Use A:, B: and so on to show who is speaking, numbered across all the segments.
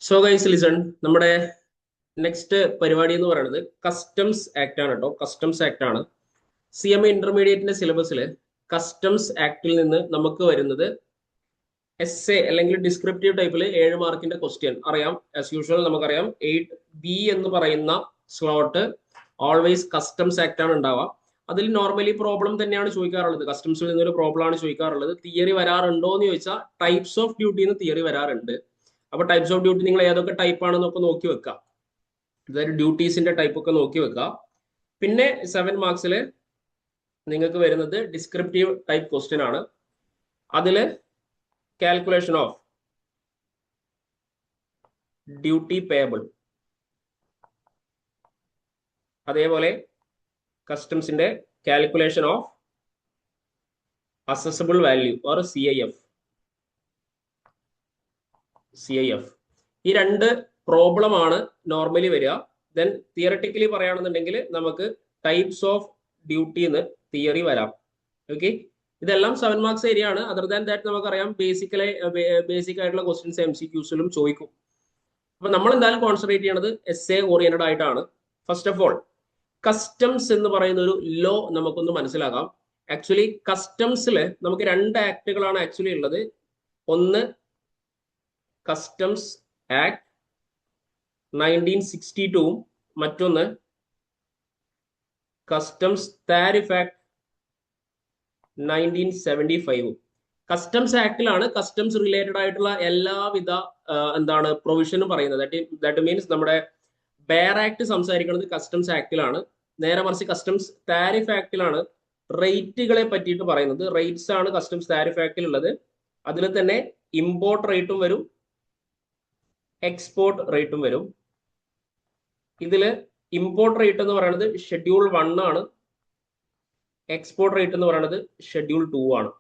A: So guys listen, നമ്മുടെ next പരിപാടി എന്ന് പറയുന്നത് കസ്റ്റംസ് ആക്ട് ആണ് കേട്ടോ. കസ്റ്റംസ് ആക്ട് ആണ്. CMA ഇന്റർമീഡിയറ്റിന്റെ സിലബസിൽ കസ്റ്റംസ് ആക്ടിൽ നിന്ന് നമുക്ക് വരുന്നത് എസ് എ അല്ലെങ്കിൽ ഡിസ്ക്രിപ്റ്റീവ് ടൈപ്പിൽ 7 മാർക്കിന്റെ ക്വസ്റ്റ്യൻ അറിയാം. ആസ് യൂഷ്വൽ നമുക്കറിയാം 8B എന്ന് പറയുന്ന സ്ലോട്ട് ഓൾവേസ് കസ്റ്റംസ് ആക്ട് ആണ് ഉണ്ടാവുക. അതിൽ നോർമലി പ്രോബ്ലം തന്നെയാണ് ചോദിക്കാറുള്ളത്. കസ്റ്റംസിൽ നിന്നൊരു പ്രോബ്ലം ആണ് ചോദിക്കാറുള്ളത്. തിയറി വരാറുണ്ടോ എന്ന് ചോദിച്ചാൽ ടൈപ്സ് ഓഫ് ഡ്യൂട്ടിന്ന് തിയറി വരാറുണ്ട്. അപ്പൊ ടൈപ്സ് ഓഫ് ഡ്യൂട്ടി നിങ്ങൾ ഏതൊക്കെ ടൈപ്പ് ആണെന്നൊക്കെ നോക്കി വെക്കുക. അതായത് ഡ്യൂട്ടീസിന്റെ ടൈപ്പ് ഒക്കെ നോക്കി വെക്കുക. പിന്നെ 7 മാർക്സിൽ നിങ്ങൾക്ക് വരുന്നത് ഡിസ്ക്രിപ്റ്റീവ് ടൈപ്പ് ക്വസ്റ്റ്യൻ ആണ്. അതില് കാൽക്കുലേഷൻ ഓഫ് ഡ്യൂട്ടി പേയബിൾ, അതേപോലെ കസ്റ്റംസിന്റെ calculation of assessable value or CIF. ഈ രണ്ട് പ്രോബ്ലം ആണ് നോർമലി വരിക. ദെൻ തിയറട്ടിക്കലി പറയുകയാണെന്നുണ്ടെങ്കിൽ നമുക്ക് ടൈപ്സ് ഓഫ് ഡ്യൂട്ടി എന്ന് തിയറി വരാം. ഓക്കെ, ഇതെല്ലാം 7 മാർക്സ് ഏരിയ ആണ്. അതർ ദാൻ ദാറ്റ് നമുക്കറിയാം ബേസിക് ആയിട്ടുള്ള ക്വസ്റ്റ്യൻസ് MCQസിലും ചോദിക്കും. അപ്പൊ നമ്മൾ എന്തായാലും കോൺസെൻട്രേറ്റ് ചെയ്യണത് SA ഓറിയന്റഡ് ആയിട്ടാണ്. ഫസ്റ്റ് ഓഫ് ഓൾ കസ്റ്റംസ് എന്ന് പറയുന്ന ഒരു ലോ നമുക്കൊന്ന് മനസ്സിലാക്കാം. ആക്ച്വലി കസ്റ്റംസിൽ നമുക്ക് 2 ആക്ടുകളാണ് ആക്ച്വലി ഉള്ളത്. ഒന്ന് കസ്റ്റംസ് ആക്ട് 1962, മറ്റൊന്ന് കസ്റ്റംസ് താരിഫ് ആക്ട് 1975. കസ്റ്റംസ് ആക്ടിലാണ് കസ്റ്റംസ് റിലേറ്റഡ് ആയിട്ടുള്ള എല്ലാവിധ പ്രൊവിഷനും പറയുന്നത്. ദാറ്റ് മീൻസ് നമ്മുടെ ബെയർ ആക്ട് സംസാരിക്കുന്നത് കസ്റ്റംസ് ആക്ടിലാണ്. നേരെ മറിച്ച് കസ്റ്റംസ് താരിഫ് ആക്ടിലാണ് റേറ്റുകളെ പറ്റിയിട്ട് പറയുന്നത്. റേറ്റ്സ് ആണ് കസ്റ്റംസ് താരിഫ് ആക്ടിൽ ഉള്ളത്. അതിൽ തന്നെ ഇമ്പോർട്ട് റേറ്റും വരും, എക്സ്പോർട്ട് റേറ്റും വരും. ഇതില് ഇമ്പോർട്ട് റേറ്റ് എന്ന് പറയുന്നത് ഷെഡ്യൂൾ 1 ആണ്. എക്സ്പോർട്ട് റേറ്റ് എന്ന് പറയുന്നത് ഷെഡ്യൂൾ 2 ആണ്.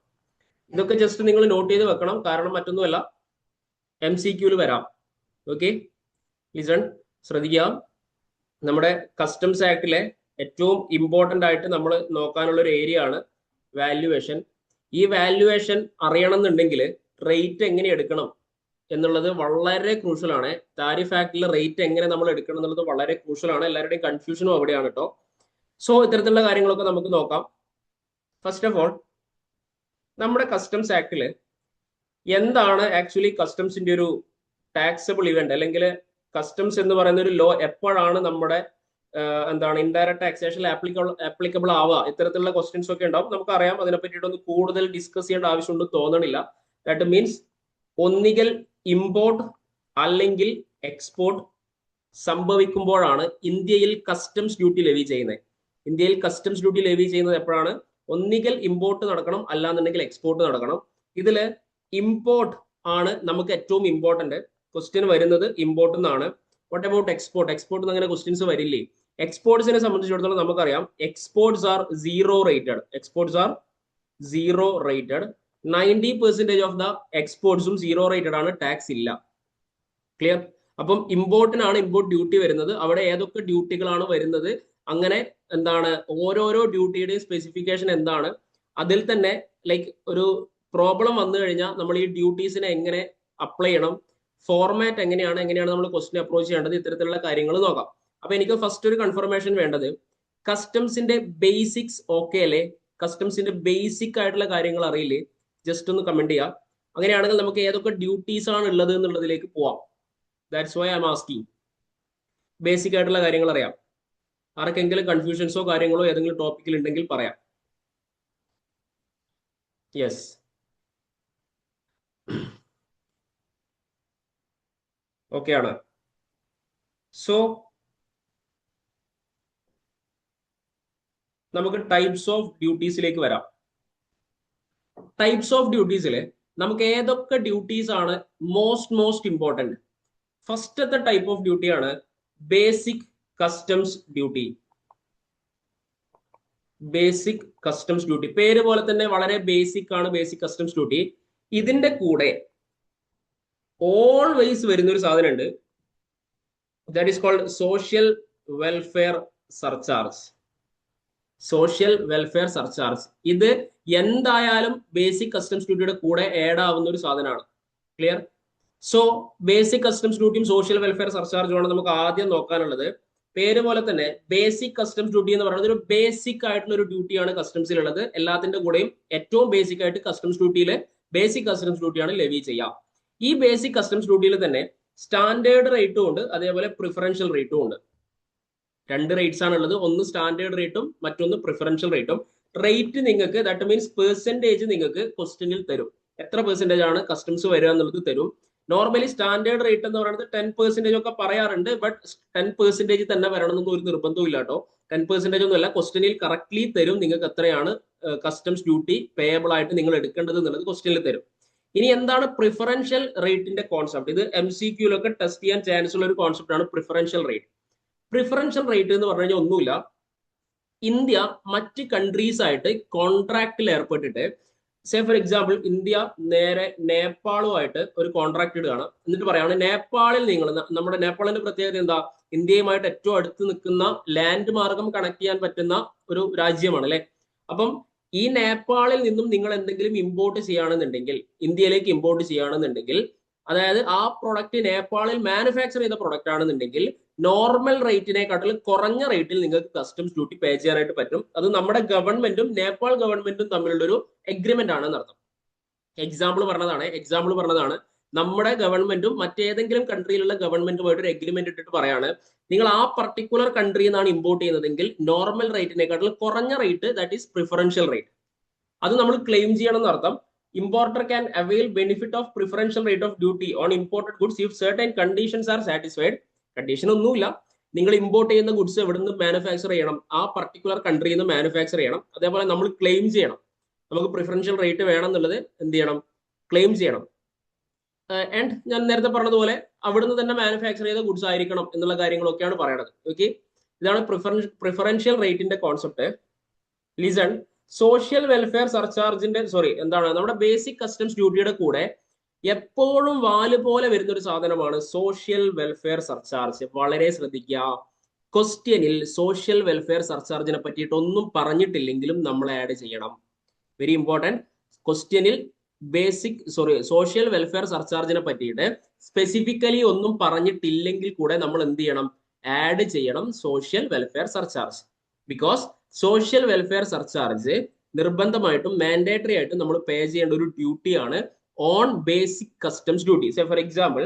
A: ഇതൊക്കെ ജസ്റ്റ് നിങ്ങൾ നോട്ട് ചെയ്ത് വെക്കണം, കാരണം മറ്റൊന്നുമല്ല, MCQയിൽ വരാം. ഓക്കെ, ലിസൺ, ശ്രദ്ധിക്കുക. നമ്മുടെ കസ്റ്റംസ് ആക്ടിലെ ഏറ്റവും ഇമ്പോർട്ടന്റ് ആയിട്ട് നമ്മൾ നോക്കാനുള്ള ഒരു ഏരിയ ആണ് വാല്യുവേഷൻ. ഈ വാല്യുവേഷൻ അറിയണമെന്നുണ്ടെങ്കിൽ റേറ്റ് എങ്ങനെ എടുക്കണം എന്നുള്ളത് വളരെ ക്രൂഷ്യൽ ആണ്. താരിഫ് ആക്ടിലെ റേറ്റ് എങ്ങനെ നമ്മൾ എടുക്കണം എന്നുള്ളത് വളരെ ക്രൂഷ്യൽ ആണ്. എല്ലാവരുടെയും കൺഫ്യൂഷനും അവിടെയാണ് കേട്ടോ. സോ ഇത്തരത്തിലുള്ള കാര്യങ്ങളൊക്കെ നമുക്ക് നോക്കാം. ഫസ്റ്റ് ഓഫ് ഓൾ, നമ്മുടെ കസ്റ്റംസ് ആക്ടില് എന്താണ് ആക്ച്വലി കസ്റ്റംസിന്റെ ഒരു ടാക്സബിൾ ഇവന്റ്, അല്ലെങ്കിൽ കസ്റ്റംസ് എന്ന് പറയുന്ന ഒരു ലോ എപ്പോഴാണ് നമ്മുടെ ഇൻഡയറക്ട് ടാക്സേഷൻ ആപ്ലിക്കബിൾ ആവുക, ഇത്തരത്തിലുള്ള ക്വസ്റ്റ്യൻസ് ഒക്കെ ഉണ്ടാവും. നമുക്കറിയാം, അതിനെ പറ്റിയിട്ടൊന്ന് കൂടുതൽ ഡിസ്കസ് ചെയ്യേണ്ട ആവശ്യമുണ്ട് തോന്നണില്ല. ദാറ്റ് മീൻസ് ഒന്നുകിൽ ഇമ്പോർട്ട് അല്ലെങ്കിൽ എക്സ്പോർട്ട് സംഭവിക്കുമ്പോഴാണ് ഇന്ത്യയിൽ കസ്റ്റംസ് ഡ്യൂട്ടി ലെവി ചെയ്യുന്നത്. ഇന്ത്യയിൽ കസ്റ്റംസ് ഡ്യൂട്ടി ലെവി ചെയ്യുന്നത് എപ്പോഴാണ്? ഒന്നുകിൽ ഇമ്പോർട്ട് നടക്കണം, അല്ലാന്നുണ്ടെങ്കിൽ എക്സ്പോർട്ട് നടക്കണം. ഇതില് ഇമ്പോർട്ട് ആണ് നമുക്ക് ഏറ്റവും ഇമ്പോർട്ടന്റ്. ക്വസ്റ്റ്യൻ വരുന്നത് ഇമ്പോർട്ട് എന്നാണ്. What about export? എക്സ്പോർട്ട് അങ്ങനെ ക്വസ്റ്റ്യൻസ് വരില്ലേ? എക്സ്പോർട്സിനെ സംബന്ധിച്ചിടത്തോളം നമുക്കറിയാം, exports are zero rated. 90% of the എക്സ്പോർട്സും സീറോ റേറ്റഡ് ആണ്, ടാക്സ് ഇല്ല. ക്ലിയർ? അപ്പം ഇമ്പോർട്ടിനാണ് ഇമ്പോർട്ട് ഡ്യൂട്ടി വരുന്നത്. അവിടെ ഏതൊക്കെ ഡ്യൂട്ടികളാണ് വരുന്നത്, അങ്ങനെ ഓരോരോ ഡ്യൂട്ടിയുടെയും സ്പെസിഫിക്കേഷൻ എന്താണ്, അതിൽ തന്നെ ലൈക്ക് ഒരു പ്രോബ്ലം വന്നു കഴിഞ്ഞാൽ നമ്മൾ ഈ ഡ്യൂട്ടീസിനെ എങ്ങനെ അപ്ലൈ ചെയ്യണം, ഫോർമാറ്റ് എങ്ങനെയാണ് നമ്മൾ ക്വസ്റ്റ്യൻ അപ്രോച്ച് ചെയ്യേണ്ടത്, ഇത്തരത്തിലുള്ള കാര്യങ്ങൾ നോക്കാം. അപ്പൊ എനിക്ക് ഫസ്റ്റ് ഒരു കൺഫർമേഷൻ വേണ്ടത്, കസ്റ്റംസിന്റെ ബേസിക്സ് ഓക്കെ അല്ലേ? കസ്റ്റംസിന്റെ ബേസിക് ആയിട്ടുള്ള കാര്യങ്ങൾ അറിയില്ലേ? ജസ്റ്റ് ഒന്ന് കമന്റ് ചെയ്യാം. അങ്ങനെയാണെങ്കിൽ നമുക്ക് ഏതൊക്കെ ഡ്യൂട്ടീസ് ആണ് ഉള്ളത് എന്നുള്ളതിലേക്ക് പോവാം. That's why I am asking. Basic ആയിട്ടുള്ള കാര്യങ്ങൾ അറിയാം. ആർക്കെങ്കിലും കൺഫ്യൂഷൻസോ കാര്യങ്ങളോ ഏതെങ്കിലും ടോപ്പിക്കിൽ ഉണ്ടെങ്കിൽ പറയാം. യെസ്, ഓക്കെ ആണ്. സോ നമുക്ക് ടൈപ്സ് ഓഫ് ഡ്യൂട്ടീസിലേക്ക് വരാം. ടൈപ്സ് ഓഫ് ഡ്യൂട്ടീസിൽ നമുക്ക് ഏതൊക്കെ ഡ്യൂട്ടീസ് ആണ് മോസ്റ്റ് ഇമ്പോർട്ടന്റ്? ഫസ്റ്റത്തെ ടൈപ്പ് ഓഫ് ഡ്യൂട്ടി ആണ് basic customs duty. Basic customs duty പേര് പോലെ തന്നെ വളരെ ബേസിക് ആണ് ബേസിക് കസ്റ്റംസ് ഡ്യൂട്ടി. ഇതിന്റെ കൂടെ ഓൾവേസ് വരുന്ന ഒരു സാധനം ഉണ്ട്, that is called social welfare surcharge. Social welfare surcharge ഇത് എന്തായാലും ബേസിക് കസ്റ്റംസ് ഡ്യൂട്ടിയുടെ കൂടെ ആഡ് ആവുന്ന ഒരു സാധനമാണ്. ക്ലിയർ? സോ ബേസിക് കസ്റ്റംസ് ഡ്യൂട്ടിയും സോഷ്യൽ വെൽഫെയർ സർചാർജും ആണ് നമുക്ക് ആദ്യം നോക്കാനുള്ളത്. പേര് പോലെ തന്നെ ബേസിക് കസ്റ്റംസ് ഡ്യൂട്ടി എന്ന് പറയുന്നത് ഒരു ബേസിക് ആയിട്ടുള്ള ഒരു ഡ്യൂട്ടിയാണ് കസ്റ്റംസിലുള്ളത്. എല്ലാത്തിന്റെ കൂടെയും ഏറ്റവും ബേസിക് ആയിട്ട് കസ്റ്റംസ് ഡ്യൂട്ടിയിലെ ബേസിക് കസ്റ്റംസ് ഡ്യൂട്ടിയാണ് ലെവി ചെയ്യുക. ഈ ബേസിക് കസ്റ്റംസ് ഡ്യൂട്ടിയിൽ തന്നെ സ്റ്റാൻഡേർഡ് റേറ്റും ഉണ്ട്, അതേപോലെ പ്രിഫറൻഷ്യൽ റേറ്റും ഉണ്ട്. രണ്ട് റേറ്റ്സ് ആണ് ഉള്ളത്, ഒന്ന് സ്റ്റാൻഡേർഡ് റേറ്റും മറ്റൊന്ന് പ്രിഫറൻഷ്യൽ റേറ്റും. റേറ്റ് നിങ്ങൾക്ക് ദാറ്റ് മീൻസ് പെർസെന്റേജ് നിങ്ങൾക്ക് ക്വസ്റ്റ്യനിൽ തരും. എത്ര പെർസെന്റേജ് ആണ് കസ്റ്റംസ് വരിക എന്നുള്ളത് തരും. നോർമലി സ്റ്റാൻഡേർഡ് റേറ്റ് എന്ന് പറയുന്നത് 10% ഒക്കെ പറയാറുണ്ട്. ബട്ട് 10% തന്നെ വരണം എന്നൊന്നും ഒരു നിർബന്ധവും ഇല്ല കേട്ടോ. 10% ഒന്നും അല്ല, ക്വസ്റ്റ്യനിൽ കറക്റ്റ്ലി തരും നിങ്ങൾക്ക് എത്രയാണ് കസ്റ്റംസ് ഡ്യൂട്ടി പേയബിൾ ആയിട്ട് നിങ്ങൾ എടുക്കേണ്ടത് എന്നുള്ളത് ക്വസ്റ്റ്യനിൽ തരും. ഇനി എന്താണ് പ്രിഫറൻഷ്യൽ റേറ്റിന്റെ കോൺസെപ്റ്റ്? ഇത് MCQയിലൊക്കെ ടെസ്റ്റ് ചെയ്യാൻ ചാൻസ് ഉള്ള ഒരു കോൺസെപ്റ്റ് ആണ് പ്രിഫറൻഷ്യൽ റേറ്റ്. പ്രിഫറൻഷ്യൽ റേറ്റ് എന്ന് പറഞ്ഞു കഴിഞ്ഞാൽ ഒന്നുമില്ല, ഇന്ത്യ മറ്റ് കൺട്രീസ് ആയിട്ട് കോൺട്രാക്റ്റിൽ ഏർപ്പെട്ടിട്ട്, സേ ഫോർ എക്സാമ്പിൾ ഇന്ത്യ നേരെ നേപ്പാളുമായിട്ട് ഒരു കോൺട്രാക്ട് ഇടുകയാണ്. എന്നിട്ട് പറയാണ് നേപ്പാളിൽ നിങ്ങൾ, നമ്മുടെ നേപ്പാളിന്റെ പ്രത്യേകത എന്താ? ഇന്ത്യയുമായിട്ട് ഏറ്റവും അടുത്ത് നിൽക്കുന്ന ലാൻഡ് മാർഗം കണക്ട് ചെയ്യാൻ പറ്റുന്ന ഒരു രാജ്യമാണ് അല്ലെ. അപ്പം ഈ നേപ്പാളിൽ നിന്നും നിങ്ങൾ എന്തെങ്കിലും ഇമ്പോർട്ട് ചെയ്യുകയാണെന്നുണ്ടെങ്കിൽ, ഇന്ത്യയിലേക്ക് ഇമ്പോർട്ട് ചെയ്യുകയാണെന്നുണ്ടെങ്കിൽ, അതായത് ആ പ്രൊഡക്റ്റ് നേപ്പാളിൽ മാനുഫാക്ചർ ചെയ്ത പ്രൊഡക്റ്റ് ആണെന്നുണ്ടെങ്കിൽ നോർമൽ റേറ്റിനെക്കാട്ടിലും കുറഞ്ഞ റേറ്റിൽ നിങ്ങൾക്ക് കസ്റ്റംസ് ഡ്യൂട്ടി പേ ചെയ്യാനായിട്ട് പറ്റും. അത് നമ്മുടെ ഗവൺമെന്റും നേപ്പാൾ ഗവൺമെന്റും തമ്മിലുള്ള ഒരു എഗ്രിമെന്റ് ആണ് എന്നർത്ഥം. എക്സാമ്പിൾ പറഞ്ഞതാണ് നമ്മുടെ ഗവൺമെന്റും മറ്റേതെങ്കിലും കൺട്രിയിലുള്ള ഗവൺമെന്റുമായിട്ട് ഒരു എഗ്രിമെന്റ് ഇട്ടിട്ട് പറയാണ്, നിങ്ങൾ ആ പർട്ടിക്കുലർ കൺട്രിയിൽ നിന്നാണ് ഇമ്പോർട്ട് ചെയ്യുന്നതെങ്കിൽ നോർമൽ റേറ്റിനെക്കാട്ടിലും കുറഞ്ഞ rate, that is preferential rate, അത് നമ്മൾ ക്ലെയിം ചെയ്യണം എന്നർത്ഥം. Importer can avail benefit of preferential rate of duty on imported goods if certain conditions are satisfied. Condition ഒന്നുമില്ല, നിങ്ങൾ ഇമ്പോർട്ട് ചെയ്യുന്ന ഗുഡ്സ് എവിടെ നിന്ന് മാനുഫാക്ചർ ചെയ്യണം? ആ പർട്ടിക്കുലർ കൺട്രിയിൽ നിന്ന് മാനുഫാക്ചർ ചെയ്യണം. അതേപോലെ നമ്മൾ ക്ലെയിം ചെയ്യണം, നമുക്ക് പ്രിഫറൻഷ്യൽ റേറ്റ് വേണം എന്നുള്ളത് എന്ത് ചെയ്യണം? ക്ലെയിം ചെയ്യണം. ആൻഡ് ഞാൻ നേരത്തെ പറഞ്ഞതുപോലെ അവിടുന്ന് തന്നെ മാനുഫാക്ചർ ചെയ്ത ഗുഡ്സ് ആയിരിക്കണം എന്നുള്ള കാര്യങ്ങളൊക്കെയാണ് പറയണത്. ഓക്കെ, ഇതാണ് പ്രിഫറൻഷ്യൽ റേറ്റിന്റെ കോൺസെപ്റ്റ്. ലിസൺ, സോഷ്യൽ വെൽഫെയർ സർചാർജിന്റെ നമ്മുടെ ബേസിക് കസ്റ്റംസ് ഡ്യൂട്ടിയുടെ കൂടെ എപ്പോഴും വാല് പോലെ വരുന്ന ഒരു സാധനമാണ് സോഷ്യൽ വെൽഫെയർ സർചാർജ്. വളരെ ശ്രദ്ധിക്കുക, ക്വസ്റ്റ്യനിൽ സോഷ്യൽ വെൽഫെയർ സർചാർജിനെ പറ്റിയിട്ട് ഒന്നും പറഞ്ഞിട്ടില്ലെങ്കിലും നമ്മൾ ആഡ് ചെയ്യണം. Very important. ക്വസ്റ്റ്യനിൽ സോഷ്യൽ വെൽഫെയർ സർചാർജിനെ പറ്റിയിട്ട് സ്പെസിഫിക്കലി ഒന്നും പറഞ്ഞിട്ടില്ലെങ്കിൽ കൂടെ നമ്മൾ എന്ത് ചെയ്യണം? ആഡ് ചെയ്യണം social welfare surcharge. Because social welfare surcharge നിർബന്ധമായിട്ടും മാൻഡേറ്ററി ആയിട്ട് നമ്മൾ പേ ചെയ്യേണ്ട ഒരു ഡ്യൂട്ടിയാണ് on basic customs duty. Say for example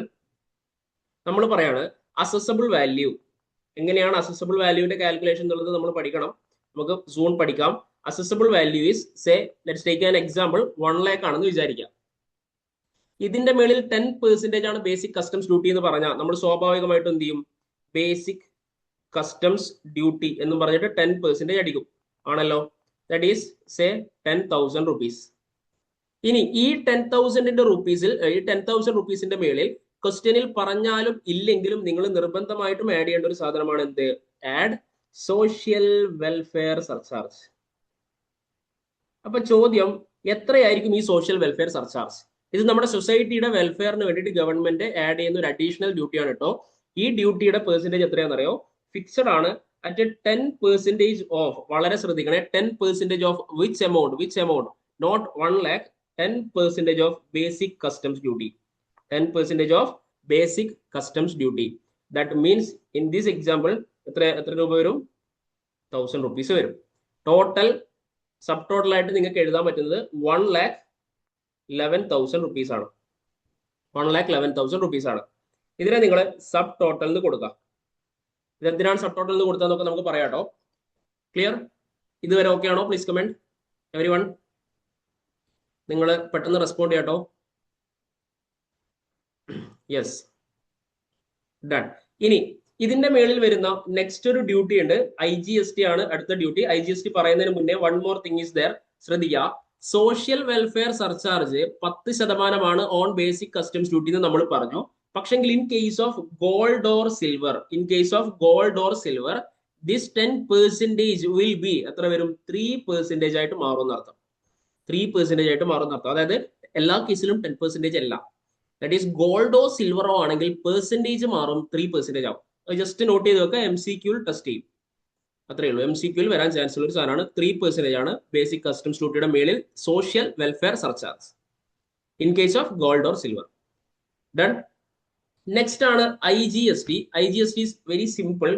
A: നമ്മൾ പറയാണ് അസസബിൾ വാല്യൂ. എങ്ങനെയാണ് അസസബിൾ വാല്യൂവിന്റെ കാൽക്കുലേഷൻ എന്നുള്ളത് നമ്മൾ പഠിക്കണം. നമുക്ക് സൂൺ പഠിക്കാം. Assessable value is, say let's take an example, 1 lakh ആണെന്ന് വിചാരിക്കാം. ഇതിന്റെ മേളിൽ 10% ആണ് ബേസിക് കസ്റ്റംസ് ഡ്യൂട്ടി എന്ന് പറഞ്ഞാൽ നമ്മൾ സ്വാഭാവികമായിട്ടും എന്ത് ചെയ്യും? ബേസിക് കസ്റ്റംസ് ഡ്യൂട്ടി എന്ന് പറഞ്ഞിട്ട് 10% അടിക്കും ആണല്ലോ. That is say 10,000 rupees. ഇനി ഈ 10,000 rupeesന്റെ മേളിൽ ക്വസ്റ്റ്യനിൽ പറഞ്ഞാലും ഇല്ലെങ്കിലും നിങ്ങൾ നിർബന്ധമായിട്ടും ആഡ് ചെയ്യേണ്ട ഒരു സാധനമാണ് എന്ത്? Add social welfare surcharge. അപ്പൊ ചോദ്യം, എത്രയായിരിക്കും ഈ സോഷ്യൽ വെൽഫെയർ സർചാർജ്? ഇത് നമ്മുടെ സൊസൈറ്റിയുടെ വെൽഫെയറിന് വേണ്ടിയിട്ട് ഗവൺമെന്റ് ആഡ് ചെയ്യുന്ന ഒരു അഡീഷണൽ ഡ്യൂട്ടിയാണ് കേട്ടോ. ഈ ഡ്യൂട്ടിയുടെ പെർസെന്റേജ് എത്രയാണെന്നറിയോ? ഫിക്സഡ് ആണ്. അറ്റ് 10% ഓഫ്, വളരെ ശ്രദ്ധിക്കണേ, 10% of which amount, not 1 lakh, 10% of basic customs duty. 10% of basic customs duty. That means in this example എത്ര രൂപ വരും? 1000 rupees വരും. ടോട്ടൽ സബ് ടോട്ടൽ ആയിട്ട് നിങ്ങൾക്ക് എഴുതാൻ പറ്റുന്നത് 1,11,000 rupees ആണ്. 1,11,000 rupees ആണ്. ഇതിനെ നിങ്ങൾ സബ് ടോട്ടൽ എന്ന് കൊടുക്കുക. ഇതെന്തിനാണ് സബ് ടോട്ടൽ എന്ന് കൊടുത്തതെന്നൊക്കെ നമുക്ക് പറയാട്ടോ. ക്ലിയർ? ഇതുവരെ ഓക്കെ ആണോ? Please comment everyone. നിങ്ങൾ പെട്ടെന്ന് റെസ്പോണ്ട് ചെയ്യാട്ടോ. Yes, done. ഇനി ഇതിന്റെ മേളിൽ വരുന്ന നെക്സ്റ്റ് ഒരു ഡ്യൂട്ടി ഉണ്ട്. IGST ആണ് അടുത്ത ഡ്യൂട്ടി. IGST പറയുന്നതിന് മുന്നേ one more thing is there. ശ്രദ്ധിക്കുക, social welfare surcharge 10% on basic customs duty എന്ന് നമ്മൾ പറഞ്ഞു. പക്ഷെങ്കിൽ in case of gold or silver this 10% will be എത്ര വരും? 3% ആയിട്ട് മാറും എന്നർത്ഥം. 3% ആയിട്ട് മാറും എന്നർത്ഥം. അതായത് എല്ലാ കേസിലും 10% അല്ല. ദാറ്റ് ഈസ് ഗോൾഡോ സിൽവറോ ആണെങ്കിൽ പെർസെന്റേജ് മാറും, 3% ആവും. ജസ്റ്റ് നോട്ട് ചെയ്ത് വെക്കുക, MCQയിൽ ടെസ്റ്റ് ചെയ്യും. അത്രയേ ഉള്ളൂ. MCQയിൽ വരാൻ ചാൻസ് ഉള്ള ഒരു സാധനമാണ്. 3% ആണ് ബേസിക് കസ്റ്റംസ് ഡ്യൂട്ടിയുടെ മേളിൽ social welfare surcharge in case of gold or silver. Done. Next ആണ് IGST. IGST is very simple.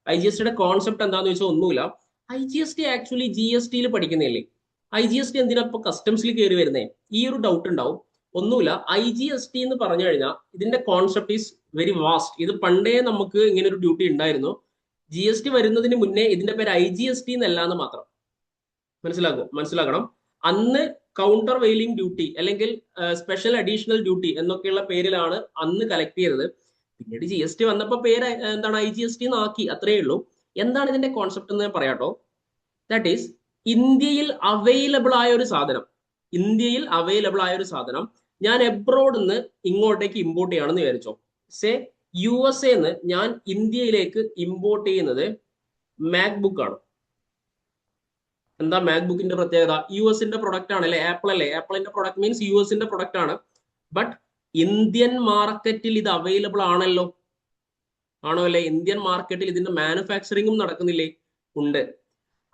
A: IGSTയുടെ കോൺസെപ്റ്റ് എന്താന്ന് വെച്ചാൽ ഒന്നുമില്ല. IGST ആക്ച്വലി GSTയിൽ പഠിക്കുന്നില്ലേ? IGST എന്തിനാ ഇപ്പൊ കസ്റ്റംസിൽ കയറി വരുന്നേ? ഈ ഒരു ഡൗട്ട് ഉണ്ടാവും. ഒന്നുമില്ല. IGST എന്ന് പറഞ്ഞു കഴിഞ്ഞാൽ ഇതിന്റെ കോൺസെപ്റ്റ് ഈസ് വെരി വാസ്റ്റ്. ഇത് പണ്ടേ നമുക്ക് ഇങ്ങനെ ഒരു ഡ്യൂട്ടി ഉണ്ടായിരുന്നു. GST വരുന്നതിന് മുന്നേ ഇതിന്റെ പേര് IGST എന്നല്ല എന്ന് മാത്രം മനസ്സിലാക്കണം. അന്ന് കൗണ്ടർ വെയിലിംഗ് ഡ്യൂട്ടി അല്ലെങ്കിൽ സ്പെഷ്യൽ അഡീഷണൽ ഡ്യൂട്ടി എന്നൊക്കെയുള്ള പേരിലാണ് അന്ന് കളക്ട് ചെയ്തത്. പിന്നീട് GST വന്നപ്പോൾ പേര് എന്താണ് IGST എന്നാക്കി, അത്രയേ ഉള്ളൂ. എന്താണ് ഇതിന്റെ കോൺസെപ്റ്റ് എന്ന് പറയാട്ടോ. ദാറ്റ് ഈസ് ഇന്ത്യയിൽ അവൈലബിൾ ആയ ഒരു സാധനം ഞാൻ എബ്രോഡ് നിന്ന് ഇങ്ങോട്ടേക്ക് ഇമ്പോർട്ട് ചെയ്യണമെന്ന് വിചാരിച്ചോ. സേ USA എന്ന് ഞാൻ ഇന്ത്യയിലേക്ക് ഇമ്പോർട്ട് ചെയ്യുന്നത് മാക്ബുക്ക് ആണ്. എന്താ മാക്ബുക്കിന്റെ പ്രത്യേകത? US-ന്റെ പ്രൊഡക്റ്റ് ആണ് അല്ലെ, ആപ്പിളിന്റെ പ്രൊഡക്റ്റ് മീൻസ് US-ന്റെ പ്രൊഡക്റ്റ് ആണ്. ബട്ട് ഇന്ത്യൻ മാർക്കറ്റിൽ ഇത് അവൈലബിൾ ആണോ അല്ലെ? ഇന്ത്യൻ മാർക്കറ്റിൽ ഇതിന്റെ മാനുഫാക്ചറിങ്ങും നടക്കുന്നില്ലേ? ഉണ്ട്.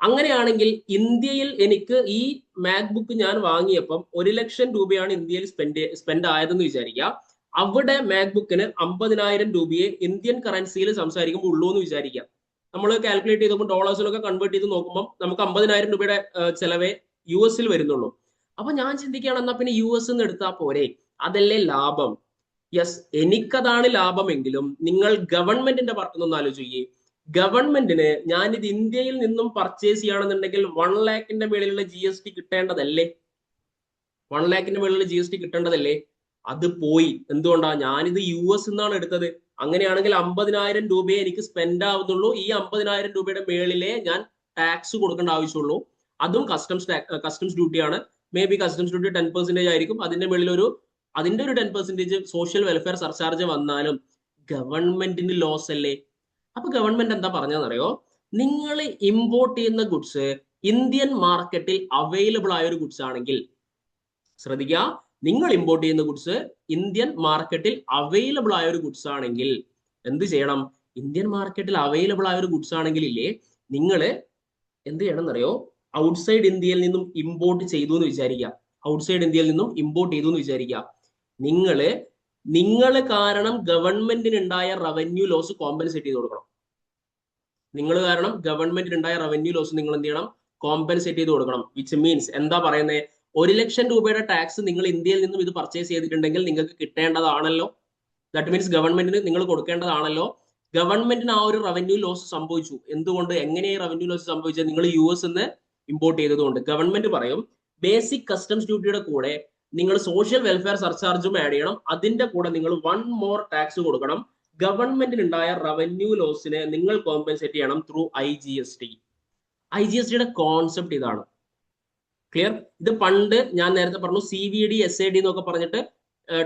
A: അങ്ങനെയാണെങ്കിൽ ഇന്ത്യയിൽ എനിക്ക് ഈ മാക്ബുക്ക് ഞാൻ വാങ്ങിയപ്പം 1 ലക്ഷം രൂപയാണ് ഇന്ത്യയിൽ സ്പെൻഡ് ആയതെന്ന് വിചാരിക്കുക. അവിടെ മാക്ബുക്കിന് 50,000 രൂപയെ ഇന്ത്യൻ കറൻസിയിൽ സംസാരിക്കുമ്പോൾ ഉള്ളൂ എന്ന് വിചാരിക്കാം. നമ്മൾ കാൽക്കുലേറ്റ് ചെയ്തപ്പോൾ ഡോളേഴ്സിലൊക്കെ കൺവേർട്ട് ചെയ്ത് നോക്കുമ്പോൾ നമുക്ക് 50,000 രൂപയുടെ ചെലവേ US-ൽ വരുന്നുള്ളൂ. അപ്പൊ ഞാൻ ചിന്തിക്കുകയാണ്, എന്നാ പിന്നെ US നിന്ന് എടുത്താൽ പോരെ, അതല്ലേ ലാഭം? യെസ്, എനിക്കതാണ് ലാഭമെങ്കിലും നിങ്ങൾ ഗവൺമെന്റിന്റെ ഭാഗത്തുനിന്ന് ആലോചിക്കുകയെ. ഗവൺമെന്റിന് ഞാനിത് ഇന്ത്യയിൽ നിന്നും പർച്ചേസ് ചെയ്യുകയാണെന്നുണ്ടെങ്കിൽ 1 lakhന്റെ മേളിലുള്ള GST കിട്ടേണ്ടതല്ലേ? 1 lakhന്റെ മേളിലുള്ള GST കിട്ടേണ്ടതല്ലേ? അത് പോയി. എന്തുകൊണ്ടാ? ഞാനിത് US നിന്നാണ് എടുത്തത്. അങ്ങനെയാണെങ്കിൽ 50,000 രൂപയെ എനിക്ക് സ്പെൻഡ് ആവുന്നുള്ളൂ. ഈ 50,000 രൂപയുടെ മേളിലെ ഞാൻ ടാക്സ് കൊടുക്കേണ്ട ആവശ്യമുള്ളൂ. അതും കസ്റ്റംസ് ഡ്യൂട്ടിയാണ്. മേ ബി കസ്റ്റംസ് ഡ്യൂട്ടി 10% ആയിരിക്കും. അതിന്റെ മേളിൽ അതിന്റെ ഒരു 10% സോഷ്യൽ വെൽഫെയർ സർചാർജ് വന്നാലും ഗവൺമെന്റിന് ലോസ് അല്ലേ? അപ്പൊ ഗവൺമെന്റ് എന്താ പറഞ്ഞതെന്നറിയോ? നിങ്ങൾ ഇമ്പോർട്ട് ചെയ്യുന്ന ഗുഡ്സ് ഇന്ത്യൻ മാർക്കറ്റിൽ അവൈലബിൾ ആയ ഒരു ഗുഡ്സ് ആണെങ്കിൽ, ശ്രദ്ധിക്കുക, നിങ്ങൾ ഇമ്പോർട്ട് ചെയ്യുന്ന ഗുഡ്സ് ഇന്ത്യൻ മാർക്കറ്റിൽ അവൈലബിൾ ആയ ഒരു ഗുഡ്സ് ആണെങ്കിൽ എന്ത് ചെയ്യണം? ഇന്ത്യൻ മാർക്കറ്റിൽ അവൈലബിൾ ആയ ഒരു ഗുഡ്സ് ആണെങ്കിൽ ഇല്ലേ, നിങ്ങൾ എന്ത് ചെയ്യണം എന്നറിയോ? ഔട്ട്സൈഡ് ഇന്ത്യയിൽ നിന്നും ഇമ്പോർട്ട് ചെയ്തു എന്ന് വിചാരിക്കുക. നിങ്ങൾ കാരണം ഗവൺമെന്റിന് ഉണ്ടായ റവന്യൂ ലോസ് കോമ്പൻസേറ്റ് ചെയ്ത് കൊടുക്കണം. നിങ്ങൾ എന്ത് ചെയ്യണം? കോമ്പൻസേറ്റ് ചെയ്ത് കൊടുക്കണം. വിച്ച് മീൻസ് എന്താ പറയുന്നത്? 1 ലക്ഷം രൂപയുടെ ടാക്സ് നിങ്ങൾ ഇന്ത്യയിൽ നിന്നും ഇത് പർച്ചേസ് ചെയ്തിട്ടുണ്ടെങ്കിൽ നിങ്ങൾക്ക് കിട്ടേണ്ടതാണല്ലോ. ദാറ്റ് മീൻസ് ഗവൺമെന്റിന് നിങ്ങൾ കൊടുക്കേണ്ടതാണല്ലോ. ഗവൺമെന്റിന് ആ ഒരു റവന്യൂ ലോസ് സംഭവിച്ചു. എന്തുകൊണ്ട്? എങ്ങനെയാണ് റവന്യൂ ലോസ് സംഭവിച്ചത്? നിങ്ങൾ US നിന്ന് ഇമ്പോർട്ട് ചെയ്തതുകൊണ്ട്. ഗവൺമെന്റ് പറയും ബേസിക് കസ്റ്റംസ് ഡ്യൂട്ടിയുടെ കൂടെ നിങ്ങൾ സോഷ്യൽ വെൽഫെയർ സർചാർജും ആഡ് ചെയ്യണം. അതിന്റെ കൂടെ നിങ്ങൾ 1 more ടാക്സ് കൊടുക്കണം. ഗവൺമെന്റിന് ഉണ്ടായ റവന്യൂ ലോസിനെ നിങ്ങൾ കോമ്പൻസേറ്റ് ചെയ്യണം ത്രൂ IGST. IGSTയുടെ കോൺസെപ്റ്റ് ഇതാണ്. ക്ലിയർ? ഇത് പണ്ട് ഞാൻ നേരത്തെ പറഞ്ഞു CVD SAD എന്നൊക്കെ പറഞ്ഞിട്ട്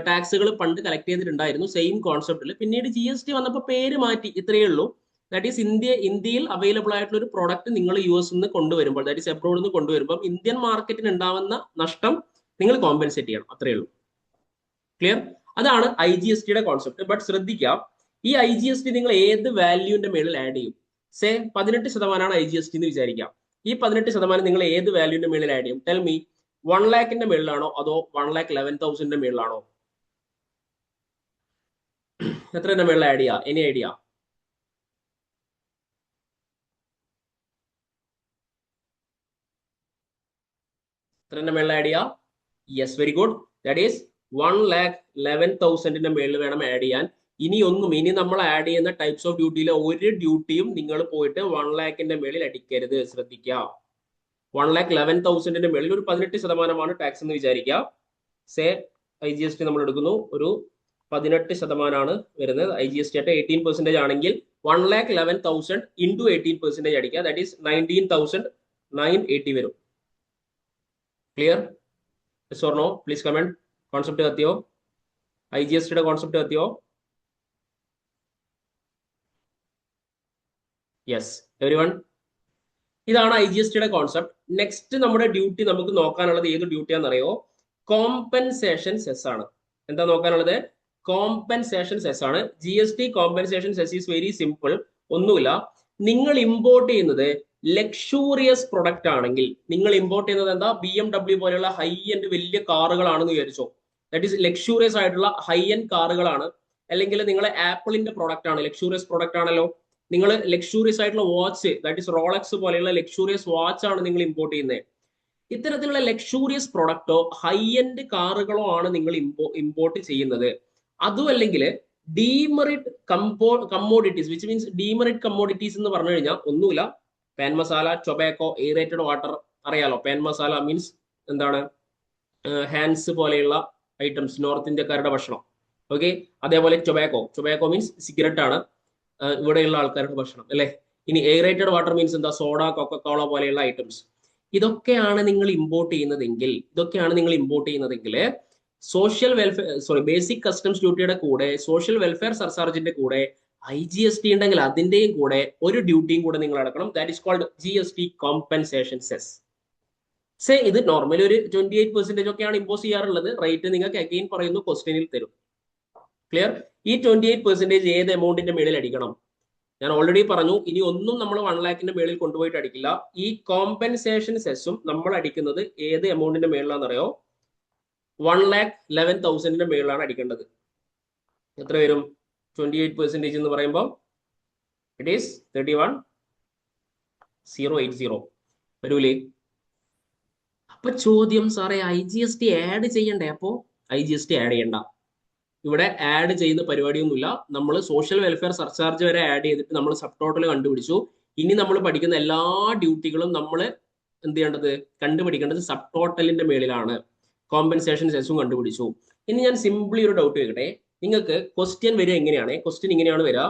A: ടാക്സുകൾ പണ്ട് കളക്ട് ചെയ്തിട്ടുണ്ടായിരുന്നു, സെയിം കോൺസെപ്റ്റിൽ. പിന്നീട് GST വന്നപ്പോൾ പേര് മാറ്റി, ഇത്രയേ ഉള്ളൂ. ദാറ്റ് ഈസ് ഇന്ത്യയിൽ അവൈലബിൾ ആയിട്ടുള്ള ഒരു പ്രോഡക്റ്റ് നിങ്ങൾ US നിന്ന് കൊണ്ടുവരുമ്പോൾ, ദാറ്റ് ഈസ് എബ്രോഡ് നിന്ന് കൊണ്ടുവരുമ്പോൾ ഇന്ത്യൻ മാർക്കറ്റിന് ഉണ്ടാവുന്ന നഷ്ടം നിങ്ങൾ കോമ്പൻസേറ്റ് ചെയ്യണം, അത്രയേ ഉള്ളൂ. ക്ലിയർ? അതാണ് IGSTയുടെ കോൺസെപ്റ്റ്. ബട്ട് ശ്രദ്ധിക്കാം, ഈ IGST നിങ്ങൾ ഏത് വാല്യൂവിന്റെ മേളിൽ ആഡ് ചെയ്യും? സേ 18% IGST എന്ന് വിചാരിക്കാം. ഈ 18% നിങ്ങൾ ഏത് വാല്യൂവിന്റെ മേളിൽ ആഡ് ചെയ്യും? Tell me. 1 lakhന്റെ മേളിലാണോ അതോ 1,11,000 മേളിലാണോ? എത്രയുടെ മേളിൽ ആഡ് ചെയ്യാം? Any idea? എത്രയുടെ മേളിൽ ആഡ് ചെയ്യാം? Yes, very good. That is 1,11,000 മേളിൽ വേണം ആഡ് ചെയ്യാൻ. ഇനി നമ്മൾ ആഡ് ചെയ്യുന്ന ടൈപ്സ് ഓഫ് ഡ്യൂട്ടിയിലെ ഒരു ഡ്യൂട്ടിയും നിങ്ങൾ പോയിട്ട് 1 lakhന്റെ മേളിൽ അടിക്കരുത്. ശ്രദ്ധിക്കുക. 1,11,000 മേളിൽ ഒരു 18% ടാക്സ് എന്ന് വിചാരിക്കുക. സേ IGST നമ്മൾ എടുക്കുന്നു, ഒരു 18% വരുന്നത്. IGST ആയിട്ട് 18% ആണെങ്കിൽ 1,11,000 into 18% അടിക്കുക. ദാറ്റ് ഈസ് 19,980 വരും. Clear? Yes or no? Please comment. Concept കത്തിയോ? IGSTയുടെ കോൺസെപ്റ്റ് കത്തിയോ? Yes, everyone. ഇതാണ് IGSTയുടെ കോൺസെപ്റ്റ്. നെക്സ്റ്റ് നമ്മുടെ ഡ്യൂട്ടി നമുക്ക് നോക്കാനുള്ളത് ഏത് ഡ്യൂട്ടിയാണെന്നറിയോ? കോമ്പൻസേഷൻ സെസ് ആണ്. എന്താ നോക്കാനുള്ളത്? കോമ്പൻസേഷൻ സെസ് ആണ്. GST compensation cess is very simple. ഒന്നുമില്ല, നിങ്ങൾ ഇമ്പോർട്ട് ചെയ്യുന്നത് ലക്ഷൂറിയസ് പ്രൊഡക്റ്റ് ആണെങ്കിൽ, നിങ്ങൾ ഇമ്പോർട്ട് ചെയ്യുന്നത് എന്താ? BMW പോലെയുള്ള ഹൈ എൻഡ് വലിയ കാറുകളാണെന്ന് വിചാരിച്ചോ. ദാറ്റ് ഈസ് ലക്ഷൂറിയസ് ആയിട്ടുള്ള ഹൈ എൻഡ് കാറുകളാണ്, അല്ലെങ്കിൽ നിങ്ങൾ ആപ്പിളിന്റെ പ്രൊഡക്റ്റ് ആണ്, ലക്ഷൂറിയസ് പ്രൊഡക്റ്റ് ആണല്ലോ. നിങ്ങൾ ലക്ഷൂറിയസ് ആയിട്ടുള്ള വാച്ച്, ദാറ്റ് ഈസ് റോളക്സ് പോലെയുള്ള ലക്ഷൂറിയസ് വാച്ച് ആണ് നിങ്ങൾ ഇമ്പോർട്ട് ചെയ്യുന്നത്. ഇത്തരത്തിലുള്ള ലക്ഷൂറിയസ് പ്രൊഡക്റ്റോ ഹൈ എൻഡ് കാറുകളോ ആണ് നിങ്ങൾ ഇമ്പോർട്ട് ചെയ്യുന്നത്. അതും അല്ലെങ്കിൽ demerit commodities, which means demerit commodities എന്ന് പറഞ്ഞു കഴിഞ്ഞാൽ ഒന്നുമില്ല, pan masala, tobacco, aerated water അറിയാലോ. പാൻ മസാല മീൻസ് എന്താണ്, ഹാൻസ് പോലെയുള്ള ഐറ്റംസ്, നോർത്ത് ഇന്ത്യക്കാരുടെ ഭക്ഷണം. ഓക്കെ, അതേപോലെ ടൊബാക്കോ മീൻസ് സിഗരറ്റ് ആണ് ഇവിടെയുള്ള ആൾക്കാരുടെ ഭക്ഷണം അല്ലെ. ഇനി എയറേറ്റഡ് വാട്ടർ മീൻസ് എന്താ, സോഡ, കൊക്കക്കോള പോലെയുള്ള ഐറ്റംസ്. ഇതൊക്കെയാണ് നിങ്ങൾ ഇമ്പോർട്ട് ചെയ്യുന്നതെങ്കിൽ സോഷ്യൽ വെൽഫെയർ ബേസിക് കസ്റ്റംസ് ഡ്യൂട്ടിയുടെ കൂടെ സോഷ്യൽ വെൽഫെയർ സർചാർജിന്റെ കൂടെ IGST ഉണ്ടെങ്കിൽ അതിന്റെയും കൂടെ ഒരു ഡ്യൂട്ടിയും കൂടെ നിങ്ങൾ അടക്കണം. That is called GST compensation cess. ഇത് നോർമലി ഒരു 28% ഒക്കെയാണ് ഇമ്പോസ് ചെയ്യാറുള്ളത്. റേറ്റ് നിങ്ങൾക്ക് അഗെയിൻ പറയുന്നു, ക്വസ്റ്റ്യനിൽ തരും. ക്ലിയർ? ഈ 28% ഏത് എമൗണ്ടിന്റെ മേളിൽ അടിക്കണം? ഞാൻ ഓൾറെഡി പറഞ്ഞു, ഇനി ഒന്നും നമ്മൾ 1 lakhന്റെ മേളിൽ കൊണ്ടുപോയിട്ട് അടിക്കില്ല. ഈ കോമ്പൻസേഷൻ സെസ്സും നമ്മൾ അടിക്കുന്നത് ഏത് എമൗണ്ടിന്റെ മേളിലാണെന്നറിയോ? 1,11,000 മേളിലാണ് അടിക്കേണ്ടത്. എത്ര വരും? 28% എന്ന് പറയുമ്പോൾ ഇറ്റ് ഈസ് 31,080 വരൂലേ? അപ്പൊ ചോദ്യം, സാറേ IGST ആഡ് ചെയ്യണ്ടേ? അപ്പോ IGST ആഡ് ചെയ്യണ്ട. ഇവിടെ ആഡ് ചെയ്യുന്ന പരിപാടിയൊന്നുമില്ല. നമ്മൾ സോഷ്യൽ വെൽഫെയർ സർചാർജ് വരെ ആഡ് ചെയ്തിട്ട് നമ്മൾ സബ് ടോട്ടൽ കണ്ടുപിടിച്ചു. ഇനി നമ്മൾ പഠിക്കുന്ന എല്ലാ ഡ്യൂട്ടികളും നമ്മൾ എന്ത് ചെയ്യേണ്ടത്, കണ്ടുപിടിക്കേണ്ടത് സബ് ടോട്ടലിന്റെ മേളിലാണ്. കോമ്പൻസേഷൻ സെസ്സും കണ്ടുപിടിച്ചു. ഇനി ഞാൻ സിംപ്ലി ഒരു ഡൗട്ട് ചോദിക്കട്ടെ. നിങ്ങൾക്ക് ക്വസ്റ്റ്യൻ വരിക എങ്ങനെയാണ്? ക്വസ്റ്റ്യൻ ഇങ്ങനെയാണ് വരിക: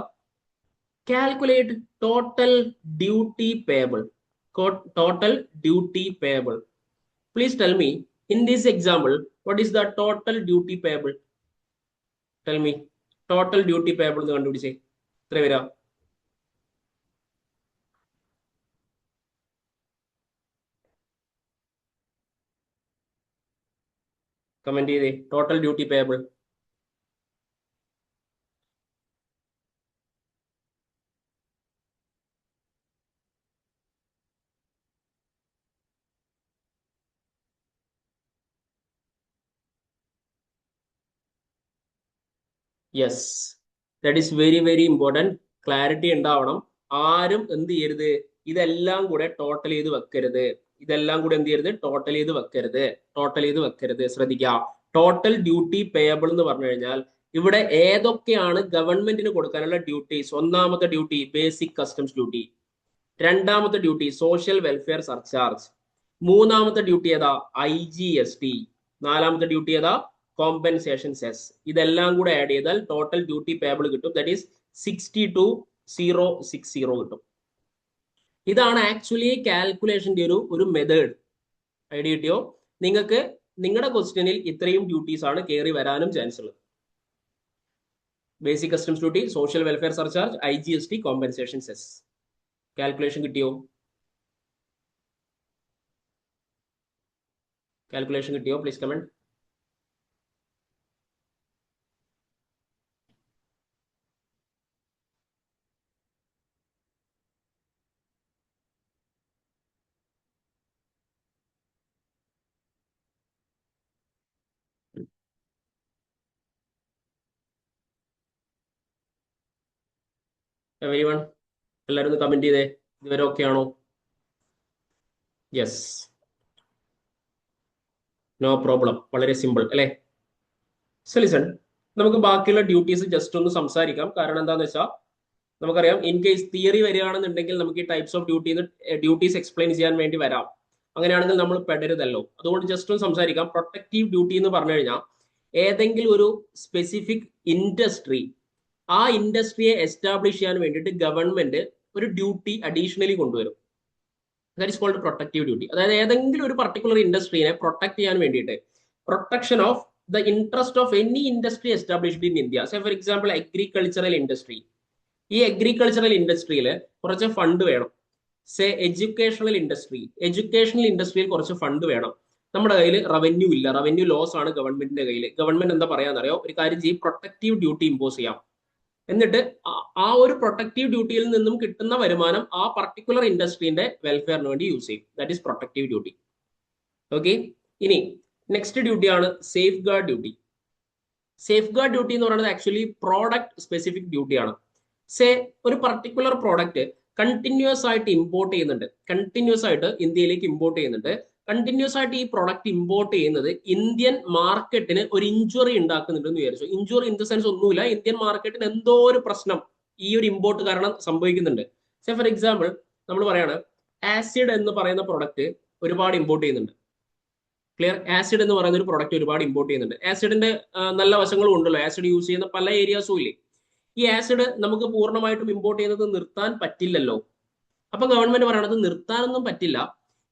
A: calculate total duty payable. Total duty payable. Please tell me, in this example, what is the total duty payable? Tell me, total duty payable എന്ന് കണ്ടുപിടിച്ചേ. എത്ര വരാ? കമന്റ് ചെയ്തേ. Total duty payable. Yes, that is very very important. Clarity ഉണ്ടാവണം. ആരും എന്ത് ചെയ്യരുത്, ഇതെല്ലാം കൂടെ ടോട്ടൽ ചെയ്ത് വെക്കരുത്. ടോട്ടൽ ചെയ്ത് വെക്കരുത്. ശ്രദ്ധിക്കുക. ടോട്ടൽ ഡ്യൂട്ടി പേയബിൾ എന്ന് പറഞ്ഞു കഴിഞ്ഞാൽ ഇവിടെ ഏതൊക്കെയാണ് ഗവൺമെന്റിന് കൊടുക്കാനുള്ള ഡ്യൂട്ടീസ്? ഒന്നാമത്തെ ഡ്യൂട്ടി ബേസിക് കസ്റ്റംസ് ഡ്യൂട്ടി, രണ്ടാമത്തെ ഡ്യൂട്ടി സോഷ്യൽ വെൽഫെയർ സർചാർജ്, മൂന്നാമത്തെ ഡ്യൂട്ടി ഏതാ? IGST, നാലാമത്തെ ഡ്യൂട്ടി ഏതാ? Compensation cess. ഇതെല്ലാം കൂടെ ആഡ് ചെയ്താൽ ടോട്ടൽ ഡ്യൂട്ടി പേയബിൾ കിട്ടും. ദാറ്റ് ഈസ് 62,060 കിട്ടും. ഇതാണ് ആക്ച്വലി കാൽക്കുലേഷന്റെ ഒരു മെത്തേഡ്. ഐഡിയ കിട്ടിയോ? നിങ്ങൾക്ക് നിങ്ങളുടെ ക്വസ്റ്റ്യനിൽ ഇത്രയും ഡ്യൂട്ടീസ് ആണ് കയറി വരാനും ചാൻസ് ഉള്ളത്. Basic customs duty, social welfare surcharge, IGST, compensation cess. Calculation കിട്ടിയോ? Please comment. എവരിവൺ, എല്ലാവരും ഒന്ന് കമന്റ് ചെയ്തേ. ഇതുവരെ ഓക്കെ ആണോ? Yes, no problem. വളരെ സിമ്പിൾ അല്ലേ? സോ ലിസൺ, നമുക്ക് ബാക്കിയുള്ള ഡ്യൂട്ടീസ് ജസ്റ്റ് ഒന്ന് സംസാരിക്കാം. കാരണം എന്താണെന്ന് വെച്ചാൽ നമുക്കറിയാം, ഇൻ കേസ് തിയറി വരികയാണെന്നുണ്ടെങ്കിൽ നമുക്ക് ഈ ടൈപ്സ് ഓഫ് ഡ്യൂട്ടീസ് എക്സ്പ്ലെയിൻ ചെയ്യാൻ വേണ്ടി വരാം. അങ്ങനെയാണെങ്കിൽ നമ്മൾ പെടരുതല്ലോ. അതുകൊണ്ട് ജസ്റ്റ് ഒന്ന് സംസാരിക്കാം. പ്രൊട്ടക്റ്റീവ് ഡ്യൂട്ടി എന്ന് പറഞ്ഞു കഴിഞ്ഞാൽ ഏതെങ്കിലും ഒരു സ്പെസിഫിക് ഇൻഡസ്ട്രി, ആ ഇൻഡസ്ട്രിയെ എസ്റ്റാബ്ലിഷ് ചെയ്യാൻ വേണ്ടിയിട്ട് ഗവൺമെന്റ് ഒരു ഡ്യൂട്ടി അഡീഷണലി കൊണ്ടുവരും. That is called protective duty. അതായത് ഏതെങ്കിലും ഒരു പർട്ടിക്കുലർ ഇൻഡസ്ട്രീനെ പ്രൊട്ടക്ട് ചെയ്യാൻ വേണ്ടിയിട്ട്, protection of the interest of any industry established in India. Say for example agricultural industry. ഈ അഗ്രികൾച്ചറൽ ഇൻഡസ്ട്രിയിൽ കുറച്ച് ഫണ്ട് വേണം. സേ എഡ്യൂക്കേഷണൽ ഇൻഡസ്ട്രിയിൽ കുറച്ച് ഫണ്ട് വേണം. നമ്മുടെ കയ്യിൽ റവന്യൂ ഇല്ല, റവന്യൂ ലോസ് ആണ് ഗവൺമെന്റിന്റെ കയ്യിൽ. ഗവൺമെന്റ് എന്താ പറയാന്നറിയോ? ഒരു കാര്യം ചെയ്യും, പ്രൊട്ടക്റ്റീവ് ഡ്യൂട്ടി ഇമ്പോസ് ചെയ്യാം. എന്നിട്ട് ആ ഒരു പ്രൊട്ടക്റ്റീവ് ഡ്യൂട്ടിയിൽ നിന്നും കിട്ടുന്ന വരുമാനം ആ പർട്ടിക്കുലർ ഇൻഡസ്ട്രീന്റെ വെൽഫെയറിന് വേണ്ടി യൂസ് ചെയ്യും. That is protective duty. Okay, ഇനി നെക്സ്റ്റ് ഡ്യൂട്ടിയാണ് safeguard duty. Safeguard duty എന്ന് പറയുന്നത് ആക്ച്വലി പ്രോഡക്റ്റ് സ്പെസിഫിക് ഡ്യൂട്ടിയാണ്. സേ ഒരു പർട്ടിക്കുലർ പ്രോഡക്റ്റ് കണ്ടിന്യൂസ് ആയിട്ട് ഇമ്പോർട്ട് ചെയ്യുന്നുണ്ട്, കണ്ടിന്യൂസ് ആയിട്ട് ഇന്ത്യയിലേക്ക് ഇമ്പോർട്ട് ചെയ്യുന്നുണ്ട്. കണ്ടിന്യൂസ് ആയിട്ട് ഈ പ്രോഡക്റ്റ് ഇമ്പോർട്ട് ചെയ്യുന്നത് ഇന്ത്യൻ മാർക്കറ്റിന് ഒരു ഇഞ്ചുറി ഉണ്ടാക്കുന്നുണ്ടെന്ന് വിചാരിച്ചു. ഇഞ്ചുറി ഇൻ ദ സെൻസ് ഒന്നുമില്ല, ഇന്ത്യൻ മാർക്കറ്റിന് എന്തോ ഒരു പ്രശ്നം ഈ ഒരു ഇമ്പോർട്ട് കാരണം സംഭവിക്കുന്നുണ്ട്. സേ ഫോർ എക്സാമ്പിൾ നമ്മൾ പറയാണ് ആസിഡ് എന്ന് പറയുന്ന പ്രൊഡക്റ്റ് ഒരുപാട് ഇമ്പോർട്ട് ചെയ്യുന്നുണ്ട്. ക്ലിയർ? ആസിഡ് എന്ന് പറയുന്ന ഒരു പ്രൊഡക്റ്റ് ഒരുപാട് ഇമ്പോർട്ട് ചെയ്യുന്നുണ്ട്. ആസിഡിന്റെ നല്ല വശങ്ങളും ഉണ്ടല്ലോ, ആസിഡ് യൂസ് ചെയ്യുന്ന പല ഏരിയാസും ഇല്ലേ. ഈ ആസിഡ് നമുക്ക് പൂർണ്ണമായിട്ടും ഇമ്പോർട്ട് ചെയ്യുന്നത് നിർത്താൻ പറ്റില്ലല്ലോ. അപ്പൊ ഗവൺമെന്റ് പറയണത് നിർത്താനൊന്നും പറ്റില്ല,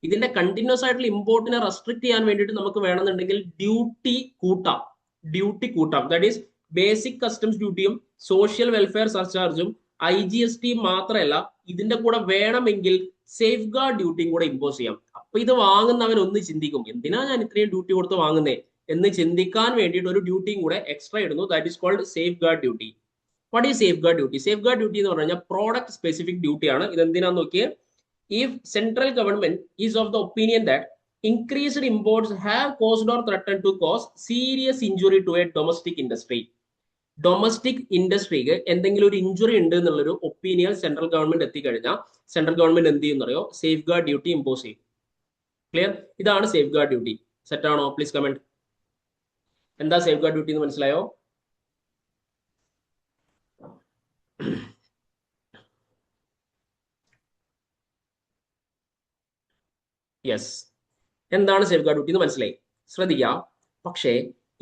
A: ഇതിന്റെ കണ്ടിന്യൂസ് ആയിട്ടുള്ള ഇമ്പോർട്ടിനെ റെസ്ട്രിക്ട് ചെയ്യാൻ വേണ്ടിയിട്ട് നമുക്ക് വേണമെന്നുണ്ടെങ്കിൽ ഡ്യൂട്ടി കൂട്ടാം. ഡ്യൂട്ടി കൂട്ടാം. ദാറ്റ് ഈസ് ബേസിക് കസ്റ്റംസ് ഡ്യൂട്ടിയും സോഷ്യൽ വെൽഫെയർ സർചാർജും IGST മാത്രമല്ല, ഇതിന്റെ കൂടെ വേണമെങ്കിൽ സേഫ് ഗാർഡ് ഡ്യൂട്ടിയും കൂടെ ഇമ്പോസ് ചെയ്യാം. അപ്പൊ ഇത് വാങ്ങുന്നവൻ ഒന്ന് ചിന്തിക്കും, എന്തിനാ ഞാൻ ഇത്രയും ഡ്യൂട്ടി കൊടുത്ത് വാങ്ങുന്നേ എന്ന് ചിന്തിക്കാൻ വേണ്ടിയിട്ട് ഒരു ഡ്യൂട്ടിയും കൂടെ എക്സ്ട്രാ ഇടുന്നു. That is called safeguard duty. What is safeguard duty? Safeguard duty എന്ന് പറഞ്ഞു കഴിഞ്ഞാൽ പ്രോഡക്റ്റ് സ്പെസിഫിക് ഡ്യൂട്ടിയാണ്. ഇത് എന്തിനാന്ന് നോക്കിയേ, if central government is of the opinion that increased imports have caused or threatened to cause serious injury to a domestic industry. Domestic ഇൻഡസ്ട്രിക്ക് എന്തെങ്കിലും ഒരു ഇഞ്ചുറി ഉണ്ട് എന്നുള്ളൊരു ഒപ്പീനിയൻ സെൻട്രൽ ഗവൺമെന്റ് എത്തിക്കഴിഞ്ഞാൽ സെൻട്രൽ ഗവൺമെന്റ് എന്ത് ചെയ്യുന്നറിയോ? സേഫ് ഗാർഡ് ഡ്യൂട്ടി ഇമ്പോസ് ചെയ്യും. Clear? ഇതാണ് സേഫ് ഗാർഡ് ഡ്യൂട്ടി. സെറ്റ് ആണോ? Please comment. എന്താ സേഫ് ഗാർഡ് ഡ്യൂട്ടി എന്ന് മനസ്സിലായോ? യെസ്, എന്താണ് സേഫ് ഗാർഡ് ഡ്യൂട്ടി എന്ന് മനസ്സിലായി. ശ്രദ്ധിക്കാം. പക്ഷേ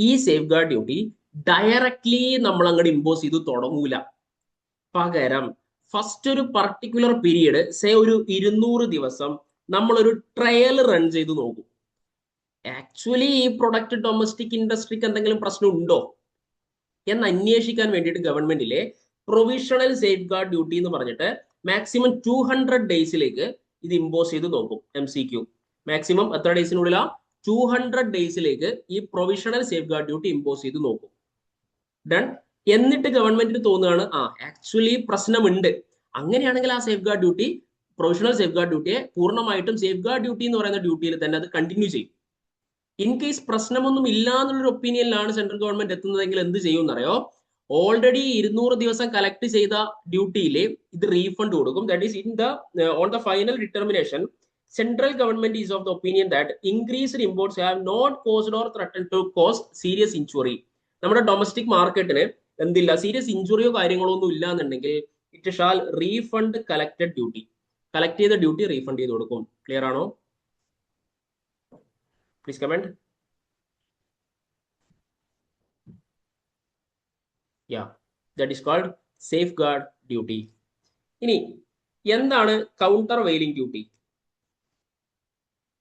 A: ഈ സേഫ് ഗാർഡ് ഡ്യൂട്ടി ഡയറക്ട്ലി നമ്മൾ അങ്ങോട്ട് ഇമ്പോസ് ചെയ്ത് തുടങ്ങൂല. പകരം ഫസ്റ്റ് ഒരു പർട്ടിക്കുലർ പീരീഡ്, സേ ഒരു 200 ദിവസം നമ്മളൊരു ട്രയൽ റൺ ചെയ്ത് നോക്കും. ആക്ച്വലി ഈ പ്രൊഡക്റ്റ് ഡൊമസ്റ്റിക് ഇൻഡസ്ട്രിക്ക് എന്തെങ്കിലും പ്രശ്നം ഉണ്ടോ എന്ന് അന്വേഷിക്കാൻ വേണ്ടിയിട്ട് ഗവൺമെന്റിലെ പ്രൊവിഷണൽ സേഫ് ഗാർഡ് ഡ്യൂട്ടി എന്ന് പറഞ്ഞിട്ട് മാക്സിമം 200 ഡേയ്സിലേക്ക് ഇത് ഇമ്പോസ് ചെയ്ത് നോക്കും. MCQ മാക്സിമം എത്ര ഡേയ്സിനുള്ളിലാ? 200 ഡേയ്സിലേക്ക് ഈ provisional safeguard duty impose ചെയ്ത് നോക്കും. ഡൺ. എന്നിട്ട് ഗവൺമെന്റിന് തോന്നുകയാണ് ആക്ച്വലി പ്രശ്നമുണ്ട്, അങ്ങനെയാണെങ്കിൽ ആ safeguard duty, provisional safeguard ഡ്യൂട്ടിയെ പൂർണ്ണമായിട്ടും സേഫ് ഗാർഡ് ഡ്യൂട്ടി എന്ന് പറയുന്ന ഡ്യൂട്ടിയിൽ തന്നെ അത് കണ്ടിന്യൂ ചെയ്യും. ഇൻ കേസ് പ്രശ്നമൊന്നും ഇല്ല എന്നുള്ളൊരു ഒപ്പീനിയനിലാണ് സെൻട്രൽ ഗവൺമെന്റ് എത്തുന്നതെങ്കിൽ എന്ത് ചെയ്യും എന്നറിയോ? ഓൾറെഡി 200 ദിവസം കളക്ട് ചെയ്ത ഡ്യൂട്ടിയിൽ ഇത് റീഫണ്ട് കൊടുക്കും. That is in the on the final determination central government is of the opinion that increased imports have not caused or threatened to cause serious injury. നമ്മുടെ domestic മാർക്കറ്റിന് എന്തില്ല, സീരിയസ് ഇഞ്ചുറിയോ കാര്യങ്ങളോ ഒന്നും ഇല്ല എന്നുണ്ടെങ്കിൽ it shall refund collected duty. Collect ചെയ്ത duty refund ചെയ്ത് കൊടുക്കും. ക്ലിയർ ആണോ? Please comment. Yeah, that is called safeguard duty. ഇനി എന്താണ് കൗണ്ടർ വെയിലിംഗ് ഡ്യൂട്ടി?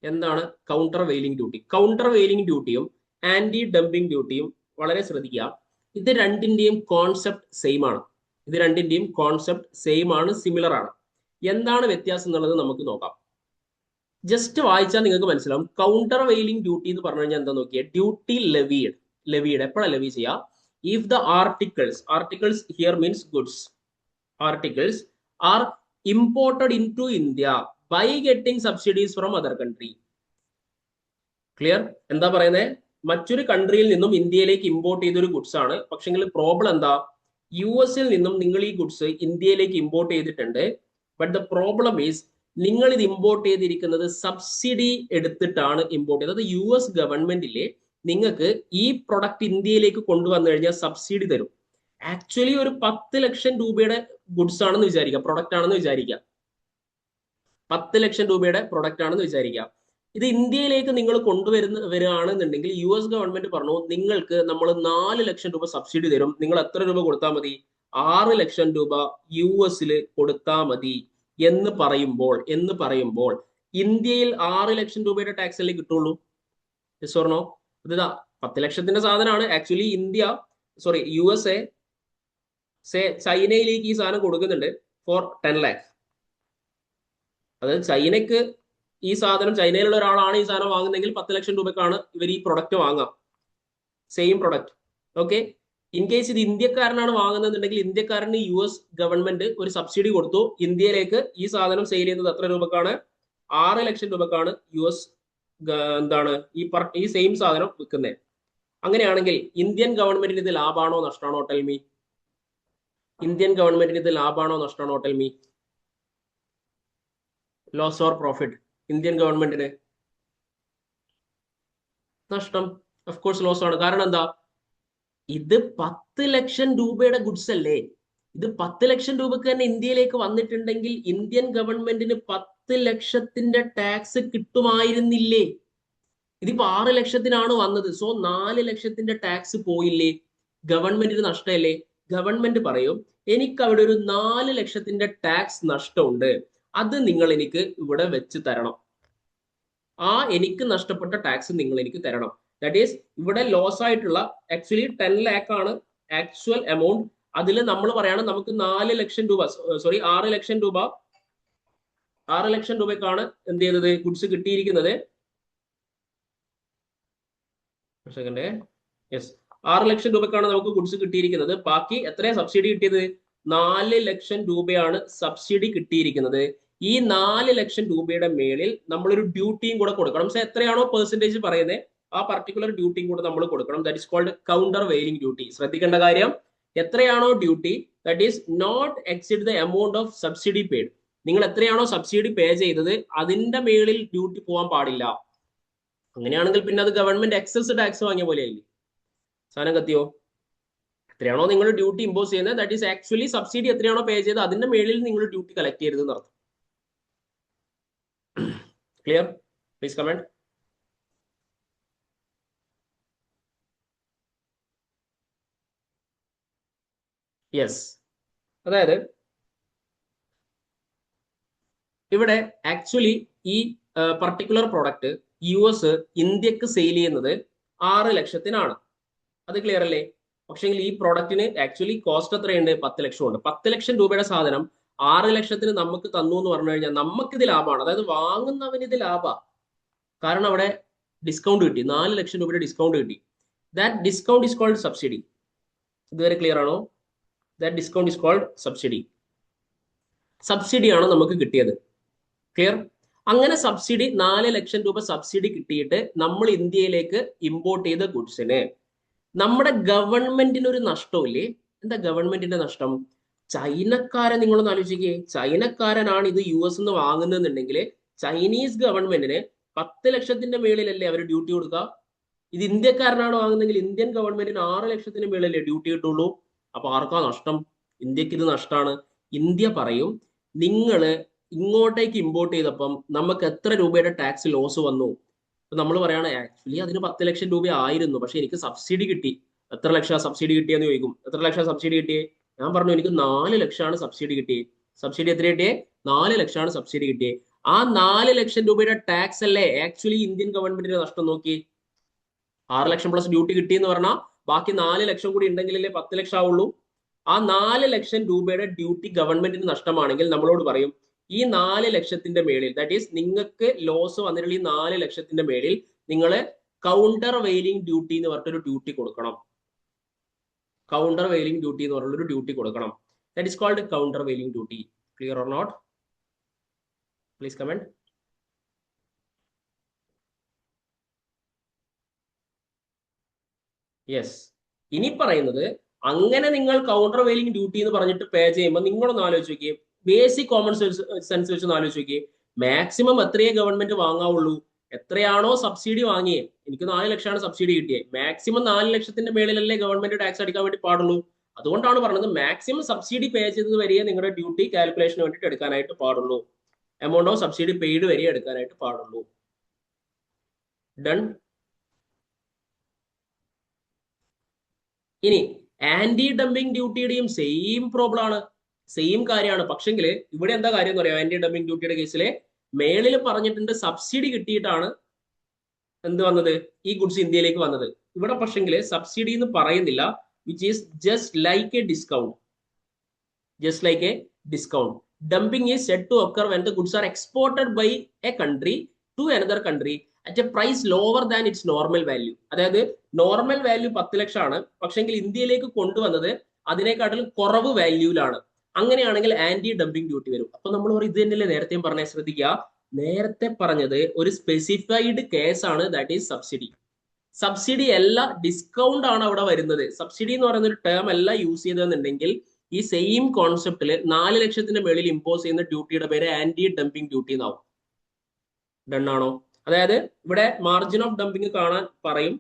A: എന്താണ് countervailing duty? Countervailing ഡ്യൂട്ടിയും ആന്റി ഡംപിംഗ് ഡ്യൂട്ടിയും വളരെ ശ്രദ്ധിക്കുക. ഇത് രണ്ടിന്റെയും കോൺസെപ്റ്റ് സെയിം ആണ്. ഇത് രണ്ടിന്റെയും കോൺസെപ്റ്റ് സെയിം ആണ്, സിമിലർ ആണ്. എന്താണ് വ്യത്യാസം എന്നുള്ളത് നമുക്ക് നോക്കാം. ജസ്റ്റ് വായിച്ചാൽ നിങ്ങൾക്ക് മനസ്സിലാവും. കൗണ്ടർ വെയിലിംഗ് ഡ്യൂട്ടി എന്ന് പറഞ്ഞു കഴിഞ്ഞാൽ എന്താ നോക്കിയാൽ, ഡ്യൂട്ടി ലെവീഡ് എപ്പോഴാണ് ലെവി ചെയ്യുക? If the articles here means goods, articles are imported into India by getting subsidies from other country. Clear? എന്താ പറയുന്നത്? മറ്റൊരു കൺട്രിയിൽ നിന്നും ഇന്ത്യയിലേക്ക് ഇമ്പോർട്ട് ചെയ്തൊരു ഗുഡ്സ് ആണ്. പക്ഷെങ്കിൽ പ്രോബ്ലം എന്താ? US-ൽ നിന്നും നിങ്ങൾ ഈ ഗുഡ്സ് ഇന്ത്യയിലേക്ക് ഇമ്പോർട്ട് ചെയ്തിട്ടുണ്ട്. ബട്ട് ദ പ്രോബ്ലം ഈസ് നിങ്ങൾ ഇത് ഇമ്പോർട്ട് ചെയ്തിരിക്കുന്നത് സബ്സിഡി എടുത്തിട്ടാണ് ഇമ്പോർട്ട് ചെയ്തത്. US ഗവൺമെന്റിലെ നിങ്ങൾക്ക് ഈ പ്രൊഡക്റ്റ് ഇന്ത്യയിലേക്ക് കൊണ്ടുവന്നു കഴിഞ്ഞാൽ സബ്സിഡി തരും. ആക്ച്വലി ഒരു 10 ലക്ഷം രൂപയുടെ ഗുഡ്സ് ആണെന്ന് വിചാരിക്കുക, പ്രൊഡക്റ്റ് ആണെന്ന് വിചാരിക്കുക. 10 ലക്ഷം രൂപയുടെ പ്രൊഡക്റ്റ് ആണെന്ന് വിചാരിക്കുക. ഇത് ഇന്ത്യയിലേക്ക് നിങ്ങൾ വരികയാണെന്നുണ്ടെങ്കിൽ US ഗവൺമെന്റ് പറഞ്ഞു നിങ്ങൾക്ക് നമ്മൾ 4 ലക്ഷം രൂപ സബ്സിഡി തരും. നിങ്ങൾ എത്ര രൂപ കൊടുത്താൽ മതി? 6 ലക്ഷം രൂപ US-ൽ കൊടുത്താൽ മതി എന്ന് പറയുമ്പോൾ ഇന്ത്യയിൽ 6 ലക്ഷം രൂപയുടെ ടാക്സ് അല്ലേ കിട്ടുള്ളൂ? Yes or no? ഇതാ 10 ലക്ഷത്തിന്റെ സാധനമാണ്. ആക്ച്വലി USA ചൈനയിലേക്ക് ഈ സാധനം കൊടുക്കുന്നുണ്ട് ഫോർ 10 lakh. അതായത് ചൈനക്ക് ഈ സാധനം, ചൈനയിലുള്ള ഒരാളാണ് ഈ സാധനം വാങ്ങുന്നതെങ്കിൽ 10 ലക്ഷം രൂപക്കാണ് ഇവർ ഈ പ്രൊഡക്റ്റ് വാങ്ങാം, same product. Okay. In case ഇത് ഇന്ത്യക്കാരനാണ് വാങ്ങുന്നതെന്നുണ്ടെങ്കിൽ ഇന്ത്യക്കാരന് US ഗവൺമെന്റ് ഒരു സബ്സിഡി കൊടുത്തു. ഇന്ത്യയിലേക്ക് ഈ സാധനം സെയിൽ ചെയ്യുന്നത് എത്ര രൂപക്കാണ്? 6 ലക്ഷം രൂപക്കാണ് US എന്താണ് ഈ സെയിം സാധനം വിൽക്കുന്നത്. അങ്ങനെയാണെങ്കിൽ ഇന്ത്യൻ ഗവൺമെന്റിന് ഇത് ലാഭാണോ നഷ്ടമാണോ? Tell me. ഇന്ത്യൻ ഗവൺമെന്റിന് ഇത് ലാഭാണോ നഷ്ടമാണോ? Tell me. Loss or profit? Indian ഗവൺമെന്റിന് നഷ്ടം. ഓഫ് കോഴ്സ് ലോസ് ആണ്. കാരണം എന്താ? ഇത് 10 ലക്ഷം രൂപയുടെ ഗുഡ്സ് അല്ലേ? ഇത് 10 ലക്ഷം രൂപക്ക് തന്നെ ഇന്ത്യയിലേക്ക് വന്നിട്ടുണ്ടെങ്കിൽ ഇന്ത്യൻ ഗവൺമെന്റിന് 10 ലക്ഷത്തിന്റെ ടാക്സ് കിട്ടുമായിരുന്നില്ലേ? ഇതിപ്പോ 6 ലക്ഷത്തിനാണ് വന്നത്. സോ 4 ലക്ഷത്തിന്റെ ടാക്സ് പോയില്ലേ? ഗവൺമെന്റിന് നഷ്ടമല്ലേ? ഗവൺമെന്റ് പറയും എനിക്ക് അവിടെ ഒരു 4 ലക്ഷത്തിന്റെ ടാക്സ് നഷ്ടമുണ്ട്, അത് നിങ്ങൾ എനിക്ക് ഇവിടെ വെച്ച് തരണം. ആ എനിക്ക് നഷ്ടപ്പെട്ട ടാക്സ് നിങ്ങൾ എനിക്ക് തരണം. ദാറ്റ് ഈസ് ഇവിടെ ലോസ് ആയിട്ടുള്ള ആക്ച്വലി 10 lakh ആണ് ആക്ച്വൽ എമൗണ്ട്. അതിൽ നമ്മൾ പറയാണ് നമുക്ക് 4 ലക്ഷം രൂപ, സോറി 6 ലക്ഷം രൂപ, 6 ലക്ഷം രൂപയ്ക്കാണ് എന്ത് ചെയ്തത്? ഗുഡ്സ് കിട്ടിയിരിക്കുന്നത്. സെക്കൻഡ്. യെസ്, 6 ലക്ഷം രൂപയ്ക്കാണ് നമുക്ക് ഗുഡ്സ് കിട്ടിയിരിക്കുന്നത്. ബാക്കി എത്രയാ സബ്സിഡി കിട്ടിയത്? 4 ലക്ഷം രൂപയാണ് സബ്സിഡി കിട്ടിയിരിക്കുന്നത്. ഈ 4 ലക്ഷം രൂപയുടെ മേളിൽ നമ്മളൊരു ഡ്യൂട്ടിയും കൂടെ കൊടുക്കണം. സോ എത്രയാണോ പെർസെന്റേജ് പറയുന്നത് ആ പർട്ടിക്കുലർ ഡ്യൂട്ടിയും കൂടെ നമ്മൾ കൊടുക്കണം. That is called countervailing duty. ശ്രദ്ധിക്കേണ്ട കാര്യം, എത്രയാണോ duty that is not exceed the amount of subsidy paid. നിങ്ങൾ എത്രയാണോ സബ്സിഡി പേ ചെയ്തത് അതിന്റെ മേളിൽ ഡ്യൂട്ടി പോകാൻ പാടില്ല. അങ്ങനെയാണെങ്കിൽ പിന്നെ അത് ഗവൺമെന്റ് എക്സസ് ടാക്സ് വാങ്ങിയ പോലെ ആയില്ലേ? സാധനം കത്തിയോ? എത്രയാണോ നിങ്ങൾ ഡ്യൂട്ടി ഇമ്പോസ് ചെയ്യുന്നത് ദാറ്റ് ഈസ് ആക്ച്വലി സബ്സിഡി എത്രയാണോ പേ ചെയ്തത് അതിന്റെ മേളിൽ നിങ്ങൾ ഡ്യൂട്ടി കളക്ട് ചെയ്യരുത് എന്നർത്ഥം. ക്ലിയർ? Please comment. യെസ്, അതായത് ഇവിടെ ആക്ച്വലി ഈ പർട്ടിക്കുലർ പ്രോഡക്റ്റ് US ഇന്ത്യക്ക് സെയിൽ ചെയ്യുന്നത് 6 ലക്ഷത്തിനാണ്. അത് ക്ലിയർ അല്ലേ? പക്ഷേ ഈ പ്രോഡക്റ്റിന് ആക്ച്വലി കോസ്റ്റ് എത്രയുണ്ട്? 10 ലക്ഷം ഉണ്ട്. 10 ലക്ഷം രൂപയുടെ സാധനം 6 ലക്ഷത്തിന് നമുക്ക് തന്നു എന്ന് പറഞ്ഞു കഴിഞ്ഞാൽ നമുക്കിത് ലാഭമാണ്. അതായത് വാങ്ങുന്നവന് ഇത് ലാഭമാണ്. കാരണം അവിടെ ഡിസ്കൗണ്ട് കിട്ടി, 4 ലക്ഷം രൂപയുടെ ഡിസ്കൗണ്ട് കിട്ടി. That discount is called subsidy. ഇതുവരെ ക്ലിയർ ആണോ? That discount is called subsidy. സബ്സിഡിയാണ് നമുക്ക് കിട്ടിയത്. ക്ലിയർ? അങ്ങനെ സബ്സിഡി 4 ലക്ഷം രൂപ സബ്സിഡി കിട്ടിയിട്ട് നമ്മൾ ഇന്ത്യയിലേക്ക് ഇമ്പോർട്ട് ചെയ്ത ഗുഡ്സിന് നമ്മുടെ ഗവൺമെന്റിന് ഒരു നഷ്ടമില്ലേ? എന്താ ഗവൺമെന്റിന്റെ നഷ്ടം? ചൈനക്കാരൻ നിങ്ങളൊന്ന് ആലോചിക്കേ. ചൈനക്കാരനാണ് ഇത് US നിന്ന് വാങ്ങുന്നുണ്ടെങ്കിൽ ചൈനീസ് ഗവൺമെന്റിന് 10 ലക്ഷത്തിന്റെ മേളിലല്ലേ അവർ ഡ്യൂട്ടി കൊടുക്കുക? ഇത് ഇന്ത്യക്കാരനാണ് വാങ്ങുന്നതെങ്കിൽ ഇന്ത്യൻ ഗവൺമെന്റിന് 6 ലക്ഷത്തിന് മേളിലല്ലേ ഡ്യൂട്ടി കിട്ടുള്ളൂ? അപ്പൊ ആർക്കാ നഷ്ടം? ഇന്ത്യക്ക് ഇത് നഷ്ടമാണ്. ഇന്ത്യ പറയും നിങ്ങള് ഇങ്ങോട്ടേക്ക് ഇമ്പോർട്ട് ചെയ്തപ്പം നമുക്ക് എത്ര രൂപയുടെ ടാക്സ് ലോസ് വന്നു? നമ്മൾ പറയാണ് ആക്ച്വലി അതിന് 10 ലക്ഷം രൂപ ആയിരുന്നു, പക്ഷെ എനിക്ക് സബ്സിഡി കിട്ടി. എത്ര ലക്ഷം സബ്സിഡി കിട്ടിയെന്ന് ചോദിക്കും. എത്ര ലക്ഷം സബ്സിഡി കിട്ടിയേ? ഞാൻ പറഞ്ഞു എനിക്ക് 4 ലക്ഷമാണ് സബ്സിഡി കിട്ടിയേ. സബ്സിഡി എത്ര കിട്ടിയേ? 4 ലക്ഷമാണ് സബ്സിഡി കിട്ടിയേ. ആ 4 ലക്ഷം രൂപയുടെ ടാക്സ് അല്ലേ ആക്ച്വലി ഇന്ത്യൻ ഗവൺമെന്റിന്റെ നഷ്ടം? നോക്കി, 6 ലക്ഷം പ്ലസ് ഡ്യൂട്ടി കിട്ടിയെന്ന് പറഞ്ഞാൽ ബാക്കി 4 ലക്ഷം കൂടി ഉണ്ടെങ്കിലല്ലേ 10 ലക്ഷം ആവുള്ളൂ. ആ 4 ലക്ഷം രൂപയുടെ ഡ്യൂട്ടി ഗവൺമെന്റിന് നഷ്ടമാണെങ്കിൽ നമ്മളോട് പറയും ഈ 4 ലക്ഷത്തിന്റെ മേളിൽ ദാറ്റ് ഈസ് നിങ്ങൾക്ക് ലോസ് വന്നിട്ടുള്ള ഈ 4 ലക്ഷത്തിന്റെ മേളിൽ നിങ്ങൾ കൗണ്ടർ വെയിലിംഗ് ഡ്യൂട്ടി എന്ന് പറഞ്ഞിട്ടൊരു ഡ്യൂട്ടി കൊടുക്കണം. കൗണ്ടർ വെയിലിംഗ് ഡ്യൂട്ടി എന്ന് പറഞ്ഞൊരു ഡ്യൂട്ടി കൊടുക്കണം. That is called countervailing duty. Clear or not? Please comment. Yes. ഇനി പറയുന്നത് അങ്ങനെ നിങ്ങൾ കൗണ്ടർ വെയിലിംഗ് ഡ്യൂട്ടി എന്ന് പറഞ്ഞിട്ട് പേ ചെയ്യുമ്പോൾ നിങ്ങളൊന്ന് ആലോചിച്ച് നോക്കിയേ, ബേസിക് കോമൺ സെൻസ് വെച്ച് ആലോചിച്ച് നോക്കിയേ, മാക്സിമം എത്രയേ ഗവൺമെന്റ് വാങ്ങാവുള്ളൂ? എത്രയാണോ സബ്സിഡി വാങ്ങിയേ, എനിക്ക് 4 ലക്ഷമാണ് സബ്സിഡി കിട്ടിയത്, മാക്സിമം 4 ലക്ഷത്തിന്റെ മേളിലല്ലേ ഗവൺമെന്റ് ടാക്സ് അടിക്കാൻ വേണ്ടി പാടുള്ളൂ. അതുകൊണ്ടാണ് പറഞ്ഞത് മാക്സിമം സബ്സിഡി പേ ചെയ്തത് വരെയേ നിങ്ങളുടെ ഡ്യൂട്ടി കാൽക്കുലേഷന് വേണ്ടിയിട്ട് എടുക്കാനായിട്ട് പാടുള്ളൂ. എമൗണ്ട് ഓഫ് സബ്സിഡി പെയ്ഡ് വരെ എടുക്കാനായിട്ട് പാടുള്ളൂ. ഡൺ. ഇനി ആന്റി ഡംപിംഗ് ഡ്യൂട്ടിയുടെയും സെയിം പ്രോബ്ലം ആണ്, സെയിം കാര്യമാണ്. പക്ഷെങ്കിൽ ഇവിടെ എന്താ കാര്യം എന്ന് പറയാം? ആന്റി ഡംപിംഗ് ഡ്യൂട്ടിയുടെ കേസിലെ മേളിൽ പറഞ്ഞിട്ടുണ്ട് സബ്സിഡി കിട്ടിയിട്ടാണ് എന്ത് വന്നത്? ഈ ഗുഡ്സ് ഇന്ത്യയിലേക്ക് വന്നത്. ഇവിടെ പക്ഷെങ്കിൽ സബ്സിഡി എന്ന് പറയുന്നില്ല, which is just like a discount. Just like a discount. Dumping is said to occur when the goods are exported by a country to another country at a price lower than its normal value. അതായത് normal value 10 ലക്ഷമാണ്, പക്ഷെങ്കിൽ ഇന്ത്യയിലേക്ക് കൊണ്ടുവന്നത് അതിനെക്കാട്ടിലും കുറവ് വാല്യൂലാണ്. അങ്ങനെയാണെങ്കിൽ anti dumping duty വരും. അപ്പൊ നമ്മൾ പറയും ഇത് തന്നെയല്ലേ നേരത്തെയും പറഞ്ഞ? ശ്രദ്ധിക്കുക, നേരത്തെ പറഞ്ഞത് ഒരു സ്പെസിഫൈഡ് കേസാണ്, ദാറ്റ് ഈസ് സബ്സിഡി. സബ്സിഡി അല്ല, ഡിസ്കൗണ്ട് ആണ് അവിടെ വരുന്നത്. സബ്സിഡി എന്ന് പറയുന്ന ഒരു ടേം അല്ല യൂസ് ചെയ്തതെന്നുണ്ടെങ്കിൽ ഈ സെയിം കോൺസെപ്റ്റില് 4 ലക്ഷത്തിന്റെ മേളിൽ ഇമ്പോസ് ചെയ്യുന്ന ഡ്യൂട്ടിയുടെ പേര് ആന്റി ഡംപിംഗ് ഡ്യൂട്ടി എന്നാവും. ഡൺ ആണോ? അതായത് ഇവിടെ മാർജിൻ ഓഫ് ഡംപിംഗ് കാണാൻ പറയും.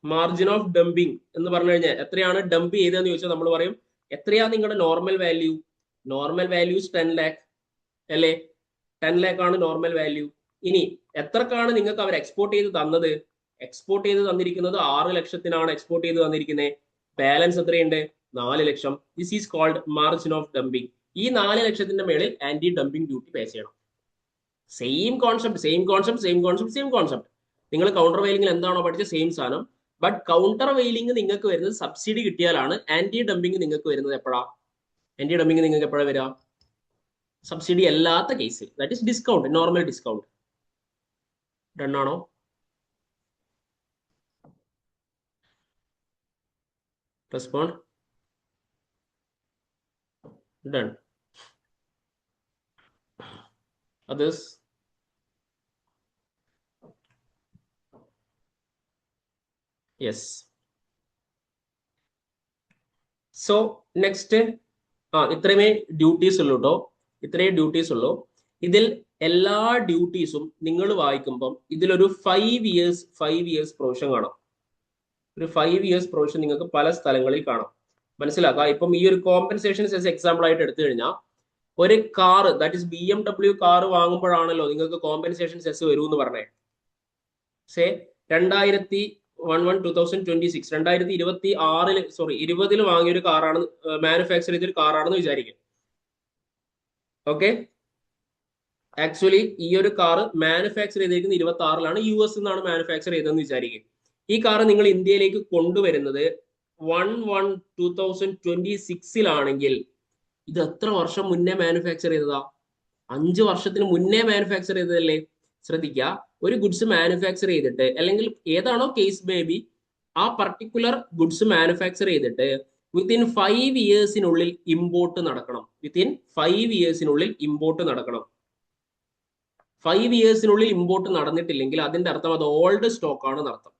A: മാർജിൻ ഓഫ് ഡംപിംഗ് എന്ന് പറഞ്ഞു കഴിഞ്ഞാൽ എത്രയാണ് ഡംപ് ചെയ്തതെന്ന് ചോദിച്ചാൽ നമ്മൾ പറയും എത്രയാ നിങ്ങളുടെ normal value. Normal values 10 lakh അല്ലേ? 10 lakh ആണ് നോർമൽ വാല്യൂ. ഇനി എത്രക്കാണ് നിങ്ങൾക്ക് അവർ എക്സ്പോർട്ട് ചെയ്ത് തന്നത്? എക്സ്പോർട്ട് ചെയ്ത് തന്നിരിക്കുന്നത് 6 ലക്ഷത്തിനാണ് എക്സ്പോർട്ട് ചെയ്ത് തന്നിരിക്കുന്നത്. ബാലൻസ് എത്രയുണ്ട്? 4 lakh. This is called margin of dumping. ഈ 4 ലക്ഷത്തിന്റെ മേളിൽ ആന്റി ഡംപിംഗ് ഡ്യൂട്ടി പേ ചെയ്യണം. Same concept, same concept, same concept, same concept. നിങ്ങൾ കൗണ്ടർ വെയിലിംഗിൽ എന്താണോ പഠിച്ച സെയിം സാധനം. ബട്ട് കൗണ്ടർ വെയിലിംഗ് നിങ്ങൾക്ക് വരുന്നത് സബ്സിഡി കിട്ടിയാലാണ്. ആന്റി ഡംപിംഗ് നിങ്ങൾക്ക് വരുന്നത് എപ്പോഴാ? ആന്റി ഡംപിംഗ് നിങ്ങൾക്ക് എപ്പോഴാണ് വരിക? സബ്സിഡി അല്ലാത്ത കേസിൽ, that is discount, normal discount. Done ആണോ? Respond. Done. others? Yes. So next ഇത്രയുമേ ഡ്യൂട്ടീസ് ഉള്ളൂ കേട്ടോ. ഇത്രയും ഡ്യൂട്ടീസ് ഉള്ളൂ. ഇതിൽ എല്ലാ ഡ്യൂട്ടീസും നിങ്ങൾ വായിക്കുമ്പം ഇതിലൊരു 5 years പ്രൊവിഷൻ കാണാം. ഒരു 5 years പ്രൊവിഷൻ നിങ്ങൾക്ക് പല സ്ഥലങ്ങളിൽ കാണാം. മനസ്സിലാക്കുക. ഇപ്പം ഈ ഒരു കോമ്പൻസേഷൻ സെസ് എക്സാമ്പിൾ ആയിട്ട് എടുത്തു കഴിഞ്ഞാൽ ഒരു car, that is BMW car വാങ്ങുമ്പോഴാണല്ലോ നിങ്ങൾക്ക് കോമ്പൻസേഷൻ സെസ് വരൂ എന്ന് പറഞ്ഞേ. സേ 2020 വാങ്ങിയ ഒരു കാറാണ്, മാനുഫാക്ചർ ചെയ്തൊരു കാറാണെന്ന് വിചാരിക്കും. ഓക്കെ, ആക്ച്വലി ഈ ഒരു കാറ് മാനുഫാക്ചർ ചെയ്തിരിക്കുന്നത് 26 US നിന്നാണ് മാനുഫാക്ചർ ചെയ്തതെന്ന് വിചാരിക്കും. ഈ കാറ് നിങ്ങൾ ഇന്ത്യയിലേക്ക് കൊണ്ടുവരുന്നത് 1/1/2026 ഇത് എത്ര വർഷം മുന്നേ മാനുഫാക്ചർ ചെയ്തതാ? 5 വർഷത്തിന് മുന്നേ മാനുഫാക്ചർ ചെയ്തതല്ലേ? ശ്രദ്ധിക്കുക, ഒരു ഗുഡ്സ് മാനുഫാക്ചർ ചെയ്തിട്ട്, അല്ലെങ്കിൽ ഏതാണോ കേസ് ബേബി, ആ പർട്ടിക്കുലർ ഗുഡ്സ് മാനുഫാക്ചർ ചെയ്തിട്ട് വിത്തിൻ 5 yearsനുള്ളിൽ ഇമ്പോർട്ട് നടക്കണം. വിത്തിൻ 5 yearsനുള്ളിൽ ഇമ്പോർട്ട് നടക്കണം. 5 yearsനുള്ളിൽ ഇമ്പോർട്ട് നടന്നിട്ടില്ലെങ്കിൽ അതിന്റെ അർത്ഥം അത് ഓൾഡ് സ്റ്റോക്ക് ആണെന്ന് അർത്ഥം.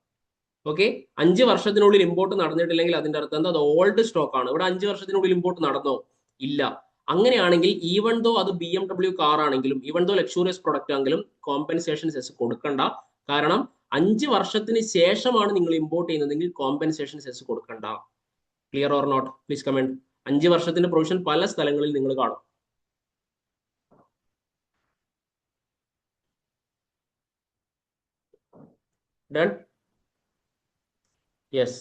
A: ഓക്കെ, 5 വർഷത്തിനുള്ളിൽ ഇമ്പോർട്ട് നടന്നിട്ടില്ലെങ്കിൽ അതിന്റെ അർത്ഥം എന്താ? അത് ഓൾഡ് സ്റ്റോക്ക് ആണ്. ഇവിടെ 5 വർഷത്തിനുള്ളിൽ ഇമ്പോർട്ട് നടന്നോ? ഇല്ല. അങ്ങനെയാണെങ്കിൽ ഈവൺ ദോ അത് BMW കാർ ആണെങ്കിലും, ഈവൺ ദോ ലക്ഷൂറിയസ് പ്രൊഡക്റ്റ് ആണെങ്കിലും കോമ്പൻസേഷൻ സെസ് കൊടുക്കണ്ട. കാരണം 5 വർഷത്തിന് ശേഷമാണ് നിങ്ങൾ ഇമ്പോർട്ട് ചെയ്യുന്നതെങ്കിൽ കോമ്പൻസേഷൻ സെസ് കൊടുക്കണ്ട. Clear or not? Please comment. 5 വർഷത്തിന്റെ പ്രൊവിഷൻ പല സ്ഥലങ്ങളിൽ നിങ്ങൾ കാണും. ഡൺ? യെസ്.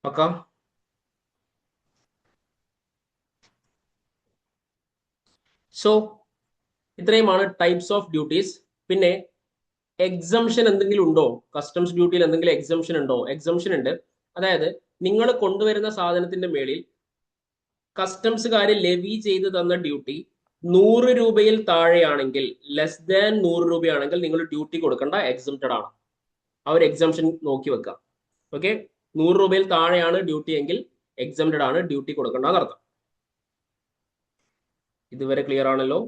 A: പക്കാ? സോ ഇത്രയുമാണ് ടൈപ്സ് ഓഫ് ഡ്യൂട്ടീസ്. പിന്നെ എക്സംഷൻ എന്തെങ്കിലും ഉണ്ടോ? കസ്റ്റംസ് ഡ്യൂട്ടിയിൽ എന്തെങ്കിലും എക്സംഷൻ ഉണ്ടോ? എക്സംഷൻ ഉണ്ട്. അതായത് നിങ്ങൾ കൊണ്ടുവരുന്ന സാധനത്തിന്റെ മേളിൽ കസ്റ്റംസുകാർ ലെവി ചെയ്ത് തന്ന ഡ്യൂട്ടി 100 രൂപയിൽ താഴെയാണെങ്കിൽ, ലെസ് ദാൻ 100 രൂപയാണെങ്കിൽ നിങ്ങൾ ഡ്യൂട്ടി കൊടുക്കേണ്ട, എക്സംപ്റ്റഡ് ആണ്. അവർ എക്സംഷൻ നോക്കി വെക്കുക. ഓക്കെ, 100 രൂപയിൽ താഴെയാണ് ഡ്യൂട്ടി എങ്കിൽ എക്സംപ്റ്റഡ് ആണ്, ഡ്യൂട്ടി കൊടുക്കേണ്ട എന്നർത്ഥം. ഇതുവരെ ക്ലിയർ ആണല്ലോ?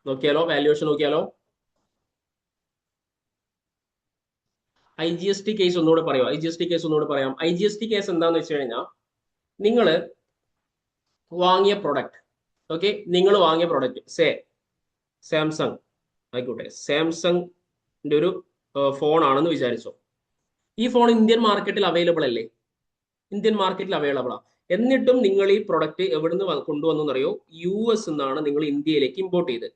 A: നോക്കിയാലോ? വാല്യുവേഷൻ നോക്കിയാലോ? IGST കേസ് ഒന്നുകൂടെ പറയാം. IGST കേസ് ഒന്നുകൂടെ പറയാം. IGST കേസ് എന്താന്ന് വെച്ച് കഴിഞ്ഞാൽ, നിങ്ങൾ വാങ്ങിയ പ്രൊഡക്റ്റ്, ഓക്കെ, നിങ്ങൾ വാങ്ങിയ പ്രൊഡക്റ്റ് സാംസങ് ആയിക്കോട്ടെ, സാംസങ്ങിന്റെ ഒരു ഫോൺ ആണെന്ന് വിചാരിച്ചോ. ഈ ഫോൺ ഇന്ത്യൻ മാർക്കറ്റിൽ അവൈലബിൾ അല്ലേ? ഇന്ത്യൻ മാർക്കറ്റിൽ അവൈലബിൾ ആണ്. എന്നിട്ടും നിങ്ങൾ ഈ പ്രൊഡക്റ്റ് എവിടുന്ന് കൊണ്ടുവന്നറിയോ? US നിന്നാണ് നിങ്ങൾ ഇന്ത്യയിലേക്ക് ഇമ്പോർട്ട് ചെയ്തത്.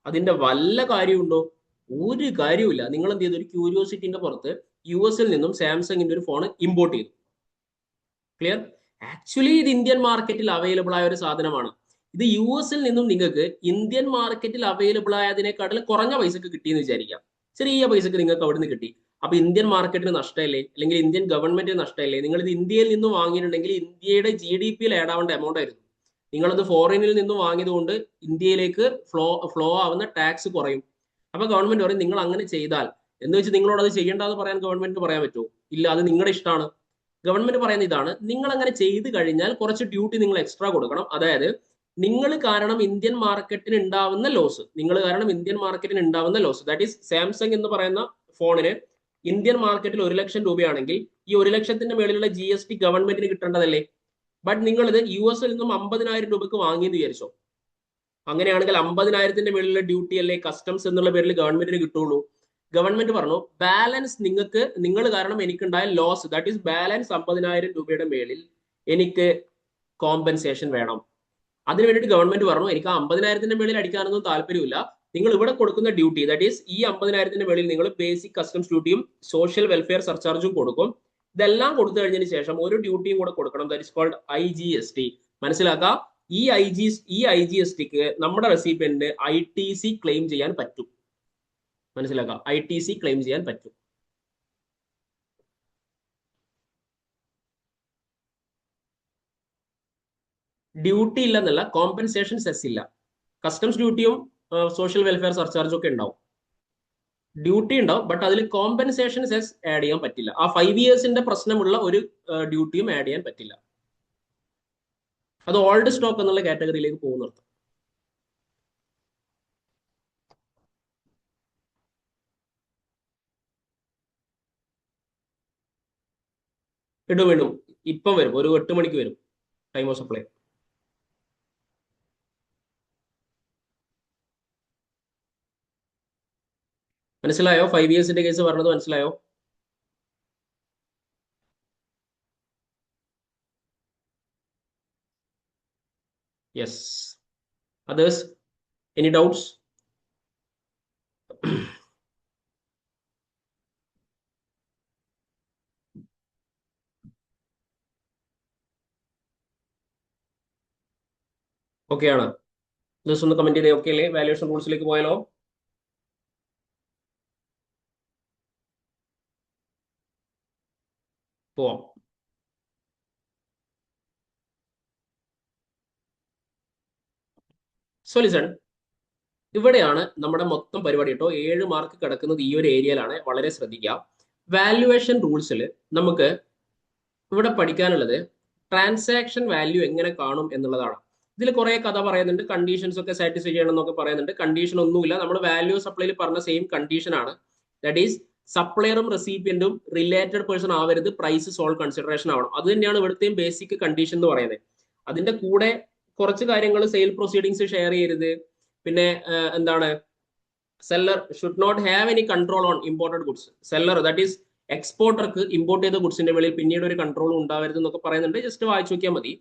A: അതിന്റെ വല്ല കാര്യമുണ്ടോ? ഒരു കാര്യമില്ല. നിങ്ങൾ എന്ത് ചെയ്തു? ഒരു ക്യൂരിയോസിറ്റിന്റെ പുറത്ത് US നിന്നും സാംസങ്ങിന്റെ ഒരു ഫോൺ ഇമ്പോർട്ട് ചെയ്തു. ക്ലിയർ? ആക്ച്വലി ഇത് ഇന്ത്യൻ മാർക്കറ്റിൽ അവൈലബിൾ ആയ ഒരു സാധനമാണ്. ഇത് US നിന്നും നിങ്ങൾക്ക് ഇന്ത്യൻ മാർക്കറ്റിൽ അവൈലബിൾ ആയതിനേക്കാട്ടിൽ കുറഞ്ഞ പൈസക്ക് കിട്ടിയെന്ന് വിചാരിക്കാം. ചെറിയ പൈസക്ക് നിങ്ങൾക്ക് അവിടെ നിന്ന് കിട്ടി. അപ്പൊ ഇന്ത്യൻ മാർക്കറ്റിന് നഷ്ടമല്ലേ? അല്ലെങ്കിൽ ഇന്ത്യൻ ഗവൺമെന്റിന് നഷ്ടമല്ലേ? നിങ്ങൾ ഇത് ഇന്ത്യയിൽ നിന്ന് വാങ്ങിയിട്ടുണ്ടെങ്കിൽ ഇന്ത്യയുടെ GDP-യിൽ ആഡ് ആവേണ്ട എമൗണ്ട് ആയിരുന്നു. നിങ്ങളത് ഫോറിനിൽ നിന്ന് വാങ്ങിയത് കൊണ്ട് ഇന്ത്യയിലേക്ക് ഫ്ലോ ആവുന്ന ടാക്സ് കുറയും. അപ്പൊ ഗവൺമെന്റ് പറയും നിങ്ങൾ അങ്ങനെ ചെയ്താൽ എന്ന് വെച്ച് നിങ്ങളോട് അത് ചെയ്യേണ്ടതെന്ന് പറയാൻ ഗവൺമെന്റ് പറയാൻ പറ്റുമോ? ഇല്ല, അത് നിങ്ങളുടെ ഇഷ്ടമാണ്. ഗവൺമെന്റ് പറയുന്ന ഇതാണ്, നിങ്ങൾ അങ്ങനെ ചെയ്തു കഴിഞ്ഞാൽ കുറച്ച് ഡ്യൂട്ടി നിങ്ങൾ എക്സ്ട്രാ കൊടുക്കണം. അതായത് നിങ്ങൾ കാരണം ഇന്ത്യൻ മാർക്കറ്റിന് ഉണ്ടാവുന്ന ലോസ്, ദാറ്റ് ഈസ് സാംസങ് എന്ന് പറയുന്ന ഫോണിന് ഇന്ത്യൻ മാർക്കറ്റിൽ 1 ലക്ഷം രൂപയാണെങ്കിൽ ഈ 1 ലക്ഷത്തിന്റെ മേളിലുള്ള GST ഗവൺമെന്റിന് കിട്ടേണ്ടതല്ലേ? ബട്ട് നിങ്ങൾ ഇത് US-ൽ നിന്നും 50,000 രൂപക്ക് വാങ്ങിയെന്ന് വിചാരിച്ചോ. അങ്ങനെയാണെങ്കിൽ 50,000ത്തിന്റെ മേളിലുള്ള ഡ്യൂട്ടി അല്ലേ കസ്റ്റംസ് എന്നുള്ള പേരിൽ ഗവൺമെന്റിന് കിട്ടുള്ളൂ. ഗവൺമെന്റ് പറഞ്ഞു ബാലൻസ് നിങ്ങൾ കാരണം എനിക്കുണ്ടായ ലോസ്, ദാറ്റ് ഈസ് ബാലൻസ് 50,000 രൂപയുടെ മേളിൽ എനിക്ക് കോമ്പൻസേഷൻ വേണം. അതിന് വേണ്ടിയിട്ട് ഗവൺമെന്റ് പറഞ്ഞു എനിക്ക് 50,000ത്തിന്റെ മേളിൽ അടിക്കാനൊന്നും താല്പര്യമില്ല, നിങ്ങൾ ഇവിടെ കൊടുക്കുന്ന ഡ്യൂട്ടി ദാറ്റ് ഈസ് ഈ 50,000ത്തിന്റെ മേളിൽ നിങ്ങൾ ബേസിക് കസ്റ്റംസ് ഡ്യൂട്ടിയും സോഷ്യൽ വെൽഫെയർ സർചാർജും കൊടുക്കും. ഇതെല്ലാം കൊടുത്തു കഴിഞ്ഞതിന് ശേഷം ഒരു ഡ്യൂട്ടിയും കൂടെ കൊടുക്കണം, ദാറ്റ് ഇസ് കോൾഡ് IGST. മനസ്സിലാക്കാം, ഈ IGSTക്ക് നമ്മുടെ റെസിപ്പിയന്റ് ITC ക്ലെയിം ചെയ്യാൻ പറ്റും. മനസ്സിലാക്കാം, ITC ക്ലെയിം ചെയ്യാൻ പറ്റും. ഡ്യൂട്ടി ഇല്ലെന്നല്ല, കോമ്പൻസേഷൻ സെസ് ഇല്ല. കസ്റ്റംസ് ഡ്യൂട്ടിയും സോഷ്യൽ വെൽഫെയർ സർചാർജും ഒക്കെ ഉണ്ടാവും, ഡ്യൂട്ടി ഉണ്ടാവും, ബട്ട് അതിൽ കോമ്പൻസേഷൻ സെസ് ആഡ് ചെയ്യാൻ പറ്റില്ല. ആ 5 ഇയേഴ്സിന്റെ പ്രശ്നമുള്ള ഒരു ഡ്യൂട്ടിയും ആഡ് ചെയ്യാൻ പറ്റില്ല. അത് ഓൾഡ് സ്റ്റോക്ക് എന്നുള്ള കാറ്റഗറിയിലേക്ക് പോകുന്നത്. ഇടും ഇപ്പം വരും, ഒരു 8 മണിക്ക് വരും ടൈം ഓഫ് സപ്ലൈ. മനസ്സിലായോ? 5 ഇയേഴ്സിന്റെ കേസ് പറഞ്ഞത് മനസ്സിലായോ? Yes. Others, any doubts? Okay ആണ്? ജസ്റ്റ് ഒന്ന് കമന്റ് ചെയ്തേ. ഓക്കെ അല്ലേ? വാല്യുവേഷൻ റൂൾസിലേക്ക് പോയാലോ? പോവാം. സോ ലിസൺ, ഇവിടെയാണ് നമ്മുടെ മൊത്തം പരിപാടി കേട്ടോ. 7 മാർക്ക് കിടക്കുന്നത് ഈ ഒരു ഏരിയയിലാണ്, വളരെ ശ്രദ്ധിക്കുക. വാല്യുവേഷൻ റൂൾസിൽ നമുക്ക് ഇവിടെ പഠിക്കാനുള്ളത് ട്രാൻസാക്ഷൻ വാല്യൂ എങ്ങനെ കാണും എന്നുള്ളതാണ്. ഇതിൽ കുറെ കഥ പറയുന്നുണ്ട്, കണ്ടീഷൻസ് ഒക്കെ സാറ്റിസ്ഫൈ ചെയ്യണം എന്നൊക്കെ പറയുന്നുണ്ട്. കണ്ടീഷൻ ഒന്നുമില്ല, നമ്മൾ വാല്യൂ സപ്ലൈയിൽ പറഞ്ഞ സെയിം കണ്ടീഷൻ ആണ്. ദാറ്റ് ഈസ് സപ്ലയറും റെസിപ്പിയന്റും റിലേറ്റഡ് പേഴ്സൺ ആവരുത്, പ്രൈസ് സോൾ കൺസിഡറേഷൻ ആവണം. അത് തന്നെയാണ് ഇവിടുത്തെയും ബേസിക് കണ്ടീഷൻ എന്ന് പറയുന്നത്. അതിന്റെ കൂടെ കുറച്ച് കാര്യങ്ങൾ, സെയിൽ പ്രൊസീഡിങ്സ് ഷെയർ ചെയ്യരുത്, പിന്നെ എന്താണ്, seller should not have any control on imported goods. Seller that is എക്സ്പോർട്ടർക്ക് ഇമ്പോർട്ട് ചെയ്ത ഗുഡ്സിന്റെ വെളിയിൽ പിന്നീട് ഒരു കൺട്രോളും ഉണ്ടാവരുത് എന്നൊക്കെ പറയുന്നുണ്ട്. ജസ്റ്റ് വായിച്ചു നോക്കിയാൽ മതി.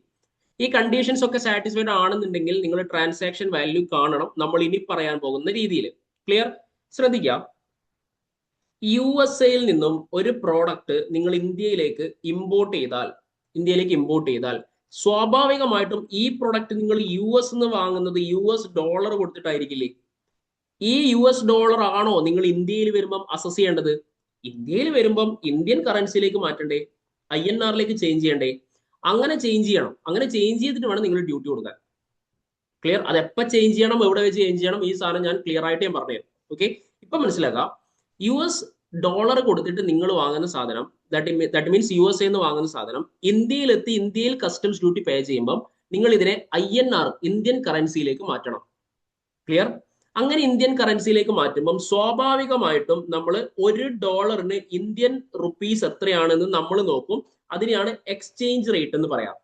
A: ഈ കണ്ടീഷൻസ് ഒക്കെ സാറ്റിസ്ഫൈഡ് ആണെന്നുണ്ടെങ്കിൽ നിങ്ങൾ ട്രാൻസാക്ഷൻ വാല്യൂ കാണണം, നമ്മൾ ഇനി പറയാൻ പോകുന്ന രീതിയിൽ. ക്ലിയർ? ശ്രദ്ധിക്കാം. USA-യിൽ നിന്നും ഒരു പ്രോഡക്റ്റ് നിങ്ങൾ ഇന്ത്യയിലേക്ക് ഇമ്പോർട്ട് ചെയ്താൽ സ്വാഭാവികമായിട്ടും ഈ പ്രൊഡക്റ്റ് നിങ്ങൾ US നിന്ന് വാങ്ങുന്നത് US ഡോളർ കൊടുത്തിട്ടായിരിക്കില്ലേ? ഈ US ഡോളർ ആണോ നിങ്ങൾ ഇന്ത്യയിൽ വരുമ്പം അസസ് ചെയ്യേണ്ടത്? ഇന്ത്യയിൽ വരുമ്പം ഇന്ത്യൻ കറൻസിയിലേക്ക് മാറ്റണ്ടേ? INR-ലേക്ക് ചേഞ്ച് ചെയ്യണ്ടേ? അങ്ങനെ ചേഞ്ച് ചെയ്യണം. അങ്ങനെ ചേഞ്ച് ചെയ്തിട്ട് വേണം നിങ്ങൾ ഡ്യൂട്ടി കൊടുക്കാൻ. ക്ലിയർ? അത് എപ്പോൾ ചേഞ്ച് ചെയ്യണം, എവിടെ വെച്ച് ചേഞ്ച് ചെയ്യണം, ഈ സാധനം ഞാൻ ക്ലിയർ ആയിട്ട് ഞാൻ പറഞ്ഞുതരാം. ഓക്കെ, ഇപ്പൊ മനസ്സിലാക്കാം. US ഡോളർ കൊടുത്തിട്ട് നിങ്ങൾ വാങ്ങുന്ന സാധനം, ദാറ്റ് മീൻസ് USA എന്ന് വാങ്ങുന്ന സാധനം ഇന്ത്യയിലെത്തി ഇന്ത്യയിൽ കസ്റ്റംസ് ഡ്യൂട്ടി പേ ചെയ്യുമ്പം നിങ്ങൾ ഇതിനെ INR, ഇന്ത്യൻ കറൻസിയിലേക്ക് മാറ്റണം. ക്ലിയർ? അങ്ങനെ ഇന്ത്യൻ കറൻസിയിലേക്ക് മാറ്റുമ്പം സ്വാഭാവികമായിട്ടും നമ്മൾ $1 ഇന്ത്യൻ റുപ്പീസ് എത്രയാണെന്ന് നമ്മൾ നോക്കും. അതിനെയാണ് എക്സ്ചേഞ്ച് റേറ്റ് എന്ന് പറയാം.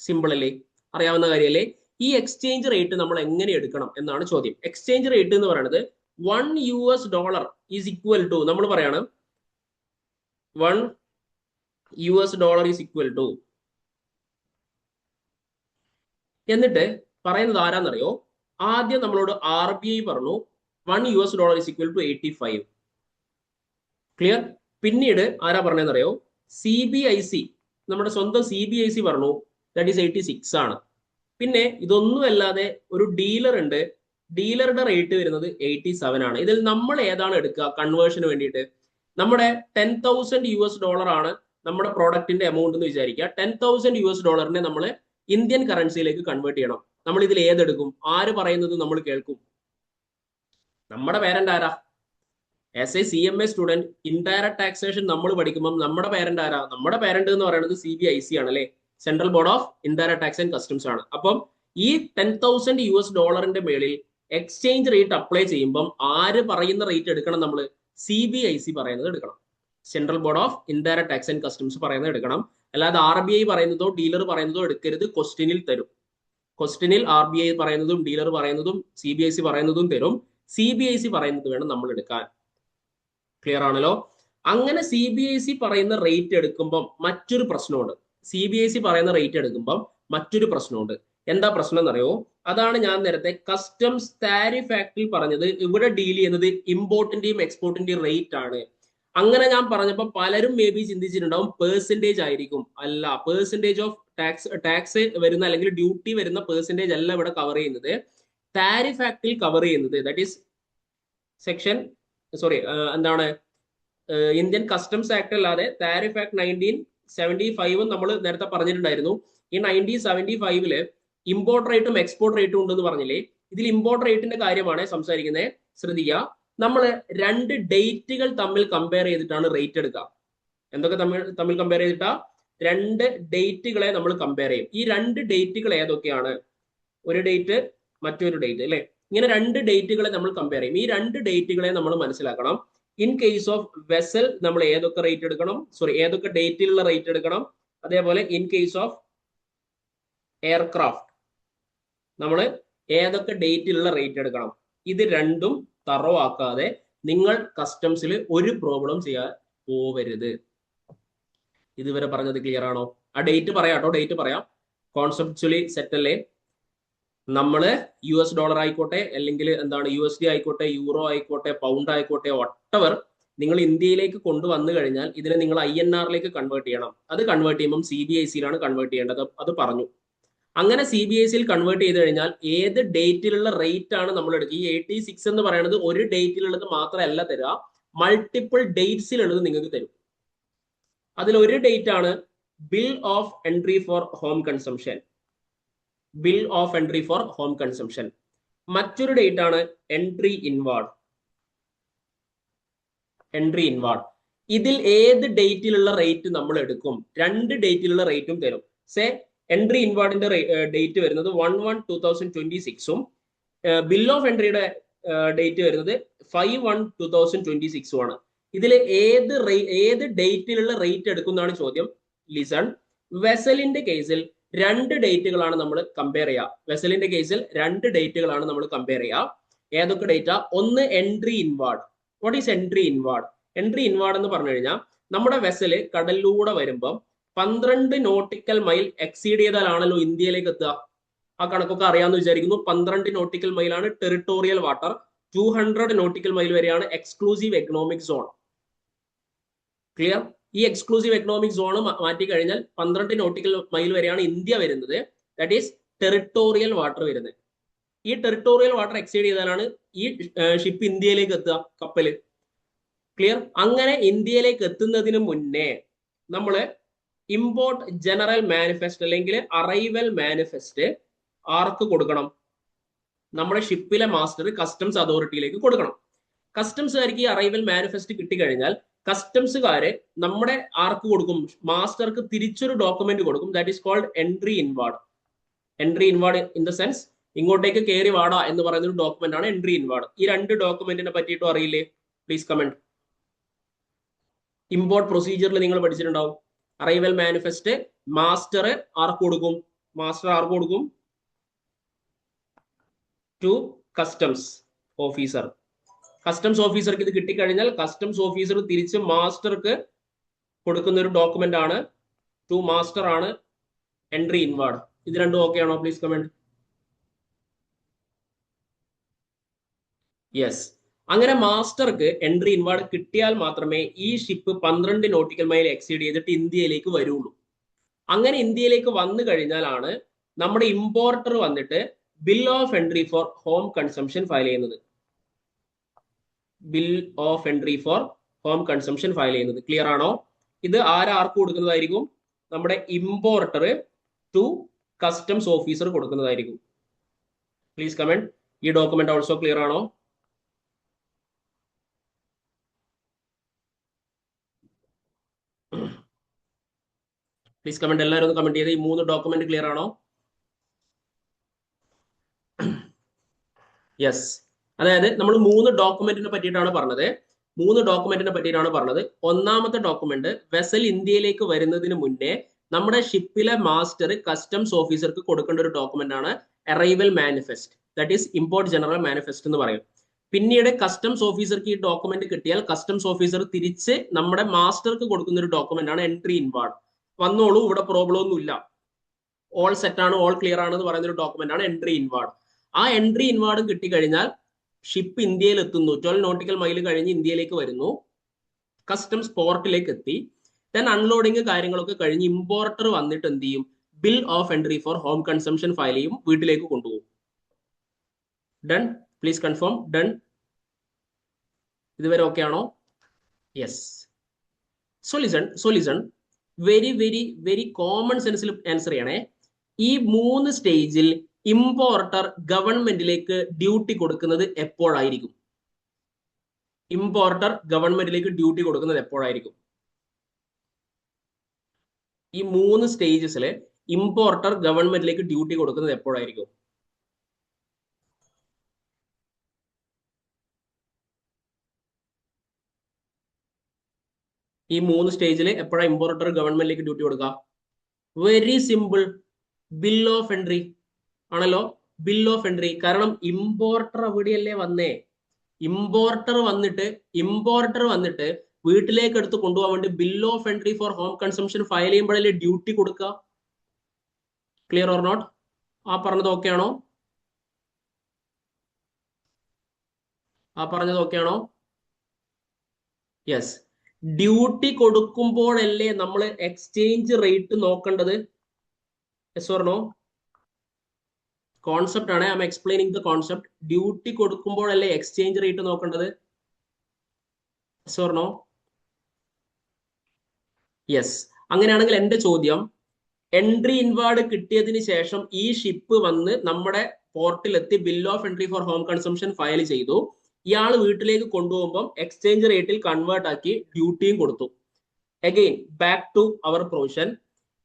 A: സിമ്പിൾ അല്ലേ? അറിയാവുന്ന കാര്യമല്ലേ? ഈ എക്സ്ചേഞ്ച് റേറ്റ് നമ്മൾ എങ്ങനെ എടുക്കണം എന്നാണ് ചോദ്യം. എക്സ്ചേഞ്ച് റേറ്റ് എന്ന് പറയുന്നത് $1 ഈസ് ഈക്വൽ ടു, നമ്മൾ പറയാണ് $1 ഈസ് ഈക്വൽ ടു, എന്നിട്ട് പറയുന്നത് ആരാന്നറിയോ? ആദ്യം നമ്മളോട് RBI പറഞ്ഞു $1 ഈസ് ഈക്വൽ ടു 85. ക്ലിയർ? പിന്നീട് ആരാ പറഞ്ഞതെന്നറിയോ? CBIC, നമ്മുടെ സ്വന്തം CBIC പറഞ്ഞു ദാറ്റ് ഈസ് 86 ആണ്. പിന്നെ ഇതൊന്നും അല്ലാതെ ഒരു ഡീലർ ഉണ്ട്, ഡീലറുടെ റേറ്റ് വരുന്നത് 87 ആണ്. ഇതിൽ നമ്മൾ ഏതാണ് എടുക്കുക കൺവേർഷന് വേണ്ടിയിട്ട്? നമ്മുടെ $10,000 ആണ് നമ്മുടെ പ്രോഡക്റ്റിന്റെ എമൗണ്ട് എന്ന് വിചാരിക്കുക. $10,000 നമ്മൾ ഇന്ത്യൻ കറൻസിയിലേക്ക് കൺവേർട്ട് ചെയ്യണം. നമ്മൾ ഇതിൽ ഏതെടുക്കും? ആര് പറയുന്നത് നമ്മൾ കേൾക്കും? നമ്മുടെ പേരന്റ് ആരാ? As A CMA student indirect taxation നമ്മൾ പഠിക്കുമ്പോൾ നമ്മുടെ പേരന്റ് ആരാ? നമ്മുടെ പേരന്റ് എന്ന് പറയുന്നത് CBIC ആണ് അല്ലെ, central board of indirect tax and customs ആണ്. അപ്പം ഈ $10,000 മേളിൽ എക്സ്ചേഞ്ച് റേറ്റ് അപ്ലൈ ചെയ്യുമ്പോൾ ആര് പറയുന്ന റേറ്റ് എടുക്കണം? നമ്മൾ CBIC പറയുന്നത് എടുക്കണം. Central board of indirect tax and customs പറയുന്നത് എടുക്കണം. അല്ലാതെ RBI പറയുന്നതോ ഡീലർ പറയുന്നതോ എടുക്കരുത്. ക്വസ്റ്റ്യനിൽ തരും. ക്വസ്റ്റ്യനിൽ RBI പറയുന്നതും ഡീലർ പറയുന്നതും CBIC പറയുന്നതും തരും. CBIC പറയുന്നത് വേണം നമ്മൾ എടുക്കാൻ. ക്ലിയർ ആണല്ലോ? അങ്ങനെ CBIC പറയുന്ന റേറ്റ് എടുക്കുമ്പോൾ മറ്റൊരു പ്രശ്നമുണ്ട്. CBIC പറയുന്ന റേറ്റ് എടുക്കുമ്പോൾ മറ്റൊരു പ്രശ്നമുണ്ട്. എന്താ പ്രശ്നം എന്നറിയോ? അതാണ് ഞാൻ നേരത്തെ കസ്റ്റംസ് താരിഫ് ആക്ടിൽ പറഞ്ഞത്. ഇവിടെ ഡീൽ ചെയ്യുന്നത് ഇമ്പോർട്ടിന്റെയും എക്സ്പോർട്ടിന്റെയും റേറ്റ് ആണ്. അങ്ങനെ ഞാൻ പറഞ്ഞപ്പോൾ പലരും മേ ബി ചിന്തിച്ചിട്ടുണ്ടാവും പെർസെന്റേജ് ആയിരിക്കും. അല്ല, പെർസെന്റേജ് ഓഫ് ടാക്സ് വരുന്ന അല്ലെങ്കിൽ ഡ്യൂട്ടി വരുന്ന പെർസെന്റേജ് അല്ല ഇവിടെ കവർ ചെയ്യുന്നത്. താരിഫ് ആക്ടിൽ കവർ ചെയ്യുന്നത് ദാറ്റ് ഈസ് എന്താണ്, ഇന്ത്യൻ കസ്റ്റംസ് ആക്ട് അല്ലാതെ താരിഫ് ആക്ട് 1975 നമ്മൾ നേരത്തെ പറഞ്ഞിട്ടുണ്ടായിരുന്നു. ഈ 1975 ഇമ്പോർട്ട് റേറ്റും എക്സ്പോർട്ട് റേറ്റും ഉണ്ടെന്ന് പറഞ്ഞില്ലേ? ഇതിൽ ഇമ്പോർട്ട് റേറ്റിന്റെ കാര്യമാണ് സംസാരിക്കുന്നത്. ശ്രദ്ധിക്കുക, നമ്മൾ രണ്ട് ഡേറ്റുകൾ തമ്മിൽ കമ്പയർ ചെയ്തിട്ടാണ് റേറ്റ് എടുക്കുക. എന്തൊക്കെ തമ്മിൽ കമ്പയർ ചെയ്തിട്ടാ? രണ്ട് ഡേറ്റുകളെ നമ്മൾ കമ്പയർ ചെയ്യും. ഈ രണ്ട് ഡേറ്റുകൾ ഏതൊക്കെയാണ്? ഒരു ഡേറ്റ്, മറ്റൊരു ഡേറ്റ് അല്ലെ? ഇങ്ങനെ രണ്ട് ഡേറ്റുകളെ നമ്മൾ കമ്പയർ ചെയ്യും. ഈ രണ്ട് ഡേറ്റുകളെ നമ്മൾ മനസ്സിലാക്കണം. ഇൻ കേസ് ഓഫ് വെസൽ നമ്മൾ ഏതൊക്കെ റേറ്റ് എടുക്കണം, ഏതൊക്കെ ഡേറ്റിലുള്ള റേറ്റ് എടുക്കണം. അതേപോലെ ഇൻ കേസ് ഓഫ് എയർക്രാഫ്റ്റ് നമ്മൾ ഏതൊക്കെ ഡേറ്റിലുള്ള റേറ്റ് എടുക്കണം. ഇത് രണ്ടും തറോ ആക്കാതെ നിങ്ങൾ കസ്റ്റംസിൽ ഒരു പ്രോബ്ലം ചെയ്യാൻ പോവരുത്. ഇതുവരെ പറഞ്ഞത് ക്ലിയർ ആണോ? ആ ഡേറ്റ് പറയാട്ടോ, ഡേറ്റ് പറയാം. കോൺസെപ്ച്വലി സെറ്റ് അല്ലേ? നമ്മള് US ഡോളർ ആയിക്കോട്ടെ, അല്ലെങ്കിൽ എന്താണ് USD ആയിക്കോട്ടെ, യൂറോ ആയിക്കോട്ടെ, പൗണ്ട് ആയിക്കോട്ടെ, വട്ടവർ നിങ്ങൾ ഇന്ത്യയിലേക്ക് കൊണ്ടുവന്നു കഴിഞ്ഞാൽ ഇതിനെ നിങ്ങൾ INR-ലേക്ക് കൺവേർട്ട് ചെയ്യണം. അത് കൺവേർട്ട് ചെയ്യുമ്പോൾ CBIC-യിലാണ് കൺവേർട്ട് ചെയ്യേണ്ടത്. അത് പറഞ്ഞു. അങ്ങനെ CBIC-യിൽ കൺവേർട്ട് ചെയ്ത് കഴിഞ്ഞാൽ ഏത് ഡേറ്റിലുള്ള റേറ്റ് ആണ് നമ്മൾ എടുക്കുക? ഈ 86 എന്ന് പറയുന്നത് ഒരു ഡേറ്റിലുള്ളത് മാത്രമല്ല തരിക, മൾട്ടിപ്പിൾ ഡേറ്റ്സിലുള്ളത് നിങ്ങൾക്ക് തരും. അതിൽ ഒരു ഡേറ്റ് ആണ് bill of entry for home consumption. Bill of entry for home consumption. മറ്റൊരു ഡേറ്റ് ആണ് എൻട്രി ഇൻവാർഡ്. Entry inward. ഇതിൽ ഏത് ഡേറ്റിലുള്ള റേറ്റ് നമ്മൾ എടുക്കും? രണ്ട് ഡേറ്റിലുള്ള റേറ്റും തരും. സേ എൻട്രി ഇൻവാർഡിന്റെ ഡേറ്റ് വരുന്നത് 1/1/2026ഉം ബിൽ ഓഫ് എൻട്രിയുടെ ഡേറ്റ് വരുന്നത് 5/1/2026 ആണ്. ഇതിൽ ഏത് ഡേറ്റിലുള്ള റേറ്റ് എടുക്കും എന്നാണ് ചോദ്യം. ലിസൺ, വെസലിന്റെ കേസിൽ രണ്ട് ഡേറ്റുകളാണ് നമ്മൾ കമ്പയർ ചെയ്യുക. വെസലിന്റെ കേസിൽ രണ്ട് ഡേറ്റുകളാണ് നമ്മൾ കമ്പയർ ചെയ്യുക. ഏതൊക്കെ ഡേറ്റാ? ഒന്ന് entry inward. What is entry inward? Entry inward എന്ന് പറഞ്ഞു കഴിഞ്ഞാൽ നമ്മുടെ വെസല് കടലിലൂടെ വരുമ്പോൾ 12 നോട്ടിക്കൽ മൈൽ എക്സീഡ് ചെയ്താലാണല്ലോ ഇന്ത്യയിലേക്ക് എത്തുക. ആ കണക്കൊക്കെ അറിയാമെന്ന് വിചാരിക്കുന്നു. 12 നോട്ടിക്കൽ മൈലാണ് ടെറിട്ടോറിയൽ വാട്ടർ. 200 നോട്ടിക്കൽ മൈൽ വരെയാണ് എക്സ്ക്ലൂസീവ് എക്കണോമിക് സോൺ. ക്ലിയർ? ഈ എക്സ്ക്ലൂസീവ് എക്കണോമിക് സോൺ മാറ്റി കഴിഞ്ഞാൽ 12 നോട്ടിക്കൽ മൈൽ വരെയാണ് ഇന്ത്യ വരുന്നത്. ദാറ്റ് ഈസ് ടെറിട്ടോറിയൽ വാട്ടർ വരുന്നത്. ഈ ടെറിട്ടോറിയൽ വാട്ടർ എക്സീഡ് ചെയ്താലാണ് ഈ ഷിപ്പ് ഇന്ത്യയിലേക്ക് എത്തുക, കപ്പല്. ക്ലിയർ? അങ്ങനെ ഇന്ത്യയിലേക്ക് എത്തുന്നതിന് മുന്നേ നമ്മള് ഇമ്പോർട്ട് ജനറൽ മാനിഫെസ്റ്റ് അല്ലെങ്കിൽ അറൈവൽ മാനിഫെസ്റ്റ് ആർക്ക് കൊടുക്കണം? നമ്മുടെ ഷിപ്പിലെ മാസ്റ്റർ കസ്റ്റംസ് അതോറിറ്റിയിലേക്ക് കൊടുക്കണം. കസ്റ്റംസുകാർക്ക് ഈ അറൈവൽ മാനിഫെസ്റ്റ് കിട്ടിക്കഴിഞ്ഞാൽ കസ്റ്റംസുകാര് നമ്മുടെ ആർക്ക് കൊടുക്കും? മാസ്റ്റർക്ക് തിരിച്ചൊരു ഡോക്യുമെന്റ് കൊടുക്കും. That is called entry inward. Entry inward in the sense ഇങ്ങോട്ടേക്ക് കയറി വാടാ എന്ന് പറയുന്ന ഒരു ഡോക്യുമെന്റ് ആണ് എൻട്രി ഇൻവാർഡ്. ഈ രണ്ട് ഡോക്യുമെന്റിനെ പറ്റിയിട്ടും അറിയില്ലേ? Please comment. ഇമ്പോർട്ട് പ്രൊസീജിയറിൽ നിങ്ങൾ പഠിച്ചിട്ടുണ്ടാവും. അറൈവൽ മാനിഫെസ്റ്റ് മാസ്റ്റർ ആർക്ക് കൊടുക്കും? മാസ്റ്റർ ആർക്ക് കൊടുക്കും? To customs officer. കസ്റ്റംസ് ഓഫീസർക്ക് ഇത് കിട്ടിക്കഴിഞ്ഞാൽ കസ്റ്റംസ് ഓഫീസർ തിരിച്ച് മാസ്റ്റർക്ക് കൊടുക്കുന്ന ഒരു ഡോക്യുമെന്റ് ആണ്, ടു മാസ്റ്റർ ആണ് എൻട്രി ഇൻവാർഡ്. ഇത് രണ്ടും ഓക്കെ ആണോ? Please comment. യെസ്. അങ്ങനെ മാസ്റ്റർക്ക് എൻട്രി ഇൻവാർഡ് കിട്ടിയാൽ മാത്രമേ ഈ ഷിപ്പ് 12 നോട്ടിക്കൽ മൈൽ എക്സീഡ് ചെയ്തിട്ട് ഇന്ത്യയിലേക്ക് വരുള്ളൂ. അങ്ങനെ ഇന്ത്യയിലേക്ക് വന്നു കഴിഞ്ഞാലാണ് നമ്മുടെ ഇമ്പോർട്ടർ വന്നിട്ട് bill of entry for home consumption file ചെയ്യുന്നത്. Bill of entry for home consumption file ചെയ്യുന്നത്. ക്ലിയർ ആണോ? ഇത് ആർക്ക് കൊടുക്കുന്നതായിരിക്കും? നമ്മുടെ ഇമ്പോർട്ടർ ടു കസ്റ്റംസ് ഓഫീസർ കൊടുക്കുന്നതായിരിക്കും. Please comment. ഈ ഡോക്യുമെന്റ് ഓൾസോ ക്ലിയർ ആണോ? പ്ലീസ് കമന്റ്, എല്ലാവരും ഒന്ന് കമന്റ് ചെയ്ത്. ഈ 3 ഡോക്യുമെന്റ് ക്ലിയർ ആണോ? യെസ്. അതായത് നമ്മൾ 3 ഡോക്യുമെന്റിനെ പറ്റിയിട്ടാണ് പറഞ്ഞത്. 3 ഡോക്യുമെന്റിനെ പറ്റിയിട്ടാണ് പറഞ്ഞത്. ഒന്നാമത്തെ ഡോക്യുമെന്റ്, വെസൽ ഇന്ത്യയിലേക്ക് വരുന്നതിന് മുന്നേ നമ്മുടെ ഷിപ്പിലെ മാസ്റ്റർ കസ്റ്റംസ് ഓഫീസർക്ക് കൊടുക്കേണ്ട ഒരു ഡോക്യുമെന്റ് ആണ് arrival manifest. That is import general manifest എന്ന് പറയും. പിന്നീട് കസ്റ്റംസ് ഓഫീസർക്ക് ഈ ഡോക്യുമെന്റ് കിട്ടിയാൽ കസ്റ്റംസ് ഓഫീസർ തിരിച്ച് നമ്മുടെ മാസ്റ്റർക്ക് കൊടുക്കുന്ന ഒരു ഡോക്യുമെന്റ് ആണ് എൻട്രി ഇൻവാർഡ്. വന്നോളൂ, ഇവിടെ പ്രോബ്ലം ഒന്നുമില്ല, ഓൾ സെറ്റ് ആണ്, ഓൾ ക്ലിയർ ആണ് എന്ന് പറയുന്ന ഒരു ഡോക്യുമെന്റ് ആണ് എൻട്രി ഇൻവാർഡ്. ആ എൻട്രി ഇൻവാർഡ് കിട്ടിക്കഴിഞ്ഞാൽ ഷിപ്പ് ഇന്ത്യയിൽ എത്തുന്നു, 12 നോട്ടിക്കൽ മൈൽ കഴിഞ്ഞ് ഇന്ത്യയിലേക്ക് വരുന്നു, കസ്റ്റംസ് പോർട്ടിലേക്ക് എത്തി. ദെൻ അൺലോഡിങ് കാര്യങ്ങളൊക്കെ കഴിഞ്ഞ് ഇമ്പോർട്ടർ വന്നിട്ട് എന്ത് ചെയ്യും? Bill of entry for home consumption file ചെയ്യും, വീട്ടിലേക്ക് കൊണ്ടുപോകും. ഡൺ? Please confirm. ഡൺ? ഇതുവരെ ഓക്കെ ആണോ? Yes. So listen, very very very common സെൻസിൽ ആൻസർ ചെയ്യണേ. ഈ 3 സ്റ്റേജിൽ ഇമ്പോർട്ടർ ഗവൺമെന്റിലേക്ക് ഡ്യൂട്ടി കൊടുക്കുന്നത് എപ്പോഴായിരിക്കും? ഇമ്പോർട്ടർ ഗവൺമെന്റിലേക്ക് ഡ്യൂട്ടി കൊടുക്കുന്നത് എപ്പോഴായിരിക്കും? ഈ 3 സ്റ്റേജസിൽ ഇമ്പോർട്ടർ ഗവൺമെന്റിലേക്ക് ഡ്യൂട്ടി കൊടുക്കുന്നത് എപ്പോഴായിരിക്കും? ഈ 3 സ്റ്റേജിൽ എപ്പോഴാണ് ഇമ്പോർട്ടർ ഗവൺമെന്റിലേക്ക് ഡ്യൂട്ടി കൊടുക്കുക? Very simple, bill of entry ആണല്ലോ. Bill of entry. കാരണം ഇമ്പോർട്ടർ അവിടെയല്ലേ വന്നേ. ഇമ്പോർട്ടർ വന്നിട്ട് വീട്ടിലേക്ക് എടുത്ത് കൊണ്ടുപോകാൻ വേണ്ടി bill of entry for home consumption file ചെയ്യുമ്പോഴല്ലേ ഡ്യൂട്ടി കൊടുക്കുക. Clear or not? ആ പറഞ്ഞത് ഓക്കെ ആണോ? യെസ്. ഡ്യൂട്ടി കൊടുക്കുമ്പോഴല്ലേ നമ്മൾ എക്സ്ചേഞ്ച് റേറ്റ് നോക്കേണ്ടത്? Yes or no? കോൺസെപ്റ്റ് ആണ്, I am explaining the concept. Duty കൊടുക്കുമ്പോഴല്ലേ എക്സ്ചേഞ്ച് റേറ്റ് നോക്കേണ്ടത്? Yes or no? യെസ്. അങ്ങനെയാണെങ്കിൽ എന്റെ ചോദ്യം, എൻട്രി ഇൻവാർഡ് കിട്ടിയതിന് ശേഷം ഈ ഷിപ്പ് വന്ന് നമ്മുടെ പോർട്ടിലെത്തി bill of entry for home consumption file ചെയ്തു. ഇയാൾ വീട്ടിലേക്ക് കൊണ്ടുപോകുമ്പോൾ എക്സ്ചേഞ്ച് റേറ്റിൽ കൺവേർട്ട് ആക്കി ഡ്യൂട്ടിയും കൊടുത്തു. Again back to our provision.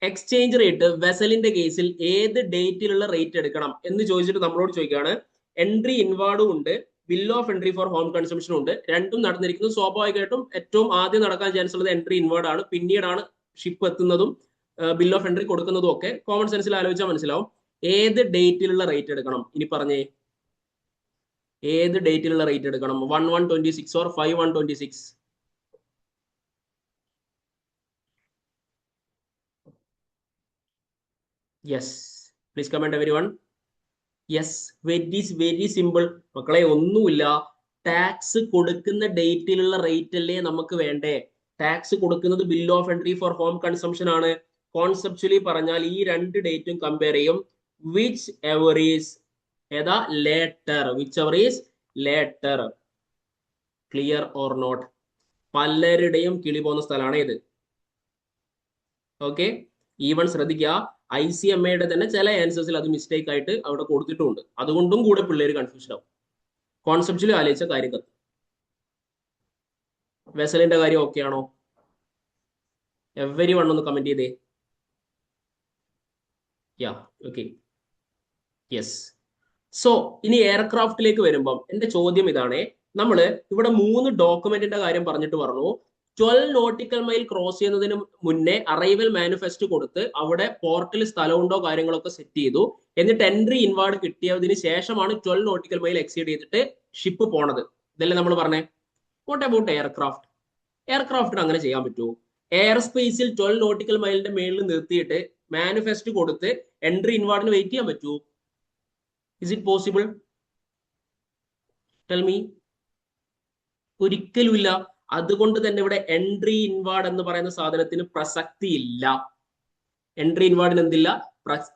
A: Exchange rate വെസലിന്റെ കേസിൽ ഏത് ഡേറ്റിലുള്ള റേറ്റ് എടുക്കണം എന്ന് ചോദിച്ചിട്ട് നമ്മളോട് ചോദിക്കുകയാണ്. എൻട്രി ഇൻവാർഡും ഉണ്ട്, bill of entry for home കൺസംഷനും ഉണ്ട്. രണ്ടും നടന്നിരിക്കുന്നത്. സ്വാഭാവികമായിട്ടും ഏറ്റവും ആദ്യം നടക്കാൻ ചാൻസ് ഉള്ളത് എൻട്രി ഇൻവാർഡ് ആണ്. പിന്നീടാണ് ഷിപ്പ് എത്തുന്നതും ബിൽ ഓഫ് എൻട്രി കൊടുക്കുന്നതും ഒക്കെ. കോമൺ സെൻസിൽ ആലോചിച്ചാൽ മനസ്സിലാവും. ഏത് ഡേറ്റിലുള്ള റേറ്റ് എടുക്കണം? ഇനി പറഞ്ഞേ, ഏത് ഡേറ്റിലുള്ള റേറ്റ് എടുക്കണം? 1126 or 5126? Yes, please comment everyone. Yes, very simple മക്കളെ. ഒന്നുമില്ല, ടാക്സ് കൊടുക്കുന്ന ഡേറ്റിലുള്ള റേറ്റ് അല്ലേ നമുക്ക് വേണ്ടേ? ടാക്സ് കൊടുക്കുന്നത് bill of entry for home consumption ആണ്. കോൺസെപ്ച്വലി പറഞ്ഞാൽ ഈ 2 ഡേറ്റും കമ്പയർ ചെയ്യും. വിച്ച് എവർ ഈസ് ഏതാ? Later. Whichever is later. Clear or not? പലരുടെയും കിളി പോകുന്ന സ്ഥലമാണ് ഇത്. ഓക്കെ, ഈവൻ ശ്രദ്ധിക്കുക, ICMA തന്നെ ചില ആൻസേഴ്സിൽ അത് മിസ്റ്റേക്ക് ആയിട്ട് അവിടെ കൊടുത്തിട്ടുണ്ട്. അതുകൊണ്ടും കൂടെ പിള്ളേര് കൺഫ്യൂഷൻ ആവും. കോൺസെപ്റ്റിൽ ആലോചിച്ച കാര്യം കത്ത്. വെസലിന്റെ കാര്യം ഓക്കെ ആണോ? എവരി വൺ ഒന്ന് കമന്റ് ചെയ്തേ. യാ, ഓക്കെ, യെസ്. സോ ഇനി എയർക്രാഫ്റ്റിലേക്ക് വരുമ്പം എന്റെ ചോദ്യം ഇതാണ്. നമ്മള് ഇവിടെ 3 ഡോക്യുമെന്റിന്റെ കാര്യം പറഞ്ഞിട്ട് പറഞ്ഞു. 12 നോട്ടിക്കൽ മൈൽ ക്രോസ് ചെയ്യുന്നതിന് മുന്നേ അറൈവൽ മാനിഫെസ്റ്റ് കൊടുത്ത് അവിടെ പോർട്ടിൽ സ്ഥലമുണ്ടോ കാര്യങ്ങളൊക്കെ സെറ്റ് ചെയ്തു. എന്നിട്ട് എൻട്രി ഇൻവാർഡ് കിട്ടിയതിന് ശേഷമാണ് 12 നോട്ടിക്കൽ മൈൽ എക്സീഡ് ചെയ്തിട്ട് ഷിപ്പ് പോണത്. ഇതല്ലേ നമ്മൾ പറഞ്ഞേ? What about aircraft? എയർക്രാഫ്റ്റിന് അങ്ങനെ ചെയ്യാൻ പറ്റുമോ? എയർ സ്പേസിൽ 12 നോട്ടിക്കൽ മൈലിന്റെ മേളിൽ നിർത്തിയിട്ട് മാനിഫെസ്റ്റ് കൊടുത്ത് എൻട്രി ഇൻവാർഡിന് വെയിറ്റ് ചെയ്യാൻ പറ്റുമോ? Is it possible? Tell me. ഒരിക്കലുമില്ല. അതുകൊണ്ട് തന്നെ ഇവിടെ എൻട്രി ഇൻവാർഡ് എന്ന് പറയുന്ന സാധനത്തിന് പ്രസക്തി ഇല്ല. എൻട്രി ഇൻവാർഡിന് എന്തില്ല?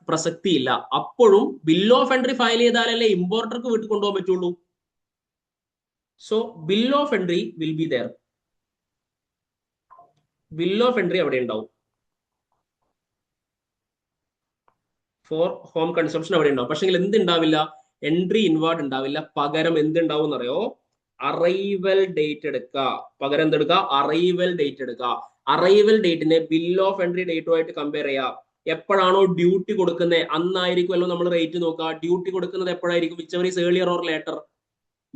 A: പ്രസക്തി ഇല്ല. അപ്പോഴും ബിൽ ഓഫ് എൻട്രി ഫയൽ ചെയ്താലല്ലേ ഇമ്പോർട്ടർക്ക് വീട്ടിൽ കൊണ്ടുപോകാൻ പറ്റുള്ളൂ. So bill of entry will be there. Bill of entry അവിടെ ഉണ്ടാവും. ഫോർ ഹോം കൺസംഷൻ അവിടെ ഉണ്ടാവും. പക്ഷെ എന്തുണ്ടാവില്ല? എൻട്രി ഇൻവാർഡ് ഉണ്ടാവില്ല. പകരം എന്തുണ്ടാവും എന്നറിയോ? അറൈവൽ ഡേറ്റ് എടുക്കുക. പകരം എന്തെടുക്കുക? അറൈവൽ ഡേറ്റ് എടുക്കുക. അറൈവൽ ഡേറ്റിനെ ബിൽ ഓഫ് എൻട്രി ഡേറ്റുമായിട്ട് കമ്പയർ ചെയ്യാം. എപ്പോഴാണോ ഡ്യൂട്ടി കൊടുക്കുന്നത് അന്നായിരിക്കുമല്ലോ നമ്മൾ റേറ്റ് നോക്കുക. ഡ്യൂട്ടി കൊടുക്കുന്നത് എപ്പോഴായിരിക്കും? Whichever is earlier or later?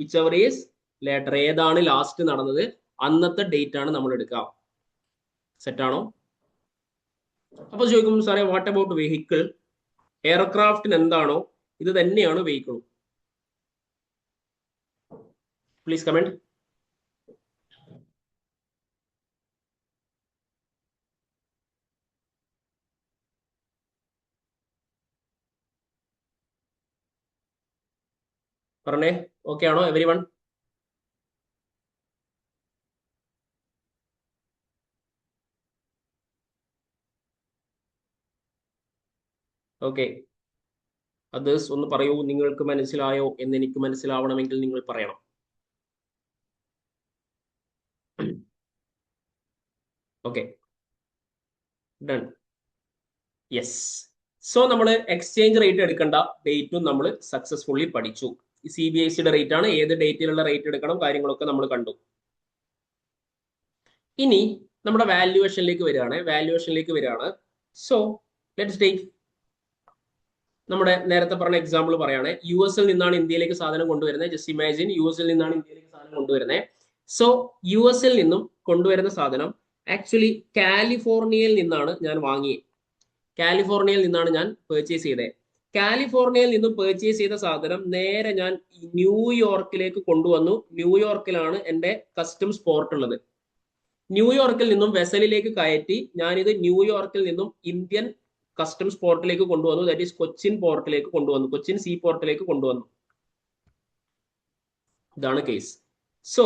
A: Whichever is later. ഏതാണ് ലാസ്റ്റ് നടന്നത് അന്നത്തെ ഡേറ്റ് ആണ് നമ്മൾ എടുക്കുക. സെറ്റ് ആണോ? അപ്പൊ ചോദിക്കും സാറേ വാട്ട് അബൌട്ട് വെഹിക്കിൾ? എയർക്രാഫ്റ്റിന് എന്താണോ ഇത് തന്നെയാണ് വെഹിക്കിളും. Please comment. പറഞ്ഞേ, ഓക്കെ ആണോ എവരി വൺ? ഓക്കെ, അതേഴ്സ് ഒന്ന് പറയൂ. നിങ്ങൾക്ക് മനസ്സിലായോ എന്ന് എനിക്ക് മനസ്സിലാവണമെങ്കിൽ നിങ്ങൾ പറയണം. Okay, done. യെസ്. സോ നമ്മൾ എക്സ്ചേഞ്ച് റേറ്റ് എടുക്കേണ്ട ഡേറ്റും നമ്മൾ സക്സസ്ഫുള്ളി പഠിച്ചു. CBSEയുടെ റേറ്റ് ആണ്, ഏത് ഡേറ്റിലുള്ള റേറ്റ് എടുക്കണം, കാര്യങ്ങളൊക്കെ നമ്മൾ കണ്ടു. ഇനി നമ്മുടെ വാല്യുവേഷനിലേക്ക് വരികയാണ്. സോ ലെറ്റ്സ് ടേക്ക് നമ്മുടെ നേരത്തെ പറഞ്ഞ എക്സാമ്പിൾ പറയുകയാണ്. US-ൽ നിന്നാണ് ഇന്ത്യയിലേക്ക് സാധനം കൊണ്ടുവരുന്നത്. ജസ്റ്റ് ഇമാജിൻ, US-ൽ നിന്നാണ് ഇന്ത്യയിലേക്ക് സാധനം കൊണ്ടുവരുന്നത്. സോ US-ൽ നിന്നും കൊണ്ടുവരുന്ന സാധനം ആക്ച്വലി കാലിഫോർണിയയിൽ നിന്നാണ് ഞാൻ വാങ്ങിയത്. കാലിഫോർണിയയിൽ നിന്നാണ് ഞാൻ പർച്ചേസ് ചെയ്തത്. കാലിഫോർണിയയിൽ നിന്നും പർച്ചേസ് ചെയ്ത സാധനം നേരെ ഞാൻ ന്യൂയോർക്കിലേക്ക് കൊണ്ടുവന്നു. ന്യൂയോർക്കിലാണ് എൻ്റെ കസ്റ്റംസ് പോർട്ട് ഉള്ളത്. ന്യൂയോർക്കിൽ നിന്നും വെസലിലേക്ക് കയറ്റി ഞാനിത് ന്യൂയോർക്കിൽ നിന്നും ഇന്ത്യൻ കസ്റ്റംസ് പോർട്ടിലേക്ക് കൊണ്ടുവന്നു. ദാറ്റ് ഈസ് കൊച്ചിൻ പോർട്ടിലേക്ക് കൊണ്ടുവന്നു, കൊച്ചിൻ സീ പോർട്ടിലേക്ക് കൊണ്ടുവന്നു. ഇതാണ് കേസ്. സോ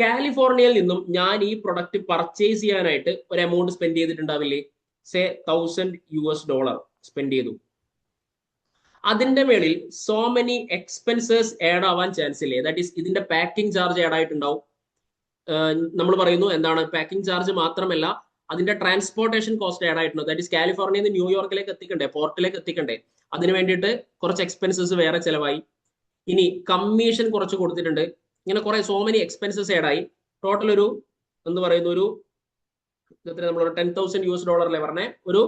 A: കാലിഫോർണിയയിൽ നിന്നും ഞാൻ ഈ പ്രൊഡക്റ്റ് പർച്ചേസ് ചെയ്യാനായിട്ട് ഒരു എമൗണ്ട് സ്പെൻഡ് ചെയ്തിട്ടുണ്ടാവില്ലേ? സേ $1000 സ്പെൻഡ് ചെയ്തു. അതിന്റെ മേളിൽ സോ മെനി എക്സ്പെൻസസ് ആഡ് ആവാൻ ചാൻസ് ഇല്ലേ? ദാറ്റ് ഈസ് ഇതിന്റെ പാക്കിംഗ് ചാർജ് ആഡ് ആയിട്ടുണ്ടാവും. നമ്മൾ പറയുന്നു എന്താണ്, പാക്കിംഗ് ചാർജ് മാത്രമല്ല അതിന്റെ ട്രാൻസ്പോർട്ടേഷൻ കോസ്റ്റ് ആഡ് ആയിട്ടുണ്ട്. ദാറ്റ് ഈസ് കാലിഫോർണിയയിൽ നിന്ന് ന്യൂയോർക്കിലേക്ക് എത്തിക്കണ്ടേ, പോർട്ടിലേക്ക് എത്തിക്കണ്ടേ, അതിന് വേണ്ടിയിട്ട് കുറച്ച് എക്സ്പെൻസസ് വേറെ ചിലവായി. ഇനി കമ്മീഷൻ കുറച്ച് കൊടുത്തിട്ടുണ്ട്. ഇങ്ങനെ കുറെ സോ മെനി എക്സ്പെൻസസ് ആഡ് ആയി. ടോട്ടൽ ഒരു എന്ന് പറയുന്ന ഒരു നമ്മൾ $10,000 അല്ലേ പറഞ്ഞേ, ഒരു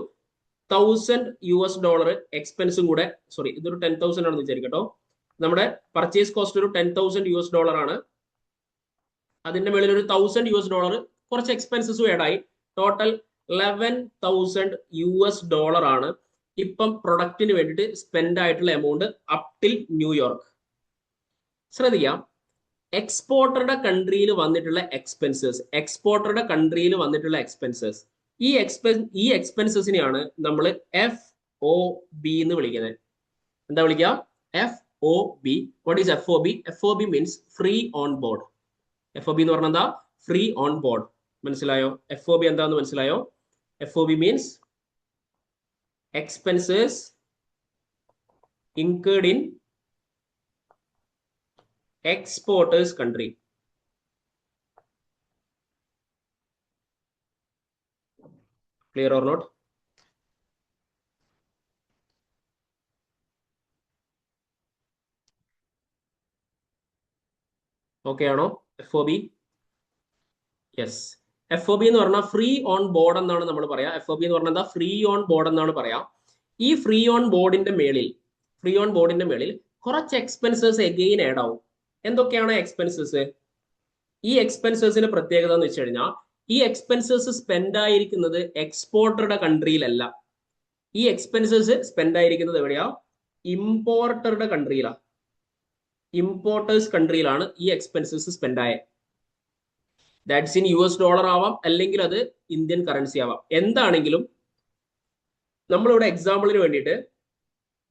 A: $1,000 എക്സ്പെൻസും കൂടെ, സോറി ഇതൊരു 10,000 ആണെന്ന് വിചാരിക്കട്ടോ. നമ്മുടെ പർച്ചേസ് കോസ്റ്റ് ഒരു $10,000 ആണ്. അതിന്റെ മേളിൽ ഒരു $1,000 കുറച്ച് എക്സ്പെൻസസും ആഡ് ആയി. ടോട്ടൽ $11,000 ആണ് ഇപ്പം പ്രൊഡക്റ്റിന് വേണ്ടിയിട്ട് സ്പെൻഡ് ആയിട്ടുള്ള എമൗണ്ട് അപ് ടിൽ ന്യൂയോർക്ക്. ശ്രദ്ധിക്കാം, എക്സ്പോർട്ടറുടെ കൺട്രിയിൽ വന്നിട്ടുള്ള എക്സ്പെൻസസ്, ഈ എക്സ്പെൻസസിനെയാണ് നമ്മൾ FOB എന്ന് വിളിക്കുന്നത്. എന്താ വിളിക്കുക? FOB. What is FOB? FOB means free on board. FOB എന്ന് പറഞ്ഞാൽ എന്താ? Free on board. മനസ്സിലായോ? FOB എന്താന്ന് മനസ്സിലായോ? FOB means expenses incurred in exporters country. Clear or not? Okay ആണോ? FOB? യെസ്. FOB എന്ന് പറഞ്ഞാൽ ഫ്രീ ഓൺ ബോർഡ് എന്നാണ് നമ്മൾ പറയാ. FOB എന്ന് പറഞ്ഞാൽ എന്താ? ഫ്രീ ഓൺ ബോർഡ് എന്നാണ് പറയാ. ഈ ഫ്രീ ഓൺ ബോർഡിന്റെ മേളിൽ കുറച്ച് എക്സ്പെൻസസ് എഗെയിൻ ആഡ് ആവും. എന്തൊക്കെയാണ് എക്സ്പെൻസസ്? ഈ എക്സ്പെൻസസിന്റെ പ്രത്യേകത എന്ന് വെച്ച് കഴിഞ്ഞാൽ ഈ എക്സ്പെൻസസ് സ്പെൻഡ് ആയിരിക്കുന്നത് എക്സ്പോർട്ടറുടെ കൺട്രിയിലല്ല. ഈ എക്സ്പെൻസസ് സ്പെൻഡ് ആയിരിക്കുന്നത് എവിടെയാ? ഇമ്പോർട്ടറുടെ കൺട്രിയിലാണ്. ഇമ്പോർട്ടേഴ്സ് കൺട്രിയിലാണ് ഈ എക്സ്പെൻസസ് സ്പെൻഡ് ആയത്. ദാറ്റ്സ് ഇൻ US ഡോളർ ആവാം, അല്ലെങ്കിൽ അത് ഇന്ത്യൻ കറൻസി ആവാം. എന്താണെങ്കിലും നമ്മളിവിടെ എക്സാമ്പിളിന് വേണ്ടിയിട്ട്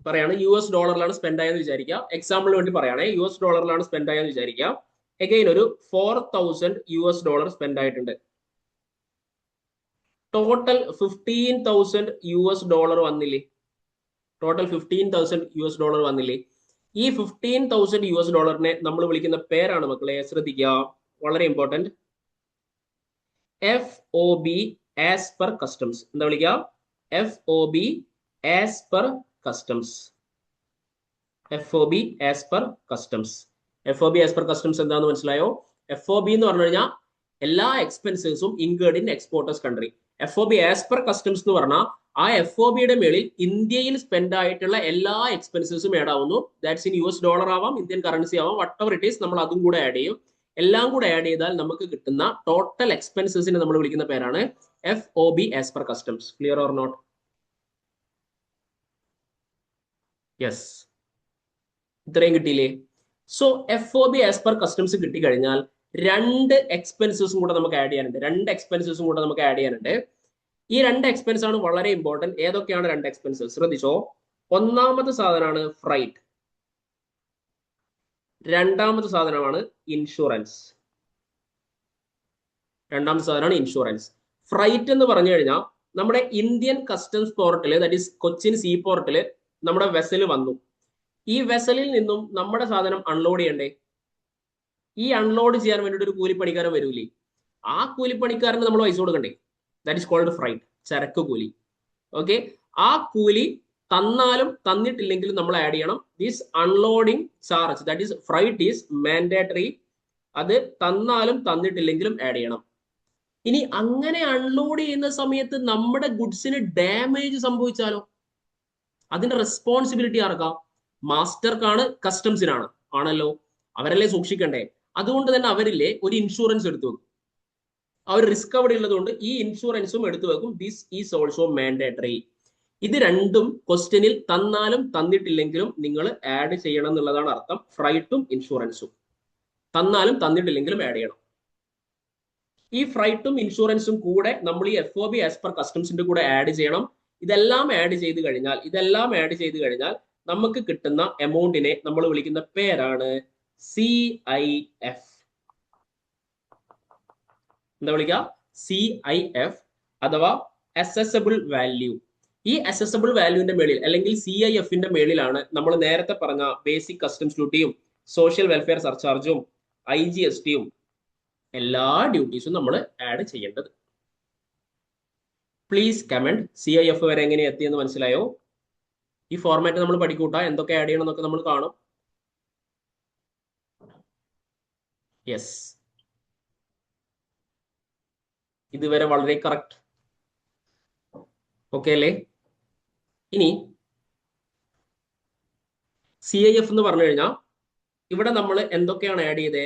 A: പറയാണ് US ഡോളറിലാണ് സ്പെൻഡ് ആയെന്ന് വിചാരിക്കുക. എക്സാമ്പിളിന് വേണ്ടി പറയുകയാണെ US ഡോളറിലാണ് സ്പെൻഡ് ആയെന്ന് വിചാരിക്കുക. എഗെയിൻ ഒരു $4,000 സ്പെൻഡ് ആയിട്ടുണ്ട്. ടോട്ടൽ $15,000 വന്നില്ലേ? ടോട്ടൽ $15,000 വന്നില്ലേ? ഈ $15,000 നമ്മൾ വിളിക്കുന്ന പേരാണ് മക്കളെ, ശ്രദ്ധിക്കുക, വളരെ important. FOB as per customs. എന്താ വിളിക്കുക? FOB as per customs. FOB as per customs. FOB as per customs എന്താന്ന് മനസ്സിലായോ? FOB എന്ന് പറഞ്ഞു കഴിഞ്ഞാൽ എല്ലാ എക്സ്പെൻസസും incurred in exporter's country. FOB as per customs എന്ന് പറഞ്ഞാൽ ആ FOBയുടെ മേളിൽ ഇന്ത്യയിൽ സ്പെൻഡ് ആയിട്ടുള്ള എല്ലാ എക്സ്പെൻസസും ആഡ് ആവുന്നു. ദാറ്റ്സ് ഇൻ US ഡോളർ ആവാം, ഇന്ത്യൻ കറൻസി ആവാം, വട്ട് എവർ ഇറ്റ് ഈസ്, നമ്മൾ അതും കൂടെ ആഡ് ചെയ്യും. എല്ലാം കൂടെ ആഡ് ചെയ്താൽ നമുക്ക് കിട്ടുന്ന ടോട്ടൽ എക്സ്പെൻസസിനെ നമ്മൾ വിളിക്കുന്ന പേരാണ് FOB as per customs. Clear or not? Yes, ഇത്രയും കിട്ടിയില്ലേ? So FOB as per customs കിട്ടിക്കഴിഞ്ഞാൽ രണ്ട് എക്സ്പെൻസസും കൂടെ നമുക്ക് ആഡ് ചെയ്യാനുണ്ട്. ഈ രണ്ട് എക്സ്പെൻസ് ആണ് വളരെ ഇമ്പോർട്ടന്റ്. ഏതൊക്കെയാണ് രണ്ട് എക്സ്പെൻസസ്? ശ്രദ്ധിച്ചോ. ഒന്നാമത്തെ സാധനമാണ് ഫ്രൈറ്റ്, രണ്ടാമത്തെ സാധനമാണ് ഇൻഷുറൻസ്. ഫ്രൈറ്റ് എന്ന് പറഞ്ഞു കഴിഞ്ഞാൽ നമ്മുടെ ഇന്ത്യൻ കസ്റ്റംസ് പോർട്ടില്, ദാറ്റ് ഈസ് കൊച്ചിൻ സീ പോർട്ടില് നമ്മുടെ വെസൽ വന്നു. ഈ വെസലിൽ നിന്നും നമ്മുടെ സാധനം അൺലോഡ് ചെയ്യണ്ടേ? ഈ അൺലോഡ് ചെയ്യാൻ വേണ്ടിയിട്ട് ഒരു കൂലിപ്പണിക്കാരൻ വരൂലേ? ആ കൂലിപ്പണിക്കാരന് നമ്മൾ പൈസ കൊടുക്കണ്ടേ? ദാറ്റ് ഈസ് കോൾഡ് ഫ്രൈറ്റ്, ചരക്ക് കൂലി. ഓക്കെ, ആ കൂലി തന്നാലും തന്നിട്ടില്ലെങ്കിലും നമ്മൾ ആഡ് ചെയ്യണം. This unloading charge, that is freight is mandatory. അത് തന്നാലും തന്നിട്ടില്ലെങ്കിലും ആഡ് ചെയ്യണം. ഇനി അങ്ങനെ അൺലോഡ് ചെയ്യുന്ന സമയത്ത് നമ്മുടെ ഗുഡ്സിന് ഡാമേജ് സംഭവിച്ചാലോ? അതിന്റെ റെസ്പോൺസിബിലിറ്റി ആർക്കാ? മാസ്റ്റർക്കാണ്, കസ്റ്റംസിനാണ് ആണല്ലോ. അവരല്ലേ സൂക്ഷിക്കണ്ടേ? അതുകൊണ്ട് തന്നെ അവരില്ലേ ഒരു ഇൻഷുറൻസ് എടുത്തു വെക്കും. ആ ഒരു റിസ്ക് അവിടെ ഉള്ളതുകൊണ്ട് ഈ ഇൻഷുറൻസും എടുത്തു വെക്കും. This is also mandatory. ഇത് രണ്ടും ക്വസ്റ്റ്യനിൽ തന്നാലും തന്നിട്ടില്ലെങ്കിലും നിങ്ങൾ ആഡ് ചെയ്യണം എന്നുള്ളതാണ് അർത്ഥം. ഫ്രൈറ്റും ഇൻഷുറൻസും തന്നാലും തന്നിട്ടില്ലെങ്കിലും ആഡ് ചെയ്യണം. ഈ ഫ്രൈറ്റും ഇൻഷുറൻസും കൂടെ നമ്മൾ ഈ FOB ആസ് പെർ കസ്റ്റംസിന്റെ കൂടെ ആഡ് ചെയ്യണം. ഇതെല്ലാം ആഡ് ചെയ്ത് കഴിഞ്ഞാൽ നമുക്ക് കിട്ടുന്ന എമൗണ്ടിനെ നമ്മൾ വിളിക്കുന്ന പേരാണ് CIF. എന്താ വിളിക്കുക? CIF അഥവാ അസസബിൾ വാല്യൂ. ഈ അസസബിൾ വാല്യൂവിന്റെ മേളിൽ അല്ലെങ്കിൽ CIFന്റെ മേളിലാണ് നമ്മൾ നേരത്തെ പറഞ്ഞ ബേസിക് കസ്റ്റംസ് ഡ്യൂട്ടിയും സോഷ്യൽ വെൽഫെയർ സർചാർജും IGSTയും എല്ലാ ഡ്യൂട്ടീസും നമ്മൾ ആഡ് ചെയ്യേണ്ടത്. Please comment. CIF വരെ എങ്ങനെ എത്തിയെന്ന് മനസ്സിലായോ? ഈ ഫോർമാറ്റ് നമ്മൾ പഠിക്കൂട്ടാ, എന്തൊക്കെ ആഡ് ചെയ്യണം എന്നൊക്കെ നമ്മൾ കാണും. യെസ്, ഇതുവരെ വളരെ കറക്റ്റ്. ഓക്കെ അല്ലേ? ഇനി CIF എന്ന് പറഞ്ഞു കഴിഞ്ഞാൽ ഇവിടെ നമ്മൾ എന്തൊക്കെയാണ് ആഡ് ചെയ്തേ?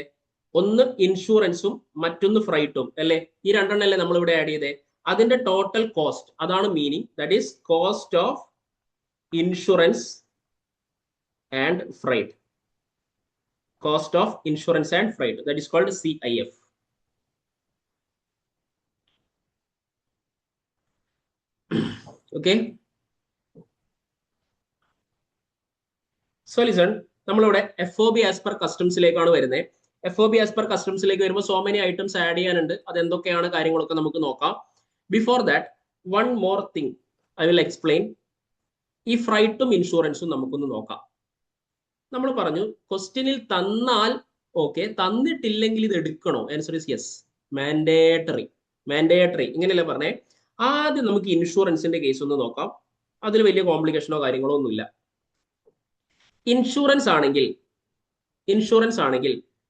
A: ഒന്ന് ഇൻഷുറൻസും മറ്റൊന്ന് ഫ്രൈറ്റും അല്ലേ? ഈ രണ്ടെണ്ണല്ലേ നമ്മൾ ഇവിടെ ആഡ് ചെയ്തേ? അതിന്റെ ടോട്ടൽ കോസ്റ്റ്, അതാണ് meaning. That is cost of insurance and freight. Cost of insurance and freight, that is called CIF. Okay, so listen, നമ്മളിവിടെ FOB ആസ് പെർ കസ്റ്റംസിലേക്കാണ് വരുന്നത്. FOB ആസ് പെർ കസ്റ്റംസിലേക്ക് വരുമ്പോൾ സോ മെനി ഐറ്റംസ് ആഡ് ചെയ്യാനുണ്ട്. അത് എന്തൊക്കെയാണ് കാര്യങ്ങളൊക്കെ നമുക്ക് നോക്കാം. Before that one more thing I will explain. ഈ ഫ്രൈറ്റും ഇൻഷുറൻസും നമുക്കൊന്ന് നോക്കാം. നമ്മൾ പറഞ്ഞു ക്വസ്റ്റ്യനിൽ തന്നാൽ ഓക്കെ, തന്നിട്ടില്ലെങ്കിൽ ഇത് എടുക്കണോ? Answer is yes, mandatory. ഇങ്ങനെയല്ലേ പറഞ്ഞേ? ആദ്യം നമുക്ക് ഇൻഷുറൻസിന്റെ കേസ് ഒന്ന് നോക്കാം. അതിൽ വലിയ കോംപ്ലിക്കേഷനോ കാര്യങ്ങളോ ഒന്നുമില്ല. ഇൻഷുറൻസ് ആണെങ്കിൽ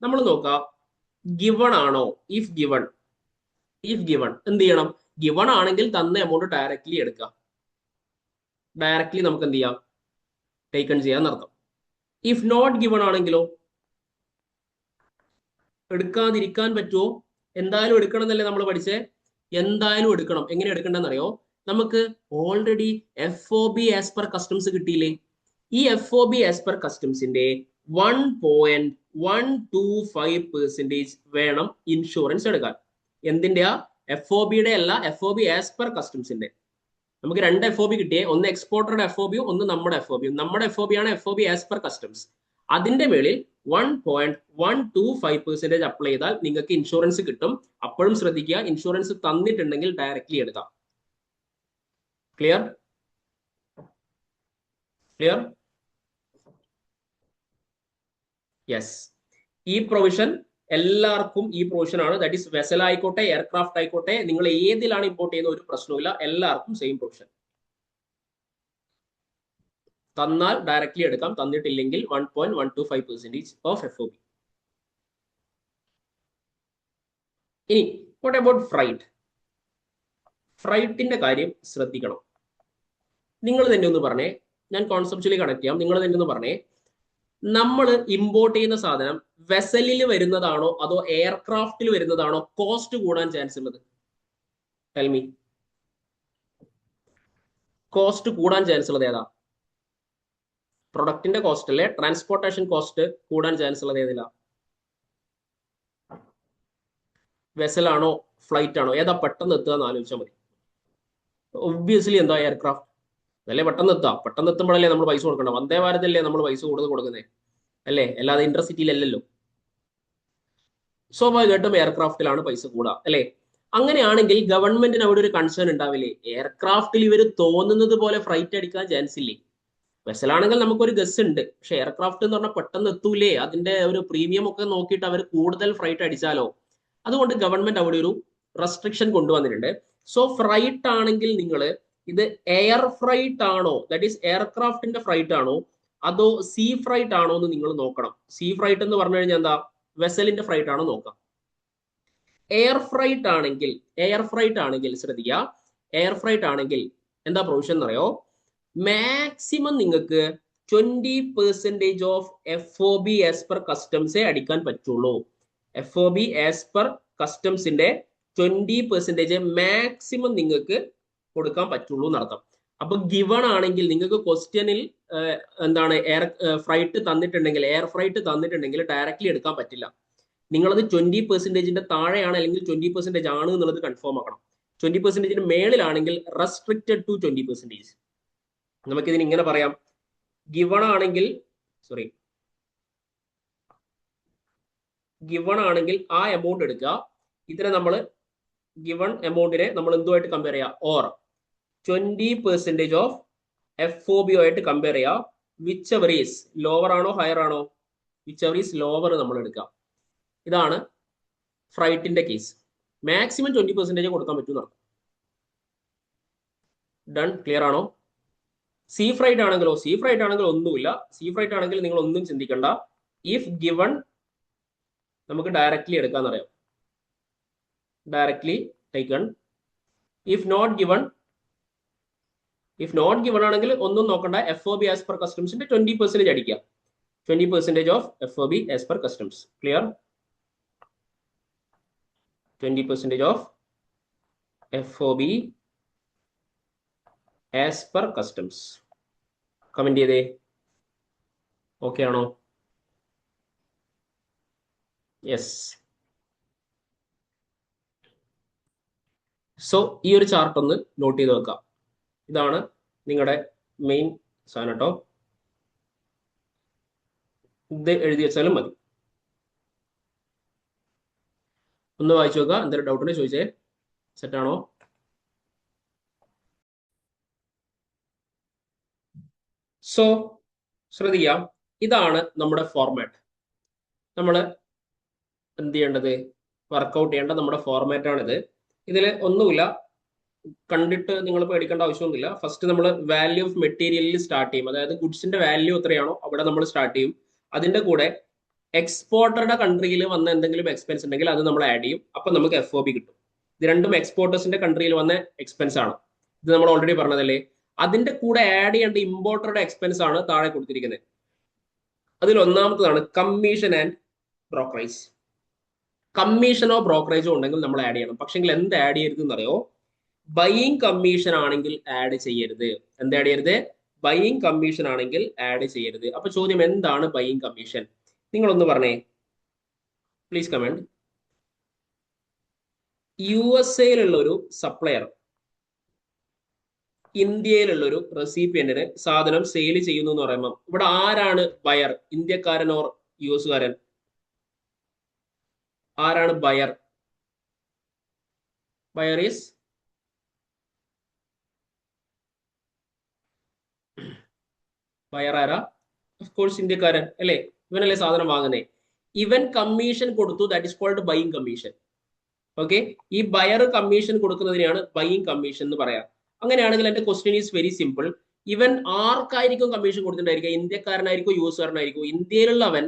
A: നമ്മൾ നോക്കാം ഗിവൺ ആണോ. ഇഫ് ഗിവൺ എന്ത് ചെയ്യണം? ഗിവൺ ആണെങ്കിൽ തന്ന എമൗണ്ട് ഡയറക്ട്ലി എടുക്കാം. ഡയറക്ട്ലി നമുക്ക് എന്ത് ചെയ്യാം? ടേക്കൺ ചെയ്യാന്നർത്ഥം. ഇഫ് നോട്ട് ഗിവൺ ആണെങ്കിലോ? എടുക്കാതിരിക്കാൻ പറ്റുമോ? എന്തായാലും എടുക്കണം എന്നല്ലേ നമ്മൾ പഠിച്ചേ? എന്തായാലും എടുക്കണം. എങ്ങനെ എടുക്കണ്ടെന്ന് അറിയോ? നമുക്ക് already FOB as per customs കിട്ടിയില്ലേ? ഈ FOB ആസ് പെർ കസ്റ്റംസിന്റെ 1.125% വേണം ഇൻഷുറൻസ് എടുക്കാൻ. എന്തിന്റെയാ? FOBയുടെ അല്ല, FOB ആസ് പെർ കസ്റ്റംസിന്റെ. നമുക്ക് രണ്ട് FOB കിട്ടിയേ, ഒന്ന് എക്സ്പോർട്ടറുടെ FOBയും ഒന്ന് നമ്മുടെ FOBയും. നമ്മുടെ FOB ആണ് FOB ആസ് പെർ കസ്റ്റംസ്. അതിന്റെ മേളിൽ 1.125% അപ്ലൈ ചെയ്താൽ നിങ്ങൾക്ക് ഇൻഷുറൻസ് കിട്ടും. അപ്പോഴും ശ്രദ്ധിക്കുക, ഇൻഷുറൻസ് തന്നിട്ടുണ്ടെങ്കിൽ ഡയറക്ട്ലി എടുക്കാം. ക്ലിയർ? യെസ്, ഈ പ്രൊവിഷൻ എല്ലാവർക്കും ഈ പ്രൊവിഷൻ ആണ്. ദാറ്റ് ഈസ് വെസൽ ആയിക്കോട്ടെ, എയർക്രാഫ്റ്റ് ആയിക്കോട്ടെ, നിങ്ങൾ ഏതിലാണ് ഇമ്പോർട്ട് ചെയ്യുന്ന ഒരു പ്രശ്നവുമില്ല, എല്ലാവർക്കും സെയിം പ്രൊവിഷൻ. തന്നാൽ ഡയറക്ട്ലി എടുക്കാം, തന്നിട്ടില്ലെങ്കിൽ 1.125% ഓഫ് FOB. ഇനി വാട്ട് അബൌട്ട് ഫ്രൈറ്റ്? ഫ്രൈറ്റിന്റെ കാര്യം ശ്രദ്ധിക്കണം. നിങ്ങൾ തന്നെ ഒന്ന് പറഞ്ഞേ, ഞാൻ കോൺസെപ്ച്വലി കണക്ട് ചെയ്യാം. നിങ്ങൾ തന്നെ ഒന്ന് പറഞ്ഞേ, നമ്മൾ ഇമ്പോർട്ട് ചെയ്യുന്ന സാധനം വെസലിൽ വരുന്നതാണോ അതോ എയർക്രാഫ്റ്റിൽ വരുന്നതാണോ കോസ്റ്റ് കൂടാൻ ചാൻസ് ഉള്ളത്? Tell me. കോസ്റ്റ് കൂടാൻ ചാൻസ് ഉള്ളത് ഏതാ? പ്രൊഡക്റ്റിന്റെ കോസ്റ്റ് അല്ലേ, ട്രാൻസ്പോർട്ടേഷൻ കോസ്റ്റ് കൂടാൻ ചാൻസ് ഉള്ളത് ഏതില്ല? വെസലാണോ ഫ്ലൈറ്റ് ആണോ? ഏതാ പെട്ടെന്ന് എത്തുക എന്ന് ആലോചിച്ചാൽ മതി. ഒബ്വിയസ്ലി എന്താ എയർക്രാഫ്റ്റ് അതല്ലേ പെട്ടെന്ന് എത്താം. പെട്ടെന്ന് എത്തുമ്പോഴല്ലേ നമ്മൾ പൈസ കൊടുക്കണം. വന്ദേ ഭാരതല്ലേ നമ്മൾ പൈസ കൂടുതൽ കൊടുക്കുന്നത് അല്ലേ, അല്ലാതെ ഇന്റർസിറ്റിയിലല്ലല്ലോ. സ്വാഭാവികമായിട്ടും എയർക്രാഫ്റ്റിലാണ് പൈസ കൂടുക അല്ലേ. അങ്ങനെയാണെങ്കിൽ ഗവൺമെന്റിന് അവിടെ ഒരു കൺസേൺ ഉണ്ടാവില്ലേ? എയർക്രാഫ്റ്റിൽ ഇവർ തോന്നുന്നത് പോലെ ഫ്ലൈറ്റ് അടിക്കാൻ ചാൻസ് ഇല്ലേ? വെസലാണെങ്കിൽ നമുക്കൊരു ഗസ് ഉണ്ട്, പക്ഷെ എയർക്രാഫ്റ്റ് എന്ന് പറഞ്ഞാൽ പെട്ടെന്ന് എത്തൂലേ, അതിന്റെ ഒരു പ്രീമിയം ഒക്കെ നോക്കിയിട്ട് അവർ കൂടുതൽ ഫ്ലൈറ്റ് അടിച്ചാലോ. അതുകൊണ്ട് ഗവൺമെന്റ് അവിടെ ഒരു റെസ്ട്രിക്ഷൻ കൊണ്ടുവന്നിട്ടുണ്ട്. സോ ഫ്ലൈറ്റ് ആണെങ്കിൽ നിങ്ങൾ ഇത് എയർ ഫ്രൈറ്റ് ആണോ, ദാറ്റ് ഈസ് എയർക്രാഫ്റ്റിന്റെ ഫ്ലൈറ്റ് ആണോ അതോ സീ ഫ്രൈറ്റ് ആണോ എന്ന് നിങ്ങൾ നോക്കണം. സീ ഫ്രൈറ്റ് എന്ന് പറഞ്ഞു കഴിഞ്ഞാൽ എന്താ, വെസലിന്റെ ഫ്ലൈറ്റ് ആണോ നോക്കാം. എയർ ഫ്രൈറ്റ് ആണെങ്കിൽ ശ്രദ്ധിക്കുക, എയർ ഫ്രൈറ്റ് ആണെങ്കിൽ എന്താ പ്രൊവിഷൻ എന്നറിയോ? മാക്സിമം നിങ്ങൾക്ക് 20% ഓഫ് FOB ആസ് പെർ കസ്റ്റംസേ അടിക്കാൻ പറ്റുള്ളൂ. FOB ആസ് പെർ കസ്റ്റംസിന്റെ 20% മാക്സിമം നിങ്ങൾക്ക് കൊടുക്കാൻ പറ്റുള്ളൂ എന്നർത്ഥം. അപ്പൊ ഗിവൺ ആണെങ്കിൽ നിങ്ങൾക്ക് ക്വസ്റ്റ്യനിൽ എന്താണ് എയർ ഫ്രൈറ്റ് തന്നിട്ടുണ്ടെങ്കിൽ, എയർ ഫ്രൈറ്റ് തന്നിട്ടുണ്ടെങ്കിൽ ഡയറക്റ്റ്ലി എടുക്കാൻ പറ്റില്ല. നിങ്ങളത് 20% താഴെയാണ് അല്ലെങ്കിൽ 20% ആണ് എന്നുള്ളത് കൺഫേം ആക്കണം. 20% മേളിലാണെങ്കിൽ റെസ്ട്രിക്റ്റഡ് ടു 20%. നമുക്കിതിന് ഇങ്ങനെ പറയാം, ഗിവൺ ആണെങ്കിൽ ആ എമൗണ്ട് എടുക്കുക. ഇതിനെ നമ്മൾ ഗിവൺ എമൗണ്ടിനെ നമ്മൾ എന്തുമായിട്ട് കമ്പയർ ചെയ്യാം? ഓർ 20% ഓഫ് FOB ആയിട്ട് കമ്പയർ ചെയ്യാം. വിച്ച് എവർ ഈസ് ലോവർ ആണോ ഹയർ ആണോ? വിച്ച് എവർ ഈസ് ലോവർ നമ്മൾ എടുക്കുക. ഇതാണ് ഫ്രൈറ്റിന്റെ കേസ്. മാക്സിമം 20% കൊടുക്കാൻ പറ്റും. ഡൺ, ക്ലിയർ ആണോ? സീ ഫ്രൈറ്റ് ആണെങ്കിലോ? സീ ഫ്രൈറ്റ് ആണെങ്കിൽ ഒന്നുമില്ല. സീ ഫ്രൈറ്റ് ആണെങ്കിൽ നിങ്ങൾ ഒന്നും ചിന്തിക്കണ്ട. ഇഫ് ഗിവൺ നമുക്ക് ഡയറക്ട്ലി എടുക്കാന്നറിയാം, directly taken. If not given ആണെങ്കിൽ ഒന്നും നോക്കണ്ട. FOB ആസ് പെർ കസ്റ്റംസിന്റെ 20% അടിക്കുക. 20% of FOB as per customs. Clear? 20% of FOB as per customs. Comment ചെയ്തേ. ഓക്കെ ആണോ? യെസ്. സോ ഈ ഒരു ചാർട്ട് ഒന്ന് നോട്ട് ചെയ്ത് വെക്കാം. ഇതാണ് നിങ്ങളുടെ മെയിൻ സാധനം കേട്ടോ. ഇത് എഴുതി വെച്ചാലും മതി. ഒന്ന് വായിച്ചു നോക്കുക. എന്തെങ്കിലും ഡൗട്ട് ഉണ്ടെങ്കിൽ ചോദിച്ചേ. സെറ്റാണോ? സോ ശ്രദ്ധിക്കാം, ഇതാണ് നമ്മുടെ ഫോർമാറ്റ്. നമ്മൾ എന്ത് ചെയ്യേണ്ടത്, വർക്കൗട്ട് ചെയ്യേണ്ട നമ്മുടെ ഫോർമാറ്റ് ആണിത്. ഇതിൽ ഒന്നുമില്ല, കണ്ടിട്ട് നിങ്ങൾ പേടിക്കേണ്ട ആവശ്യമൊന്നുമില്ല. ഫസ്റ്റ് നമ്മൾ വാല്യൂ ഓഫ് മെറ്റീരിയലിൽ സ്റ്റാർട്ട് ചെയ്യും. അതായത് ഗുഡ്സിന്റെ വാല്യൂ എത്രയാണോ അവിടെ നമ്മൾ സ്റ്റാർട്ട് ചെയ്യും. അതിന്റെ കൂടെ എക്സ്പോർട്ടറുടെ കൺട്രിയിൽ വന്ന എന്തെങ്കിലും എക്സ്പെൻസ് ഉണ്ടെങ്കിൽ അത് നമ്മൾ ആഡ് ചെയ്യും. അപ്പൊ നമുക്ക് FOB കിട്ടും. ഇത് രണ്ടും എക്സ്പോർട്ടേഴ്സിന്റെ കൺട്രിയിൽ വന്ന എക്സ്പെൻസ് ആണ്. ഇത് നമ്മൾ ഓൾറെഡി പറഞ്ഞതല്ലേ. അതിന്റെ കൂടെ ആഡ് ചെയ്യേണ്ട ഇമ്പോർട്ടറുടെ എക്സ്പെൻസ് ആണ് താഴെ കൊടുത്തിരിക്കുന്നത്. അതിൽ ഒന്നാമത്തതാണ് കമ്മീഷൻ ആൻഡ് ബ്രോക്കറേജ്. കമ്മീഷനോ ബ്രോക്കറേജോ ഉണ്ടെങ്കിൽ നമ്മൾ ആഡ് ചെയ്യണം. പക്ഷെങ്കിൽ എന്ത് ആഡ് ചെയ്യരുത് എന്നറിയോ? ബൈയിങ് കമ്മീഷൻ ആണെങ്കിൽ ആഡ് ചെയ്യരുത്. എന്ത് ആഡ് ചെയ്യരുത്? ബൈയിങ് കമ്മീഷൻ ആണെങ്കിൽ ആഡ് ചെയ്യരുത്. അപ്പൊ ചോദ്യം, എന്താണ് ബൈയിങ് കമ്മീഷൻ? നിങ്ങളൊന്ന് പറഞ്ഞേ പ്ലീസ്. കമന്റ്. USA ഒരു സപ്ലയർ ഇന്ത്യയിലുള്ള ഒരു റെസിപ്പിയന്റിന് സാധനം സെയിൽ ചെയ്യുന്നു എന്ന് പറയുമ്പോൾ ഇവിടെ ആരാണ് ബയർ? ഇന്ത്യക്കാരൻ ഓർ US-കാരൻ? ആരാണ് ബയർ? ബയർ ഈസ് ബയർ ആരാ? ഓഫ് കോഴ്സ് ഇന്ത്യക്കാരൻ അല്ലേ. ഇവനല്ലേ സാധനം വാങ്ങുന്നേ. ഇവൻ കമ്മീഷൻ കൊടുത്തു, that is called buying commission. Okay, ഈ ബയർ കമ്മീഷൻ കൊടുക്കുന്നതിനെയാണ് ബൈയിങ് കമ്മീഷൻ എന്ന് പറയാം. അങ്ങനെയാണെങ്കിൽ എന്റെ ക്വസ്റ്റ്യൻ ഈസ് വെരി സിമ്പിൾ. ഇവൻ ആർക്കായിരിക്കും കമ്മീഷൻ കൊടുത്തിട്ടുണ്ടായിരിക്കുക? ഇന്ത്യക്കാരനായിരിക്കും, US-കാരനായിരിക്കും? ഇന്ത്യയിലുള്ളവൻ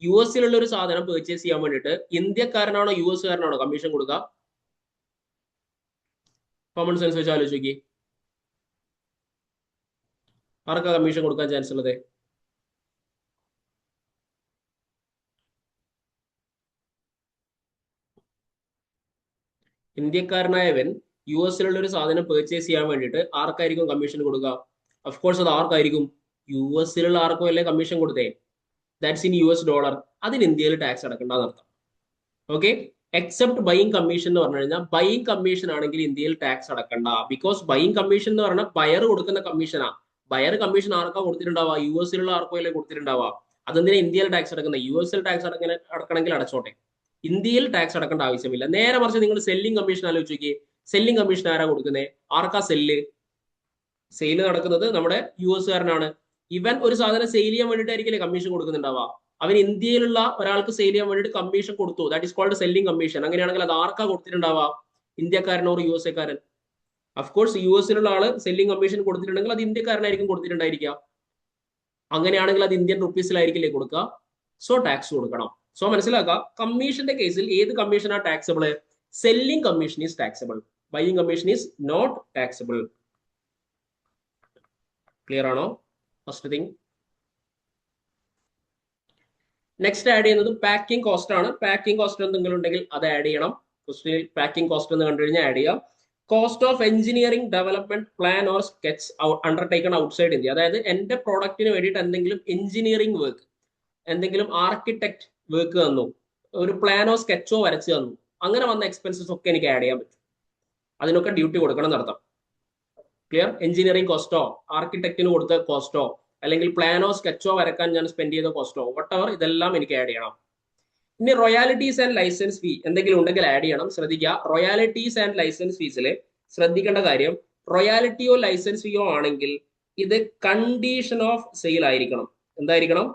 A: US-ലുള്ള ഒരു സാധനം പർച്ചേസ് ചെയ്യാൻ വേണ്ടിയിട്ട് ഇന്ത്യക്കാരനാണോ US-കാരനാണോ കമ്മീഷൻ കൊടുക്കുക? കോമൺ സെൻസ് വെച്ച് ആലോചിച്ച് നോക്കി. ആർക്കാ കമ്മീഷൻ കൊടുക്കാൻ ചാൻസ് ഉള്ളത്? ഇന്ത്യക്കാരനായവൻ US-ലുള്ള ഒരു സാധനം പർച്ചേസ് ചെയ്യാൻ വേണ്ടിയിട്ട് ആർക്കായിരിക്കും കമ്മീഷൻ കൊടുക്കുക? അഫ്കോഴ്സ് അത് ആർക്കായിരിക്കും? US-ലുള്ള ആർക്കും അല്ലേ കമ്മീഷൻ കൊടുത്തേ. That's in US$. അതിന് ഇന്ത്യയിൽ ടാക്സ് അടക്കേണ്ടെന്ന് അർത്ഥം. ഓക്കെ, എക്സെപ്റ്റ് ബൈയിങ് കമ്മീഷൻ എന്ന് പറഞ്ഞു കഴിഞ്ഞാൽ ബൈയിങ് കമ്മീഷൻ ആണെങ്കിൽ ഇന്ത്യയിൽ ടാക്സ് അടക്കണ്ട. ബിക്കോസ് ബൈയിങ് കമ്മീഷൻ എന്ന് പറഞ്ഞാൽ ബയർ കൊടുക്കുന്ന കമ്മീഷനാ. ബയർ കമ്മീഷൻ ആർക്കാ കൊടുത്തിട്ടുണ്ടാവുക? US-ലുള്ള ആർക്കോ അല്ലേ കൊടുത്തിട്ടുണ്ടാവുക. അതെന്തിനാ ഇന്ത്യയിൽ ടാക്സ് അടക്കുന്നത്? US-ൽ ടാക്സ് അടക്കണമെങ്കിൽ അടച്ചോട്ടെ, ഇന്ത്യയിൽ ടാക്സ് അടക്കേണ്ട ആവശ്യമില്ല. നേരെ മറിച്ച് നിങ്ങൾ സെല്ലിംഗ് കമ്മീഷൻ ആലോചിച്ച് നോക്കിയേ. സെല്ലിംഗ് കമ്മീഷൻ ആരാ കൊടുക്കുന്നത്? ആർക്കാ സെല്ല് നടക്കുന്നത്? നമ്മുടെ US-കാരനാണ്. ഇവൻ ഒരു സാധനം സെയിൽ ചെയ്യാൻ വേണ്ടിയിട്ടായിരിക്കില്ലേ കമ്മീഷൻ കൊടുക്കുന്നുണ്ടാവുക. അവൻ ഇന്ത്യയിലുള്ള ഒരാൾക്ക് സെയിൽ ചെയ്യാൻ വേണ്ടിയിട്ട് കമ്മീഷൻ കൊടുത്തു. That is called selling commission. അങ്ങനെയാണെങ്കിൽ അത് ആർക്കാ കൊടുത്തിട്ടുണ്ടാവുക? ഇന്ത്യക്കാരനോ US-കാരൻ? അഫ്കോഴ്സ് US-ലുള്ള ആള് സെല്ലിംഗ് കമ്മീഷൻ കൊടുത്തിട്ടുണ്ടെങ്കിൽ അത് ഇന്ത്യക്കാരനായിരിക്കും കൊടുത്തിട്ടുണ്ടായിരിക്കുക. അങ്ങനെയാണെങ്കിൽ അത് ഇന്ത്യൻ റുപ്പീസിലായിരിക്കില്ലേ കൊടുക്കുക. സോ ടാക്സ് കൊടുക്കണം. സോ മനസ്സിലാക്കുക, കമ്മീഷന്റെ കേസിൽ ഏത് കമ്മീഷനാ taxable? Selling commission is taxable, buying commission is not taxable. Clear ആണോ? First thing. നെക്സ്റ്റ് ആഡ് ചെയ്യുന്നത് പാക്കിംഗ് കോസ്റ്റ് ആണ്. പാക്കിംഗ് കോസ്റ്റ് എന്തെങ്കിലും ഉണ്ടെങ്കിൽ അത് ആഡ് ചെയ്യണം. ക്വസ്റ്റ്യനിൽ പാക്കിംഗ് കോസ്റ്റ് എന്ന് കണ്ടു കഴിഞ്ഞാൽ ആഡ് ചെയ്യാം. Cost of engineering development plan or sketch undertaken outside India. അതായത് എന്റെ പ്രോഡക്റ്റിന് വേണ്ടിയിട്ട് എന്തെങ്കിലും എഞ്ചിനീയറിംഗ് വർക്ക്, എന്തെങ്കിലും ആർക്കിടെക്ട് വർക്ക് തന്നു, ഒരു പ്ലാനോ സ്കെച്ചോ വരച്ച് തന്നു, അങ്ങനെ വന്ന എക്സ്പെൻസസ് ഒക്കെ എനിക്ക് ആഡ് ചെയ്യാൻ പറ്റും. അതിനൊക്കെ ഡ്യൂട്ടി കൊടുക്കണം എന്നർത്ഥം. ക്ലിയർ? എഞ്ചിനീയറിംഗ് കോസ്റ്റോ, ആർക്കിടെക്റ്റിന് കൊടുത്ത കോസ്റ്റോ, അല്ലെങ്കിൽ പ്ലാനോ സ്കെച്ചോ വരക്കാൻ ഞാൻ സ്പെൻഡ് ചെയ്ത കോസ്റ്റോ, വട്ടവർ, ഇതെല്ലാം എനിക്ക് ആഡ് ചെയ്യണം. ഇനി റോയാലിറ്റീസ് ആൻഡ് ലൈസൻസ് ഫീ എന്തെങ്കിലും ഉണ്ടെങ്കിൽ ആഡ് ചെയ്യണം. ശ്രദ്ധിക്കുക, റോയാലിറ്റീസ് ആൻഡ് ലൈസൻസ് ഫീസിൽ ശ്രദ്ധിക്കേണ്ട കാര്യം, റോയാലിറ്റിയോ ലൈസൻസ് ഫീയോ ആണെങ്കിൽ ഇത് കണ്ടീഷൻ ഓഫ് സെയിൽ ആയിരിക്കണം. എന്തായിരിക്കണം?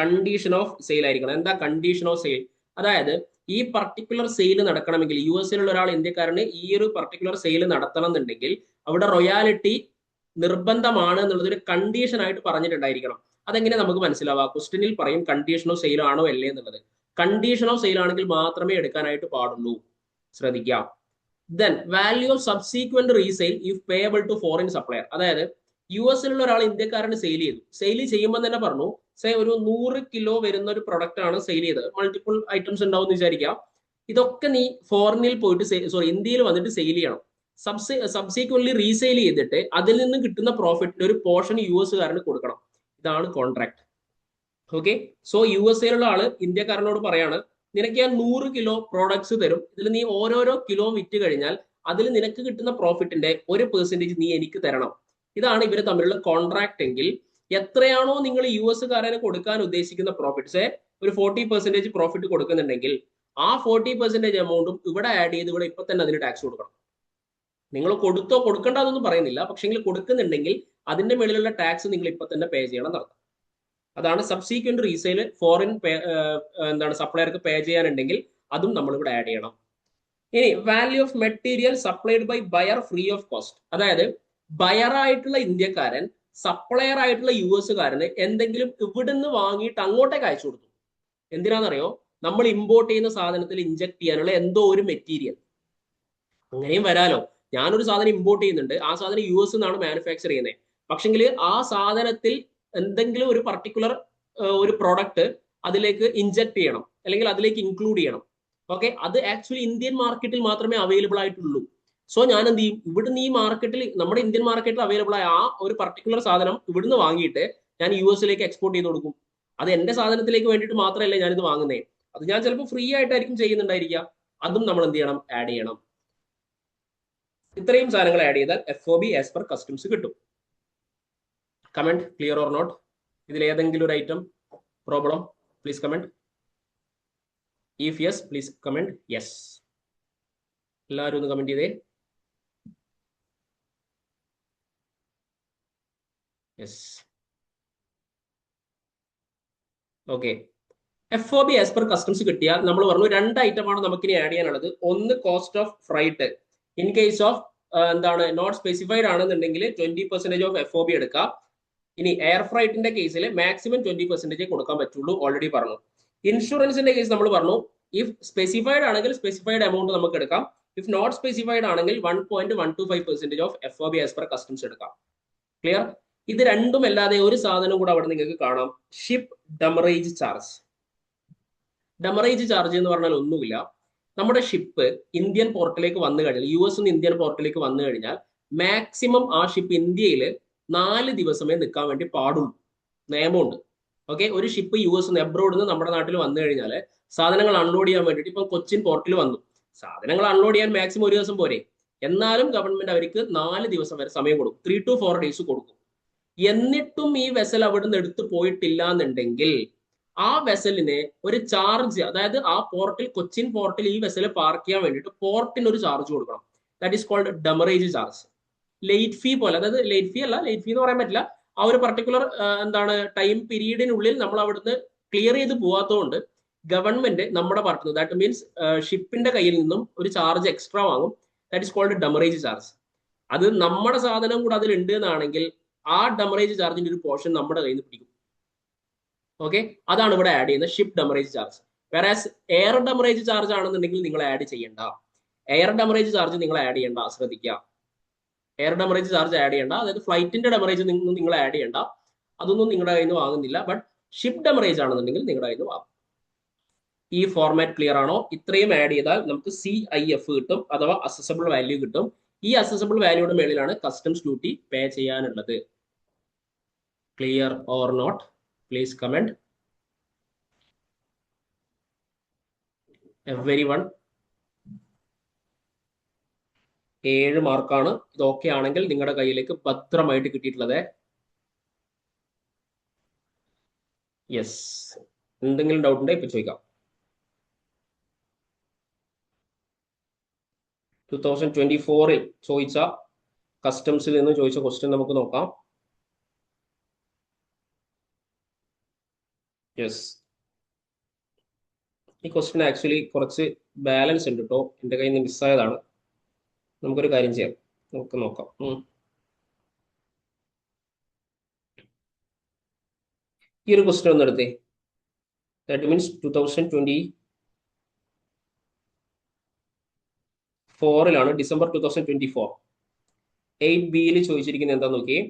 A: കണ്ടീഷൻ ഓഫ് സെയിൽ ആയിരിക്കണം. എന്താ കണ്ടീഷൻ ഓഫ് സെയിൽ? അതായത് ഈ പർട്ടിക്കുലർ സെയിൽ നടക്കണമെങ്കിൽ US-ലുള്ള ഒരാൾ ഇന്ത്യക്കാരന് ഈ ഒരു പർട്ടിക്കുലർ സെയിൽ നടത്തണം എന്നുണ്ടെങ്കിൽ അവിടെ റോയാലിറ്റി നിർബന്ധമാണ് എന്നുള്ളത് ഒരു കണ്ടീഷൻ ആയിട്ട് പറഞ്ഞിട്ടുണ്ടായിരിക്കണം. അതെങ്ങനെ നമുക്ക് മനസ്സിലാവാം? ക്വസ്റ്റ്യനിൽ പറയും കണ്ടീഷൻ ഓഫ് സെയിൽ ആണോ അല്ലേ എന്നുള്ളത്. കണ്ടീഷൻ ഓഫ് സെയിൽ ആണെങ്കിൽ മാത്രമേ എടുക്കാനായിട്ട് പാടുള്ളൂ. ശ്രദ്ധിക്കാം. Then value of subsequent resale if payable to foreign supplier. അതായത് US-ലുള്ള ഒരാൾ ഇന്ത്യക്കാരന് സെയിൽ ചെയ്തു. സെയിൽ ചെയ്യുമ്പോൾ തന്നെ പറഞ്ഞു, സേ ഒരു 100 കിലോ വരുന്ന ഒരു പ്രൊഡക്റ്റ് ആണ് സെയിൽ ചെയ്തത്. മൾട്ടിപ്പിൾ ഐറ്റംസ് ഉണ്ടാവും എന്ന് വിചാരിക്കാം. ഇതൊക്കെ നീ ഫോറിനിൽ പോയിട്ട് ഇന്ത്യയിൽ വന്നിട്ട് സെയിൽ ചെയ്യണം. സബ്സീക്വന്റ്ലി റീസെയിൽ ചെയ്തിട്ട് അതിൽ നിന്ന് കിട്ടുന്ന പ്രോഫിറ്റിന്റെ ഒരു പോർഷൻ US-കാരന് കൊടുക്കണം. ഇതാണ് കോൺട്രാക്ട്. ഓക്കെ, സോ US-ലുള്ള ആള് ഇന്ത്യക്കാരനോട് പറയാണ്, നിനക്ക് ഞാൻ 100 കിലോ പ്രോഡക്ട്സ് തരും, ഇതിൽ നീ ഓരോരോ കിലോ വിറ്റ് കഴിഞ്ഞാൽ അതിൽ നിനക്ക് കിട്ടുന്ന പ്രോഫിറ്റിന്റെ 1% നീ എനിക്ക് തരണം. ഇതാണ് ഇവർ തമ്മിലുള്ള കോൺട്രാക്ട് എങ്കിൽ എത്രയാണോ നിങ്ങൾ US-കാരന് കൊടുക്കാൻ ഉദ്ദേശിക്കുന്ന പ്രോഫിറ്റ്സ്, ഒരു 40% പ്രോഫിറ്റ് കൊടുക്കുന്നുണ്ടെങ്കിൽ ആ 40% എമൗണ്ടും ഇവിടെ ആഡ് ചെയ്ത് ഇവിടെ ഇപ്പൊ തന്നെ അതിന് ടാക്സ് കൊടുക്കണം. നിങ്ങൾ കൊടുത്തോ കൊടുക്കണ്ടെന്നൊന്നും പറയുന്നില്ല, പക്ഷെങ്കിൽ കൊടുക്കുന്നുണ്ടെങ്കിൽ അതിന്റെ മേളിലുള്ള ടാക്സ് നിങ്ങൾ ഇപ്പൊ തന്നെ പേ ചെയ്യണം എന്നർത്ഥം. അതാണ് സബ്സീക്വന്റ് റീസെയിൽ ഫോറിൻ സപ്ലയർക്ക് പേ ചെയ്യാനുണ്ടെങ്കിൽ അതും നമ്മൾ ഇവിടെ ആഡ് ചെയ്യണം. ഇനി value of material supplied by buyer free of cost. അതായത് ബയറായിട്ടുള്ള ഇന്ത്യക്കാരൻ സപ്ലയർ ആയിട്ടുള്ള US-കാരന് എന്തെങ്കിലും ഇവിടുന്ന് വാങ്ങിയിട്ട് അങ്ങോട്ടേക്ക് അയച്ചു കൊടുത്തു. എന്തിനാണെന്നറിയോ? നമ്മൾ ഇമ്പോർട്ട് ചെയ്യുന്ന സാധനത്തിൽ ഇഞ്ചക്ട് ചെയ്യാനുള്ള എന്തോ ഒരു മെറ്റീരിയൽ. അങ്ങനെയും വരാലോ, ഞാനൊരു സാധനം ഇമ്പോർട്ട് ചെയ്യുന്നുണ്ട്, ആ സാധനം US നിന്നാണ് മാനുഫാക്ചർ ചെയ്യുന്നത്, പക്ഷെങ്കിൽ ആ സാധനത്തിൽ എന്തെങ്കിലും ഒരു പർട്ടിക്കുലർ ഒരു പ്രോഡക്റ്റ് അതിലേക്ക് ഇഞ്ചക്ട് ചെയ്യണം, അല്ലെങ്കിൽ അതിലേക്ക് ഇൻക്ലൂഡ് ചെയ്യണം. ഓക്കെ, അത് ആക്ച്വലി ഇന്ത്യൻ മാർക്കറ്റിൽ മാത്രമേ അവൈലബിൾ ആയിട്ടുള്ളൂ. സോ ഞാൻ എന്ത് ചെയ്യും? ഇവിടുന്ന് ഈ മാർക്കറ്റിൽ, നമ്മുടെ ഇന്ത്യൻ മാർക്കറ്റിൽ അവൈലബിൾ ആയ ആ ഒരു പർട്ടിക്കുലർ സാധനം ഇവിടുന്ന് വാങ്ങിയിട്ട് ഞാൻ US-ലേക്ക് എക്സ്പോർട്ട് ചെയ്ത് കൊടുക്കും. അത് എന്റെ സാധനത്തിലേക്ക് വേണ്ടിയിട്ട് മാത്രമല്ല ഞാനിത് വാങ്ങുന്നത്, അത് ഞാൻ ചിലപ്പോൾ ഫ്രീ ആയിട്ടായിരിക്കും ചെയ്യുന്നുണ്ടായിരിക്കുക. അതും നമ്മൾ എന്ത് ചെയ്യണം? ആഡ് ചെയ്യണം. ഇത്രയും സാധനങ്ങൾ ആഡ് ചെയ്താൽ FOB ആസ് പെർ കസ്റ്റംസ് കിട്ടും. Comment clear or not? ഇതിൽ ഏതെങ്കിലും ഒരു item problem? Please comment. If yes please comment yes. എല്ലാവരും ഒന്ന് കമന്റ് ചെയ്തേ. Yes. Okay, FOB as per customs കിട്ടിയാൽ നമ്മൾ പറഞ്ഞു 2 ഐറ്റമാണ് നമുക്കിനി ആഡ് ചെയ്യാനുള്ളത്. ഒന്ന് cost of freight. In case of not specified ആണെന്നുണ്ടെങ്കിൽ 20% ഓഫ് FOB എടുക്കാം. ഇനി എയർ ഫ്രൈറ്റിന്റെ കേസിൽ മാക്സിമം 20% കൊടുക്കാൻ പറ്റുള്ളൂ, ഓൾറെഡി പറഞ്ഞു. ഇൻഷുറൻസിന്റെ കേസ് നമ്മൾ പറഞ്ഞു ഇഫ് സ്പെസിഫൈഡ് ആണെങ്കിൽ സ്പെസിഫൈഡ് എമൗണ്ട് നമുക്ക് എടുക്കാം, ഇഫ് നോട്ട് സ്പെസിഫൈഡ് ആണെങ്കിൽ 1.125% of FOB as per customs എടുക്കാം. ക്ലിയർ? ഇത് രണ്ടും അല്ലാതെ ഒരു സാധനം കൂടെ അവിടെ നിങ്ങൾക്ക് കാണാം, ഷിപ്പ് ഡമറേജ് ചാർജ്. ഡമറേജ് ചാർജ് എന്ന് പറഞ്ഞാൽ ഒന്നുമില്ല, നമ്മുടെ ഷിപ്പ് ഇന്ത്യൻ പോർട്ടിലേക്ക് വന്നു കഴിഞ്ഞാൽ, US നിന്ന് ഇന്ത്യൻ പോർട്ടിലേക്ക് വന്നു കഴിഞ്ഞാൽ മാക്സിമം ആ ഷിപ്പ് ഇന്ത്യയിൽ 4 ദിവസമേ നിൽക്കാൻ വേണ്ടി പാടുള്ളൂ, നിയമമുണ്ട്. ഓക്കെ, ഒരു ഷിപ്പ് US നിന്ന് എബ്രോഡ് നിന്ന് നമ്മുടെ നാട്ടിൽ വന്നു കഴിഞ്ഞാൽ സാധനങ്ങൾ അൺലോഡ് ചെയ്യാൻ വേണ്ടിയിട്ട് ഇപ്പൊ കൊച്ചിൻ പോർട്ടിൽ വന്നു, സാധനങ്ങൾ അൺലോഡ് ചെയ്യാൻ മാക്സിമം 1 ദിവസം പോരെ, എന്നാലും ഗവൺമെന്റ് അവർക്ക് 4 ദിവസം വരെ സമയം കൊടുക്കും, 3 to 4 days കൊടുക്കും. എന്നിട്ടും ഈ വെസൽ അവിടുന്ന് എടുത്തു പോയിട്ടില്ല എന്നുണ്ടെങ്കിൽ ആ വെസലിന് ഒരു ചാർജ്, അതായത് ആ പോർട്ടിൽ, കൊച്ചിൻ പോർട്ടിൽ ഈ വെസൽ പാർക്ക് ചെയ്യാൻ വേണ്ടിയിട്ട് പോർട്ടിന് ഒരു ചാർജ് കൊടുക്കണം. That is called demurrage charge. Late fee പോലെ, അതായത് ലേറ്റ് ഫീ അല്ല, ലേറ്റ് ഫീ എന്ന് പറയാൻ പറ്റില്ല, ആ ഒരു പർട്ടിക്കുലർ ടൈം പീരീഡിനുള്ളിൽ നമ്മൾ അവിടുന്ന് ക്ലിയർ ചെയ്ത് പോവാത്തതുകൊണ്ട് ഗവൺമെന്റ് നമ്മുടെ പാർട്ടിൽ, ദാറ്റ് മീൻസ് ഷിപ്പിന്റെ കയ്യിൽ നിന്നും ഒരു ചാർജ് എക്സ്ട്രാ വാങ്ങും. That is called demurrage charge. അത് നമ്മുടെ സാധനം കൂടെ അതിലുണ്ട് എന്നാണെങ്കിൽ ആ ഡമറേജ് ചാർജിന്റെ ഒരു പോർഷൻ നമ്മുടെ കയ്യിൽ നിന്ന് പിടിക്കും. ഓക്കെ, അതാണ് ഇവിടെ ആഡ് ചെയ്യുന്നത് ship demurrage charge. Whereas air demurrage charge ആണെന്നുണ്ടെങ്കിൽ നിങ്ങൾ ആഡ് ചെയ്യണ്ട, എയർ ഡമറേജ് ചാർജ് നിങ്ങൾ ആഡ് ചെയ്യണ്ട, ശ്രദ്ധിക്കുക. എയർ ഡമറേജ് ചാർജ് ആഡ് ചെയ്യണ്ട, അതായത് ഫ്ലൈറ്റിന്റെ ഡമറേജ് നിങ്ങൾ ആഡ് ചെയ്യണ്ട, അതൊന്നും നിങ്ങളുടെ കയ്യിൽ നിന്ന് വാങ്ങുന്നില്ല. ബട്ട് ഷിപ്പ് ഡമറേജ് ആണെന്നുണ്ടെങ്കിൽ നിങ്ങളുടെ കയ്യിൽ നിന്ന് വാങ്ങും. ഈ ഫോർമാറ്റ് ക്ലിയർ ആണോ? ഇത്രയും ആഡ് ചെയ്താൽ നമുക്ക് CIF കിട്ടും, അഥവാ അസസബിൾ വാല്യൂ കിട്ടും. ഈ അസസബിൾ വാല്യൂയുടെ മേളിലാണ് കസ്റ്റംസ് ഡ്യൂട്ടി പേ ചെയ്യാനുള്ളത്. Clear or not? Please comment. Everyone. 7 മാർക്കാണ്. ഇത് ഓക്കെ ആണെങ്കിൽ നിങ്ങളുടെ കയ്യിലേക്ക് ഭദ്രമായിട്ട് കിട്ടിയിട്ടുള്ളത്. യെസ്, എന്തെങ്കിലും ഡൗട്ട് ഉണ്ടെങ്കിൽ ഇപ്പൊ ചോദിക്കാം. 2024 ചോദിച്ച, കസ്റ്റംസിൽ നിന്ന് ചോദിച്ച ക്വസ്റ്റ്യൻ നമുക്ക് നോക്കാം. യെസ്, ഈ ക്വസ്റ്റ്യൻ ആക്ച്വലി കുറച്ച് ബാലൻസ് ഉണ്ട് കേട്ടോ, എൻ്റെ കയ്യിൽ നിന്ന് മിസ്സായതാണ്. നമുക്കൊരു കാര്യം ചെയ്യാം, നമുക്ക് നോക്കാം. ഈ ഒരു ക്വസ്റ്റ്യൻ ഒന്ന് എടുത്തേ. ദാറ്റ് മീൻസ് 2024 ഡിസംബർ 2024 8Bയിൽ ചോദിച്ചിരിക്കുന്നത് എന്താ നോക്കിയേ.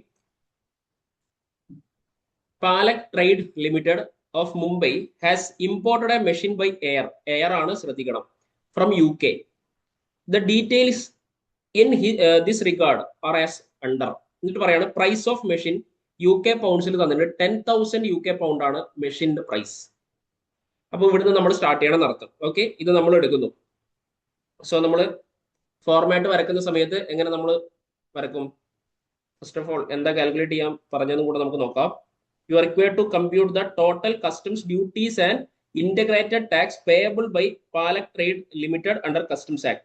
A: Palak trade limited of Mumbai has imported a machine by air ആണ്, ശ്രദ്ധിക്കണം, from UK. The details in this regard are as under. എന്നിട്ട് പറയാണ് പ്രൈസ് ഓഫ് മെഷീൻ UK പൗണ്ട്സിൽ തന്നിട്ട് 10,000 UK പൗണ്ട് ആണ് മെഷീന്റെ പ്രൈസ്. അപ്പൊ ഇവിടുന്ന് നമ്മൾ സ്റ്റാർട്ട് ചെയ്യണം എന്നർത്ഥം. ഓക്കെ, ഇത് നമ്മൾ എടുക്കുന്നു. സോ നമ്മൾ ഫോർമാറ്റ് വരക്കുന്ന സമയത്ത് എങ്ങനെ നമ്മൾ വരക്കും? ഫസ്റ്റ് ഓഫ് ഓൾ എന്താ കാൽക്കുലേറ്റ് ചെയ്യാൻ പറഞ്ഞതും കൂടെ നമുക്ക് നോക്കാം. You are required to compute the total customs duties and integrated tax payable by Palak Trade Limited under Customs Act.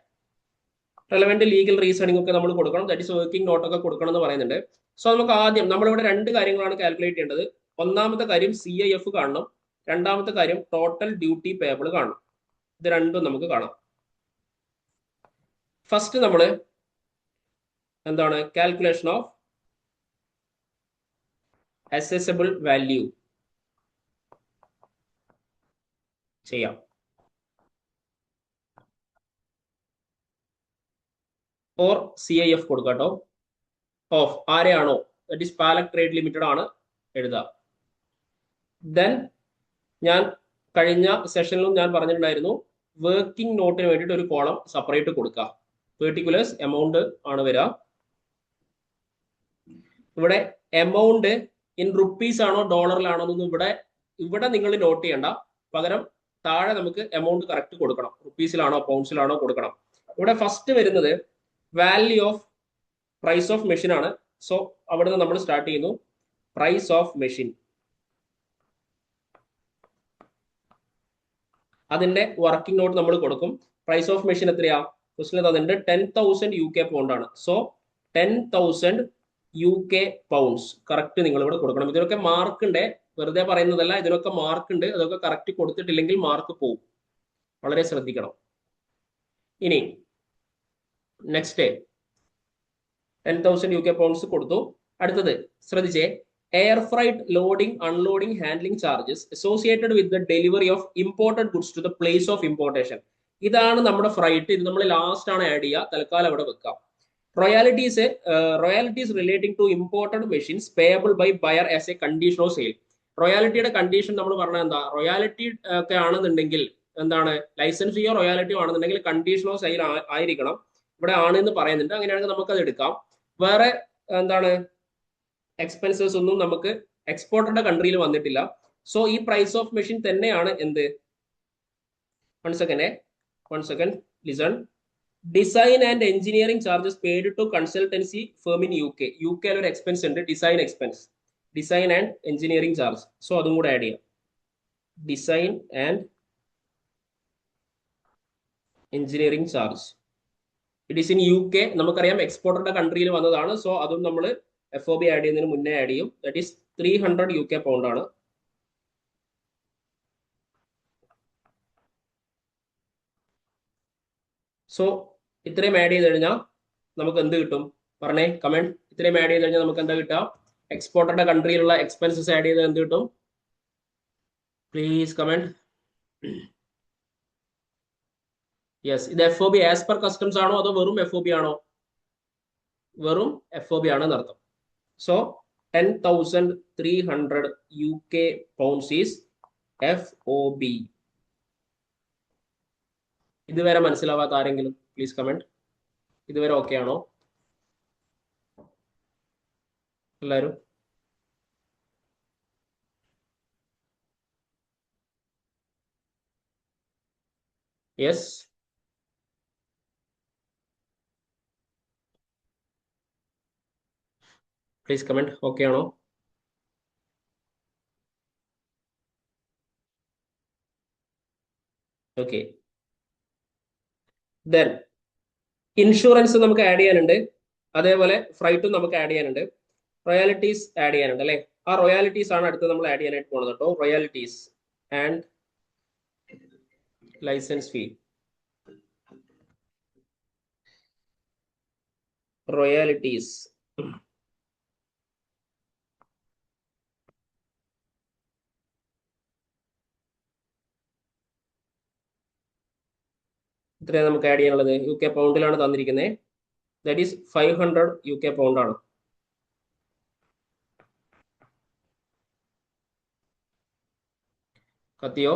A: Relevant legal reasoning ഒക്കെ നമ്മൾ കൊടുക്കണം, ദാറ്റ് ഈസ് വർക്കിംഗ് നോട്ട് ഒക്കെ കൊടുക്കണം എന്ന് പറയുന്നുണ്ട്. സോ നമുക്ക് ആദ്യം നമ്മളിവിടെ 2 കാര്യങ്ങളാണ് കാൽക്കുലേറ്റ് ചെയ്യേണ്ടത്. ഒന്നാമത്തെ കാര്യം CIF കാണണം, രണ്ടാമത്തെ കാര്യം ടോട്ടൽ ഡ്യൂട്ടി പേയബിൾ കാണണം. ഇത് രണ്ടും നമുക്ക് കാണാം. ഫസ്റ്റ് നമ്മൾ എന്താണ് കാൽക്കുലേഷൻ ഓഫ് അസസബിൾ വാല്യൂ ചെയ്യാം. ഓർ CIF കൊടുക്കാട്ടോ, ഓഫ് ആരെയാണോ, that is palak trade limited ആണ് എഴുതുക. ദെൻ ഞാൻ കഴിഞ്ഞ സെഷനിലും ഞാൻ പറഞ്ഞിട്ടുണ്ടായിരുന്നു, വർക്കിംഗ് നോട്ടിന് വേണ്ടിയിട്ട് ഒരു കോളം സെപ്പറേറ്റ് കൊടുക്കുക. പെർട്ടിക്കുലേഴ്സ് എമൗണ്ട് ആണ് വരിക. ഇവിടെ എമൗണ്ട് ഇൻ റുപ്പീസ് ആണോ ഡോളറിലാണോ എന്നൊന്നും ഇവിടെ നിങ്ങൾ നോട്ട് ചെയ്യണ്ട, പകരം താഴെ നമുക്ക് എമൗണ്ട് കറക്റ്റ് കൊടുക്കണം, റുപ്പീസിലാണോ പൗണ്ട്സിലാണോ കൊടുക്കണം. ഇവിടെ ഫസ്റ്റ് വരുന്നത് value of price of machine ആണ്. സോ അവിടുന്ന് നമ്മൾ സ്റ്റാർട്ട് ചെയ്യുന്നു. പ്രൈസ് ഓഫ് മെഷീൻ, അതിന്റെ വർക്കിംഗ് നോട്ട് നമ്മൾ കൊടുക്കും. പ്രൈസ് ഓഫ് മെഷീൻ എത്രയാ? ക്വസ്റ്റ്യൻ തന്നിട്ടുണ്ട് 10,000 UK പൗണ്ട് ആണ്. സോ 10,000 UK പൗണ്ട്സ് കറക്റ്റ് നിങ്ങൾ ഇവിടെ കൊടുക്കണം. ഇതിനൊക്കെ മാർക്ക് ഉണ്ട്, വെറുതെ പറയുന്നതല്ല, ഇതിനൊക്കെ മാർക്ക് ഉണ്ട്. അതൊക്കെ കറക്റ്റ് കൊടുത്തിട്ടില്ലെങ്കിൽ മാർക്ക് പോകും, വളരെ ശ്രദ്ധിക്കണം. ഇനി നെക്സ്റ്റ് 10,000 UK പൗണ്ട്സ് കൊടുത്തു. അടുത്തത് ശ്രദ്ധിച്ചേ, air freight loading unloading handling charges associated with the delivery of imported goods to the place of importation. ഇതാണ് നമ്മുടെ ഫ്രൈറ്റ്. ഇത് നമ്മൾ ലാസ്റ്റ് ആണ് ആഡ് ചെയ്യുക. തൽക്കാലം അവിടെ വെക്കാം. Royalties relating to imported machines payable by buyer as a condition of sale. റോയാലിറ്റിയുടെ കണ്ടീഷൻ നമ്മൾ പറഞ്ഞത് എന്താ? റോയാലിറ്റി ഒക്കെ ആണെന്നുണ്ടെങ്കിൽ എന്താണ്, ലൈസൻസ് ഫീയോ റോയാലിറ്റിയോ ആണെന്നുണ്ടെങ്കിൽ കണ്ടീഷൻ ഓഫ് സെയിൽ ആയിരിക്കണം. ഇവിടെ ആണെന്ന് പറയുന്നുണ്ട്. അങ്ങനെയാണെങ്കിൽ നമുക്ക് അത് എടുക്കാം. വേറെ എന്താണ് എക്സ്പെൻസസ് ഒന്നും നമുക്ക് എക്സ്പോർട്ടറുടെ കൺട്രിയിൽ വന്നിട്ടില്ല. സോ ഈ പ്രൈസ് ഓഫ് മെഷീൻ തന്നെയാണ് എന്ത്? One second listen. Design and engineering charges paid to consultancy firm in UK. UK ഒരു എക്സ്പെൻസ് ഉണ്ട്, design expense, design and engineering charge. So അതും കൂടെ ആഡ് ചെയ്യാം. Design and engineering charge. It is in UK. നമുക്കറിയാം എക്സ്പോർട്ടറുടെ കൺട്രിയിൽ വന്നതാണ്. So അതും നമ്മൾ FOB add ചെയ്യുന്നതിന് മുന്നേ ആഡ് ചെയ്യും. ദാറ്റ് ഈസ് 300 UK പൗണ്ട് ആണ്. സോ ഇത്രയും ആഡ് ചെയ്ത് കഴിഞ്ഞാൽ നമുക്ക് എന്ത് കിട്ടും? പറഞ്ഞേ, കമന്റ്. ഇത്രയും ആഡ് ചെയ്ത് കഴിഞ്ഞാൽ നമുക്ക് എന്താ കിട്ടുക? എക്സ്പോർട്ടറുടെ കൺട്രിയിലുള്ള എക്സ്പെൻസസ് ആഡ് ചെയ്ത് എന്ത് കിട്ടും? Please comment. യെസ്, ഇത് FOB ആസ് പെർ കസ്റ്റംസ് ആണോ അതോ വെറും FOB ആണോ? വെറും FOB ആണ് എന്നർത്ഥം. So 10,300 UK pounds is FOB. ഇതുവരെ മനസ്സിലാവാത്ത ആരെങ്കിലും പ്ലീസ് കമന്റ്. ഇതുവരെ ഓക്കെ ആണോ എല്ലാവരും? Yes, please comment. ഓക്കെ ആണോ? ഓക്കെ. ദെൻ ഇൻഷുറൻസ് നമുക്ക് ആഡ് ചെയ്യാനുണ്ട്. അതേപോലെ ഫ്രൈറ്റും നമുക്ക് ആഡ് ചെയ്യാനുണ്ട്. റോയാലിറ്റീസ് ആഡ് ചെയ്യാനുണ്ട് അല്ലെ? ആ റോയാലിറ്റീസ് ആണ് അടുത്ത് നമ്മൾ ആഡ് ചെയ്യാനായിട്ട് പോകുന്നത് കേട്ടോ. റോയാലിറ്റീസ് ആൻഡ് ലൈസൻസ് ഫീ. റോയാലിറ്റീസ് ഇത്രയാണ് നമുക്ക് ആഡ് ചെയ്യാനുള്ളത്. UK പൗണ്ടിലാണ് തന്നിരിക്കുന്നത്. ദാറ്റ് ഈസ് 500 UK പൗണ്ട് ആണ്. കത്തിയോ?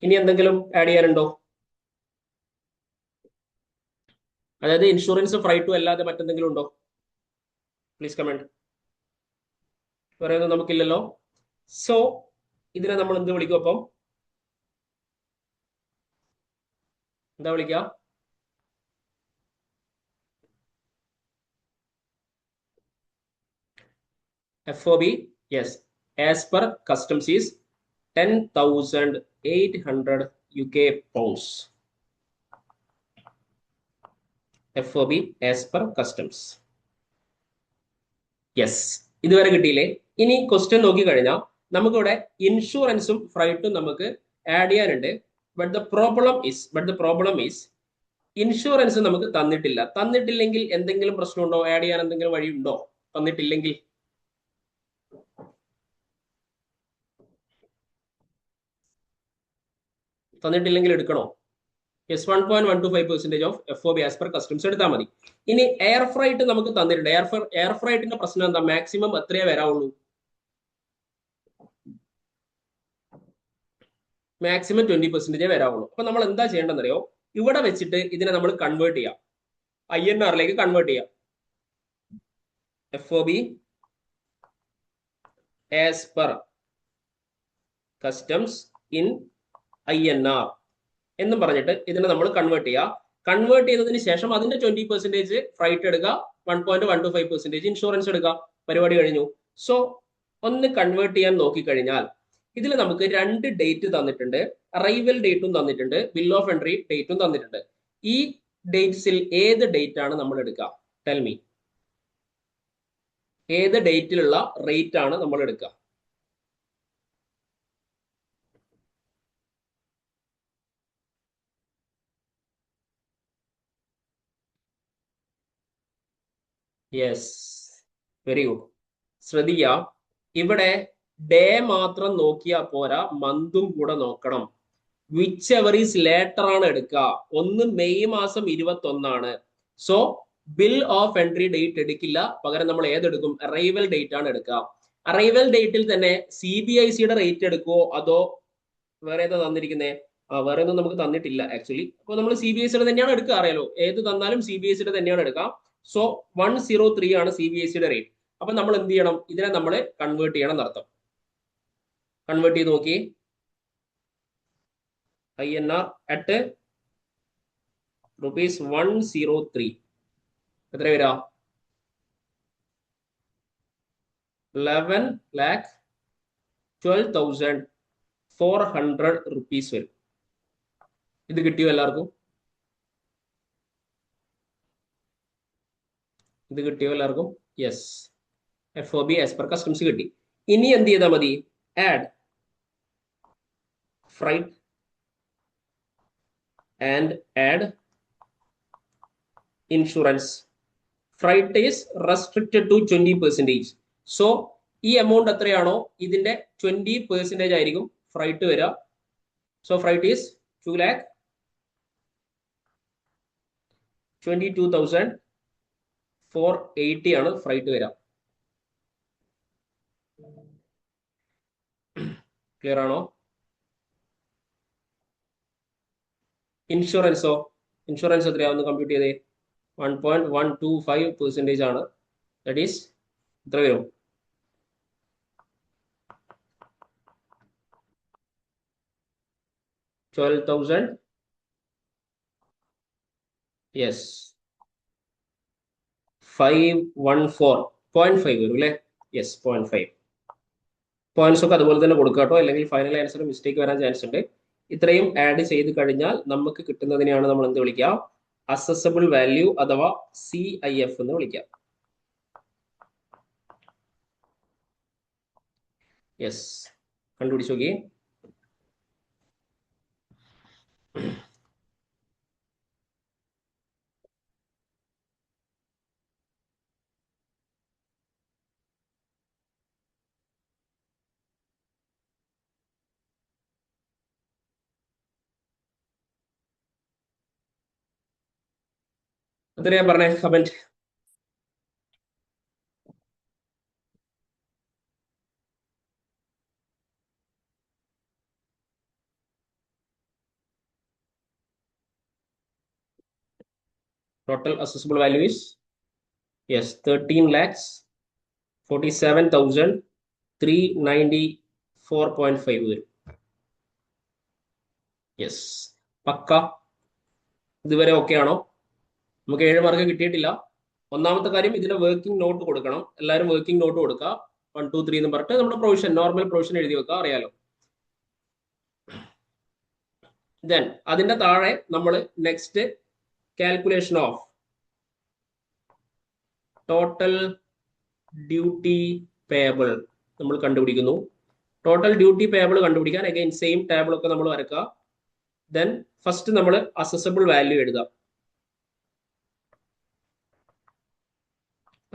A: ഇനി എന്തെങ്കിലും ആഡ് ചെയ്യാനുണ്ടോ? അതായത് ഇൻഷുറൻസ് ഫ്രൈറ്റും അല്ലാതെ മറ്റെന്തെങ്കിലും ഉണ്ടോ? Please comment. പറയുന്നത് നമുക്കില്ലല്ലോ. സോ ഇതിനെ നമ്മൾ എന്ത് വിളിക്കും? അപ്പം എന്താ വിളിക്കുക? FOB. Yes, as per customs is 10,800 UK pounds. FOB as per customs. Yes, ഇതുവരെ കിട്ടിയില്ലേ? ഇനി ക്വസ്റ്റ്യൻ നോക്കി കഴിഞ്ഞാൽ നമുക്കിവിടെ ഇൻഷുറൻസും ഫ്രൈറ്റും നമുക്ക് ആഡ് ചെയ്യാനുണ്ട്. But the problem is insurance നമുക്ക് തന്നിട്ടില്ല. തന്നിട്ടില്ലെങ്കിൽ എന്തെങ്കിലും പ്രശ്നമുണ്ടോ? ആഡ് ചെയ്യാൻ എന്തെങ്കിലും വഴിയുണ്ടോ? തന്നിട്ടില്ലെങ്കിൽ എടുക്കണോ? Yes, 1.125% of FOB as per customs എടുത്താൽ മതി. ഇനി എയർ ഫ്രൈറ്റ് നമുക്ക് തന്നിട്ടുണ്ട്. എയർ ഫ്രൈറ്റിന്റെ പ്രശ്നം എന്താ? മാക്സിമം എത്രയേ വരാവുള്ളൂ? മാക്സിമം 20% വരാവുള്ളൂ. അപ്പൊ നമ്മൾ എന്താ ചെയ്യേണ്ടതെന്നറിയോ? ഇവിടെ വെച്ചിട്ട് ഇതിനെ നമ്മൾ കൺവേർട്ട് ചെയ്യാം, INR കൺവേർട്ട് ചെയ്യാം. FOB as per customs in INR എന്നും പറഞ്ഞിട്ട് ഇതിനെ നമ്മൾ കൺവേർട്ട് ചെയ്യുക. കൺവേർട്ട് ചെയ്തതിന് ശേഷം അതിന്റെ 20% ഫ്രൈറ്റ് എടുക്കുക, 1.125% ഇൻഷുറൻസ് എടുക്കുക. പരിപാടി കഴിഞ്ഞു. സോ ഒന്ന് കൺവേർട്ട് ചെയ്യാൻ നോക്കിക്കഴിഞ്ഞാൽ ഇതിൽ നമുക്ക് 2 ഡേറ്റ് തന്നിട്ടുണ്ട്. അറൈവൽ ഡേറ്റും തന്നിട്ടുണ്ട്, ബിൽ ഓഫ് എൻട്രി ഡേറ്റും തന്നിട്ടുണ്ട്. ഈ ഡേറ്റ്സിൽ ഏത് ഡേറ്റ് ആണ് നമ്മൾ എടുക്കുക? Tell me. ഏത് ഡേറ്റിലുള്ള റേറ്റ് ആണ് നമ്മൾ എടുക്കുക? Yes, very good. ശ്രദ്ധിക്കുക, ഇവിടെ ഡേ മാത്രം നോക്കിയാൽ പോരാ, മന്തും കൂടെ നോക്കണം. വിച്ച് എവർ ഈസ് ലേറ്റർ ആണ് എടുക്കുക. ഒന്ന് മെയ് മാസം 21. So bill of entry date എടുക്കില്ല, പകരം നമ്മൾ ഏതെടുക്കും? അറൈവൽ ഡേറ്റ് ആണ് എടുക്കുക. അറൈവൽ ഡേറ്റിൽ തന്നെ CBICയുടെ റേറ്റ് എടുക്കുവോ അതോ വേറെ ഏതാ തന്നിരിക്കുന്നേ? വേറെ ഒന്നും നമുക്ക് തന്നിട്ടില്ല ആക്ച്വലി. അപ്പൊ നമ്മൾ CBICയുടെ തന്നെയാണ് എടുക്കുക. അറിയാലോ, ഏത് തന്നാലും CBICയുടെ തന്നെയാണ് എടുക്കുക. സോ 103 ആണ് CBICയുടെ റേറ്റ്. അപ്പൊ നമ്മൾ എന്ത് ചെയ്യണം? ഇതിനെ നമ്മൾ കൺവേർട്ട് ചെയ്യണം എന്നർത്ഥം. കൺവേർട്ട് ചെയ്ത് നോക്കി. INR at ₹103 എത്ര വരാ? 11,12,400 rupees വരും. ഇത് കിട്ടിയോ എല്ലാവർക്കും? ഇത് കിട്ടിയോ എല്ലാവർക്കും? Yes, FOB as per customs കിട്ടി. ഇനി എന്ത് ചെയ്താൽ മതി? Add freight and add insurance. Freight is restricted to 20%. So ഈ എമൗണ്ട് എത്രയാണോ ഇതിന്റെ 20% ആയിരിക്കും ഫ്രൈറ്റ് വരിക. സോ ഫ്രൈറ്റ് ഈസ് 2,22,480 ആണ് ഫ്രൈറ്റ് വരിക. ക്ലിയർ ആണോ? ഇൻഷുറൻസോ? ഇൻഷുറൻസ് എത്രയാണെന്ന് കമ്പ്യൂട്ട് ചെയ്തേ. 1.125% ആണ്. ദാറ്റ് ഈസ് എത്ര വരും? 12,000. യെസ്, 514.5 വരും അല്ലേ? യെസ്, 0.5. പോയിന്റ്സ് ഒക്കെ അതുപോലെ തന്നെ കൊടുക്കുക കേട്ടോ, അല്ലെങ്കിൽ ഫൈനൽ ആൻസർ മിസ്റ്റേക്ക് വരാൻ ചാൻസ് ഉണ്ട്. ഇത്രയും ആഡ് ചെയ്ത് കഴിഞ്ഞാൽ നമുക്ക് കിട്ടുന്നതിനെയാണ് നമ്മൾ എന്ത് വിളിക്കുക? അസസബിൾ വാല്യൂ അഥവാ CIF എന്ന് വിളിക്കാം. യെസ്, കണ്ടുപിടിച്ചു നോക്കി. എത്രയാ പറഞ്ഞേ? Comment. Total accessible value is, yes, 13,47,394.5 വരും. യെസ്, പക്ക. ഇതുവരെ ഓക്കെ ആണോ? നമുക്ക് 7 മാർക്ക് കിട്ടിയിട്ടില്ല. ഒന്നാമത്തെ കാര്യം, ഇതിന്റെ വർക്കിംഗ് നോട്ട് കൊടുക്കണം. എല്ലാവരും വർക്കിംഗ് നോട്ട് കൊടുക്കുക. 1, 2, 3 എന്ന് പറഞ്ഞിട്ട് നമ്മുടെ പ്രൊവിഷൻ, നോർമൽ പ്രൊവിഷൻ എഴുതി വെക്കുക, അറിയാലോ. ദെൻ അതിന്റെ താഴെ നമ്മൾ next calculation of total duty payable നമ്മൾ കണ്ടുപിടിക്കുന്നു. ടോട്ടൽ ഡ്യൂട്ടി പേയബിൾ കണ്ടുപിടിക്കാൻ അഗൈൻ സെയിം ടേബിൾ ഒക്കെ നമ്മൾ വരക്കുക. ദെൻ ഫസ്റ്റ് നമ്മൾ അസസബിൾ വാല്യൂ എഴുതാം.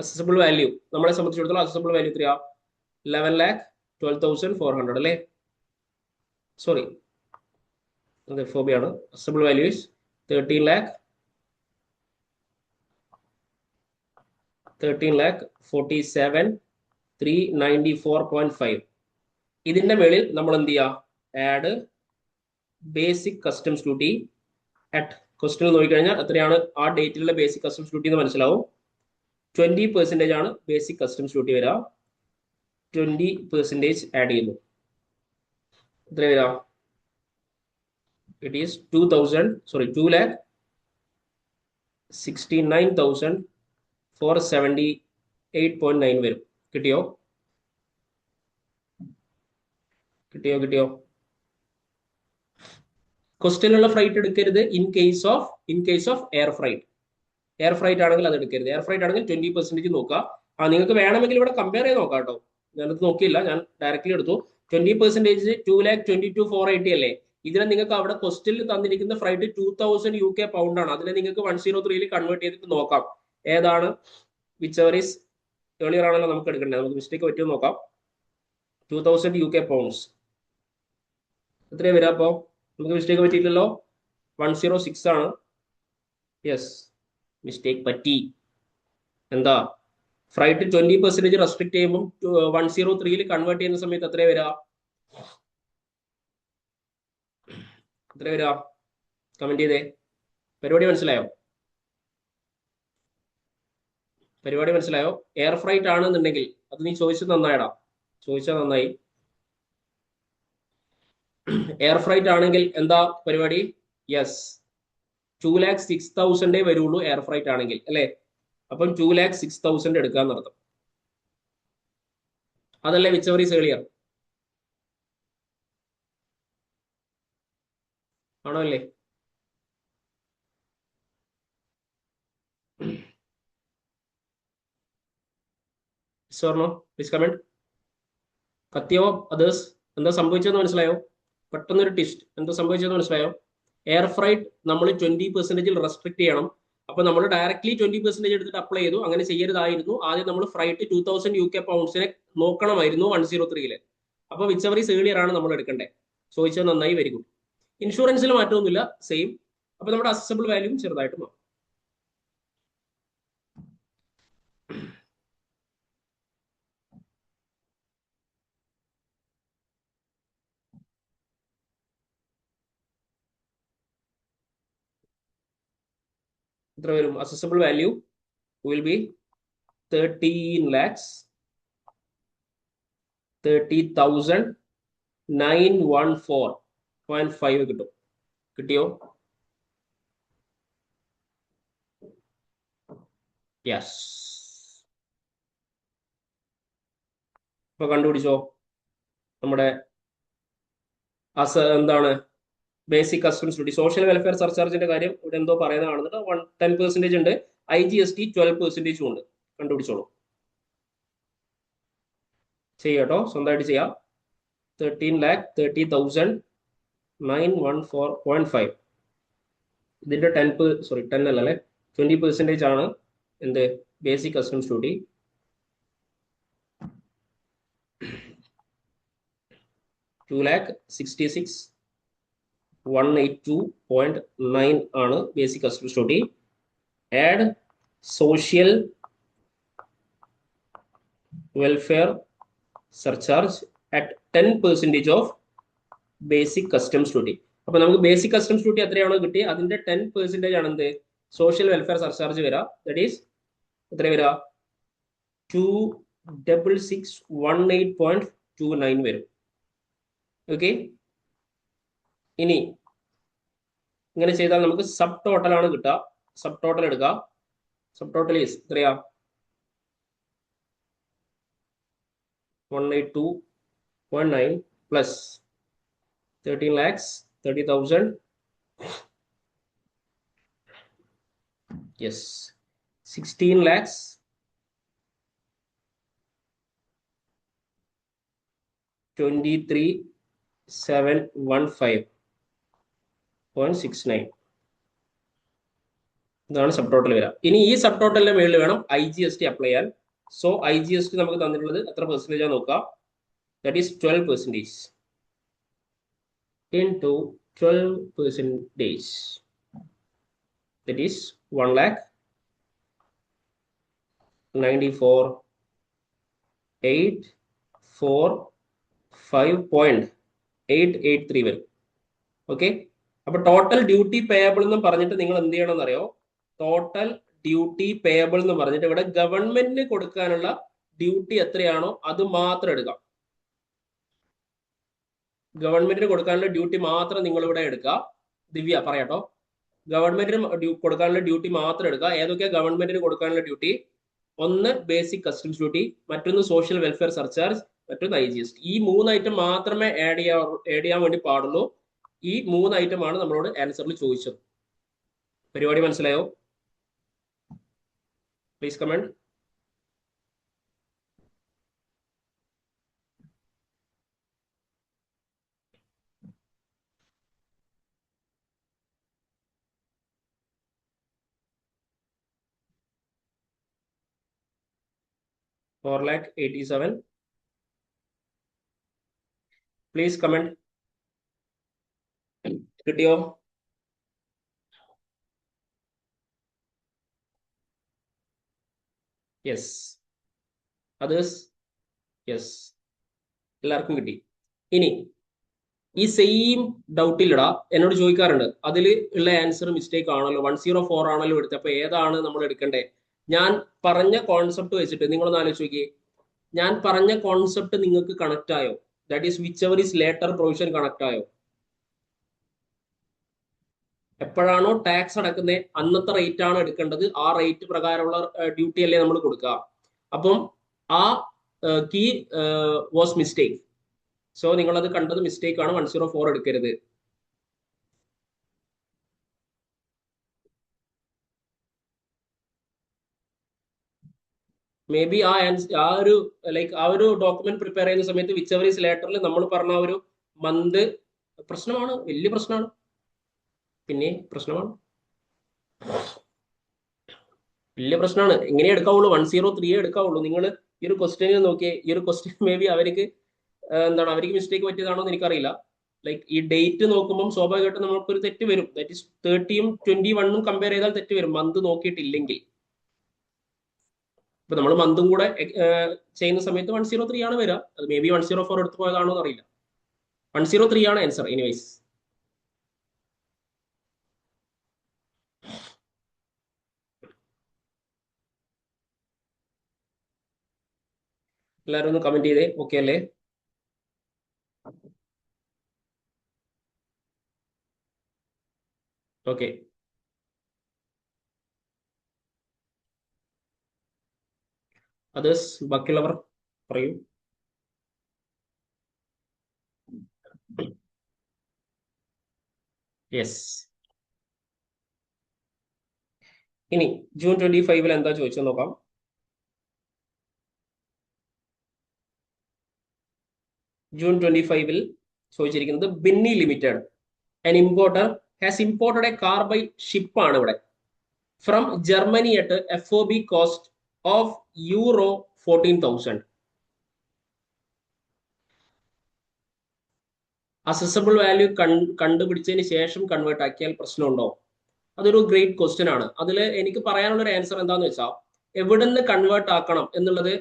A: അസസബിൾ വാല്യൂ നമ്മളെ സംബന്ധിച്ചിടത്തോളം അസസബിൾ വാല്യൂ എത്രയാ? 11,12,400 അല്ലേ? സോറി, അത് FOB ആണ്. Accessible value is 13,47,394.5. ഇതിന്റെ മേളിൽ നമ്മൾ എന്ത് ചെയ്യുക? Add basic customs duty at. Question നോക്കിക്കഴിഞ്ഞാൽ എത്രയാണ് ആ ഡേറ്റിലുള്ള ബേസിക് കസ്റ്റംസ് ഡ്യൂട്ടി എന്ന് മനസ്സിലാവും. 20% ആണ് ബേസിക് കസ്റ്റംസ് ഡ്യൂട്ടി വരിക. 20% ആഡ് ചെയ്യുന്നു. എത്ര വരാ? ഇറ്റ് ഈസ് 2,69,478.9 വരും. കിട്ടിയോ? കിട്ടിയോ? ക്വസ്റ്റ്യനുള്ള ഫ്രൈറ്റ് എടുക്കരുത് in case of air freight. Air freight ആണെങ്കിൽ അത് എടുക്കരുത്. എയർ ഫ്രൈറ്റ് ആണെങ്കിൽ 20% നോക്കുക. നിങ്ങൾക്ക് വേണമെങ്കിൽ ഇവിടെ കമ്പയർ ചെയ്ത് നോക്കാം കേട്ടോ. ഞാനത് നോക്കിയില്ല, ഞാൻ ഡയറക്റ്റ്ലി എടുത്തു. 20% 2,22,480 അല്ലേ? ഇതിനെ നിങ്ങൾക്ക് അവിടെ ക്വസ്റ്റ്യനിൽ തന്നിരിക്കുന്ന ഫ്രൈറ്റ് 2,000 UK പൗണ്ട് ആണ്. അതിനെ നിങ്ങൾക്ക് 103 കൺവേർട്ട് ചെയ്തിട്ട് നോക്കാം ഏതാണ് വിച്ച് എവർ ഈസ് ഏർലിയർ ആണല്ലോ നമുക്ക് എടുക്കേണ്ടത്. നമുക്ക് മിസ്റ്റേക്ക് പറ്റുമോ നോക്കാം. 2000 UK പൗണ്ട്സ് എത്രയാണ് വരിക? അപ്പോൾ നമുക്ക് മിസ്റ്റേക്ക് പറ്റിയില്ലല്ലോ. 106 ആണ്. യെസ്, മിസ്റ്റേക്ക് പറ്റി. എന്താ, ഫ്രൈറ്റ് 20% റെസ്ട്രിക്ട് ചെയ്യുമ്പോൾ 103 കൺവേർട്ട് ചെയ്യുന്ന സമയത്ത് എത്ര വരിക? എത്ര വരിക? കമന്റ് ചെയ്തേ. പരിപാടി മനസ്സിലായോ? പരിപാടി മനസ്സിലായോ? എയർ ഫ്രൈറ്റ് ആണെന്നുണ്ടെങ്കിൽ അത് നീ ചോദിച്ചത് നന്നായിടാ, ചോദിച്ചാൽ നന്നായി. എയർ ഫ്രൈറ്റ് ആണെങ്കിൽ എന്താ പരിപാടി? യെസ്, 2,06,000 വരുള്ളൂ എയർ ഫ്രൈറ്റ് ആണെങ്കിൽ, അല്ലെ? അപ്പം 2,06,000 എടുക്കാൻ നടത്തും. അതല്ലേ വിച്ച് എവർ ഈസ് ഏർലിയർ? ആണോ അല്ലേ? സ്വർണോ പ്ലീസ് കമന്റ്. കത്തിയോ അതേഴ്സ്? എന്താ സംഭവിച്ചതെന്ന് മനസ്സിലായോ? പെട്ടെന്നൊരു ടിസ്റ്റ്. എന്താ സംഭവിച്ചതെന്ന് മനസ്സിലായോ? എയർ ഫ്രൈറ്റ് നമ്മൾ 20% റെസ്ട്രിക്ട് ചെയ്യണം. അപ്പൊ നമ്മൾ ഡയറക്ട്ലി 20% എടുത്തിട്ട് അപ്ലൈ ചെയ്തു. അങ്ങനെ ചെയ്യരുതായിരുന്നു. ആദ്യം നമ്മൾ ഫ്രൈറ്റ് 2000 UK പൗണ്ട്സിനെ നോക്കണമായിരുന്നു 103. അപ്പൊ വിച്ച് എവർ ഈസ് ഏർലിയർ ആണ് നമ്മൾ എടുക്കേണ്ടത്. ചോദിച്ചത് നന്നായി, വെരി ഗുഡ്. ഇൻഷുറൻസിൽ മാറ്റമൊന്നുമില്ല, സെയിം. അപ്പൊ നമ്മുടെ അസസബിൾ വാല്യൂം ചെറുതായിട്ട് മാറും. എത്ര വരും? അസസബിൾ വാല്യൂ വിൽ ബി 13,30,914.5 കിട്ടും. കിട്ടിയോ? യെസ്. ഇപ്പൊ കണ്ടുപിടിച്ചോ നമ്മുടെ എന്താണ് basic customs duty. Social welfare സർചാർജിന്റെ കാര്യം ഇവിടെ എന്തോ പറയുന്നത് കാണുന്നുണ്ട്. 10% ഉണ്ട്. IGST 12% ഉണ്ട്. കണ്ടുപിടിച്ചോളൂ. ചെയ്യാട്ടോ, സ്വന്തമായിട്ട് ചെയ്യാം. 13,30,914.5. ഇതിന്റെ 10 അല്ലേ, 20% ആണ് എന്ത് ബേസിക് കസ്റ്റംസ് ഡ്യൂട്ടി. $2,66,182.9 ആണ് basic customs duty. Add social welfare surcharge at 10% of basic customs duty. അപ്പൊ നമുക്ക് ബേസിക് കസ്റ്റംസ് ഡ്യൂട്ടി എത്രയാണോ കിട്ടി അതിന്റെ 10% ആണ് എന്ത് സോഷ്യൽ വെൽഫെയർ സർചാർജ് വരിക. ദാറ്റ് ഈസ് എത്ര വരിക? 2,66,108.29 വരും. ഓക്കെ, ഇനി ഇങ്ങനെ ചെയ്താൽ നമുക്ക് സബ് ടോട്ടൽ ആണ് കിട്ടുക. സബ് ടോട്ടൽ എടുക്കുക. സബ് ടോട്ടൽ ഈസ് എത്രയാ? 182.9 പ്ലസ് 13,30,000. യെസ്, 16,23,715.69. ഇതാണ് സബ് ടോട്ടൽ വരിക. ഇനി ഈ സബ് ടോട്ടലിന്റെ മേളിൽ വേണം IGST അപ്ലൈ ചെയ്യാൻ. സോ IGST നമുക്ക് തന്നിട്ടുള്ളത് എത്ര പെർസെന്റേജ് ആണ് നോക്കുക. That is 12% into 12%. That is 1,94,845.883 വരും. ഓക്കെ, അപ്പൊ ടോട്ടൽ ഡ്യൂട്ടി പേയബിൾ എന്ന് പറഞ്ഞിട്ട് നിങ്ങൾ എന്ത് ചെയ്യണമെന്ന് അറിയോ? ടോട്ടൽ ഡ്യൂട്ടി പേയബിൾ എന്ന് പറഞ്ഞിട്ട് ഇവിടെ ഗവൺമെന്റിന് കൊടുക്കാനുള്ള ഡ്യൂട്ടി എത്രയാണോ അത് മാത്രം എടുക്കാം. ഗവൺമെന്റിന് കൊടുക്കാനുള്ള ഡ്യൂട്ടി മാത്രം നിങ്ങൾ ഇവിടെ എടുക്കുക. ദിവ്യ പറയാട്ടോ. ഗവൺമെന്റിന് കൊടുക്കാനുള്ള ഡ്യൂട്ടി മാത്രം എടുക്കുക. ഏതൊക്കെയാ ഗവൺമെന്റിന് കൊടുക്കാനുള്ള ഡ്യൂട്ടി? ഒന്ന് ബേസിക് കസ്റ്റംസ് ഡ്യൂട്ടി, മറ്റൊന്ന് സോഷ്യൽ വെൽഫെയർ സർചാർജ്, മറ്റൊന്ന് IGST. ഈ 3 ഐറ്റം മാത്രമേ ആഡ് ചെയ്യാൻ വേണ്ടി പാടുള്ളൂ. ഈ 3 ഐറ്റമാണ് നമ്മളോട് ആൻസറിൽ ചോദിച്ചത്. പരിപാടി മനസ്സിലായോ? Please comment. 4,87,000. Please comment. കിട്ടിയോ? യെസ്. അതേഴ്സ്? യെസ്, എല്ലാവർക്കും കിട്ടി. ഇനി ഈ സെയിം ഡൗട്ടില്ലടാ എന്നോട് ചോദിക്കാറുണ്ട്, അതിൽ ഉള്ള ആൻസർ മിസ്റ്റേക്ക് ആണല്ലോ, 104 ആണല്ലോ എടുത്തത്, അപ്പൊ ഏതാണ് നമ്മൾ എടുക്കണ്ടേ? ഞാൻ പറഞ്ഞ കോൺസെപ്റ്റ് വെച്ചിട്ട് നിങ്ങളൊന്ന് ആലോചിച്ച് നോക്കിയേ, ഞാൻ പറഞ്ഞ കോൺസെപ്റ്റ് നിങ്ങൾക്ക് കണക്ട് ആയോ? That is which ever is later provision connect ആയോ? എപ്പോഴാണോ ടാക്സ് അടക്കുന്നത് അന്നത്തെ റേറ്റ് ആണ് എടുക്കേണ്ടത്, ആ റേറ്റ് പ്രകാരമുള്ള ഡ്യൂട്ടി അല്ലേ നമ്മൾ കൊടുക്കുക. അപ്പം ആ കീ വാസ് മിസ്റ്റേക്ക്. സോ നിങ്ങളത് കണ്ടത് മിസ്റ്റേക്ക് ആണ്, 104 എടുക്കരുത്. മേ ബി ആ ഒരു ലൈക്ക് ആ ഒരു ഡോക്യുമെന്റ് പ്രിപ്പയർ ചെയ്യുന്ന സമയത്ത് വിച്ച് എവർ ഈസ് ലേറ്ററിൽ നമ്മൾ പറഞ്ഞ ഒരു മന്ത് പ്രശ്നമാണ്, വലിയ പ്രശ്നമാണ്, പിന്നെ പ്രശ്നമാണ്, വലിയ പ്രശ്നമാണ്. എങ്ങനെ എടുക്കാവുള്ളൂ? 103 എടുക്കാവുള്ളൂ. നിങ്ങൾ ഈ ഒരു ക്വസ്റ്റ്യനിൽ നോക്കിയേ, ഈ ഒരു ക്വസ്റ്റ്യൻ മേ ബി അവർക്ക് എന്താണ്, അവർക്ക് മിസ്റ്റേക്ക് പറ്റിയതാണോ എന്ന് എനിക്കറിയില്ല. ലൈക്ക് ഈ ഡേറ്റ് നോക്കുമ്പോൾ സ്വാഭാവികമായിട്ടും നമുക്കൊരു തെറ്റ് വരും. ദാറ്റ് ഈസ് 30യും 21 കമ്പയർ ചെയ്താൽ തെറ്റ് വരും, മന്ത് നോക്കിയിട്ടില്ലെങ്കിൽ. ഇപ്പൊ നമ്മൾ മന്തും കൂടെ ചെയ്യുന്ന സമയത്ത് 103 ആണ് വരിക. അത് മേ ബി 104 എടുത്തു പോയതാണോ എന്ന് അറിയില്ല. 103 ആണ് ആൻസർ. എനിവൈസ് എല്ലാവരും ഒന്ന് കമന്റ് ചെയ്തേ. ഓക്കെ അല്ലേ? ഓക്കെ. അതേഴ്സ്? ബാക്കിയുള്ളവർ പറയൂ. യെസ്. ഇനി ജൂൺ 25 എന്താ ചോദിച്ചത് നോക്കാം. ജൂൺ 25 ചോദിച്ചിരിക്കുന്നത് Binny limited an importer has imported a car by ship ആണ് ഇവിടെ, from Germany at FOB cost of €14,000. Assessable value കണ്ടുപിടിച്ചതിന് ശേഷം കൺവേർട്ട് ആക്കിയാൽ പ്രശ്നമുണ്ടോ? അതൊരു ഗ്രേറ്റ് ക്വസ്റ്റ്യൻ ആണ്. അതിൽ എനിക്ക് പറയാനുള്ള ഒരു ആൻസർ എന്താന്ന് വെച്ചാൽ, എവിടുന്ന് കൺവേർട്ട് ആക്കണം എന്നുള്ളത്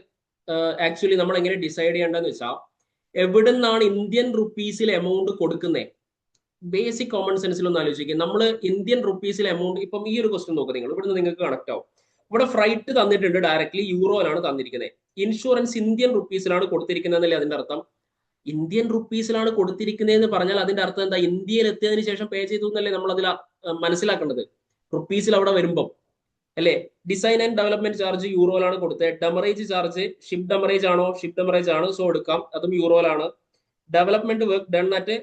A: ആക്ച്വലി നമ്മൾ എങ്ങനെ ഡിസൈഡ് ചെയ്യേണ്ടതെന്ന് വെച്ചാൽ, എവിടുന്നാണ് ഇന്ത്യൻ റുപ്പീസിൽ എമൗണ്ട് കൊടുക്കുന്നത്. ബേസിക് കോമൺ സെൻസിൽ ഒന്ന് ആലോചിക്കുക. നമ്മൾ ഇന്ത്യൻ റുപ്പീസിൽ എമൗണ്ട്, ഇപ്പം ഈ ഒരു ക്വസ്റ്റ്യൻ നോക്കുക നിങ്ങൾ, ഇവിടുന്ന് നിങ്ങൾക്ക് കണക്ട് ആവും. ഇവിടെ ഫ്രൈറ്റ് തന്നിട്ടുണ്ട്, ഡയറക്ട്ലി യൂറോയിലാണ് തന്നിരിക്കുന്നത്. ഇൻഷുറൻസ് ഇന്ത്യൻ റുപ്പീസിലാണ് കൊടുത്തിരിക്കുന്നതെന്നല്ലേ അതിന്റെ അർത്ഥം? ഇന്ത്യൻ റുപ്പീസിലാണ് കൊടുത്തിരിക്കുന്നതെന്ന് പറഞ്ഞാൽ അതിന്റെ അർത്ഥം എന്താ? ഇന്ത്യയിൽ എത്തിയതിനു ശേഷം പേ ചെയ്തു എന്നല്ലേ നമ്മൾ അതിൽ മനസ്സിലാക്കേണ്ടത്, റുപ്പീസിൽ അവിടെ വരുമ്പം അല്ലേ? ഡിസൈൻ ആൻഡ് ഡെവലപ്മെന്റ് ചാർജ് യൂറോയിലാണ് കൊടുത്തത്. ഡെമറേജ് ചാർജ് ഷിപ്പ് ഡെമറേജ് ആണോ? ഷിപ്പ് ഡെമറേജ് ആണ്, സോ എടുക്കാം, അതും യൂറോയിലാണ്. Development work done at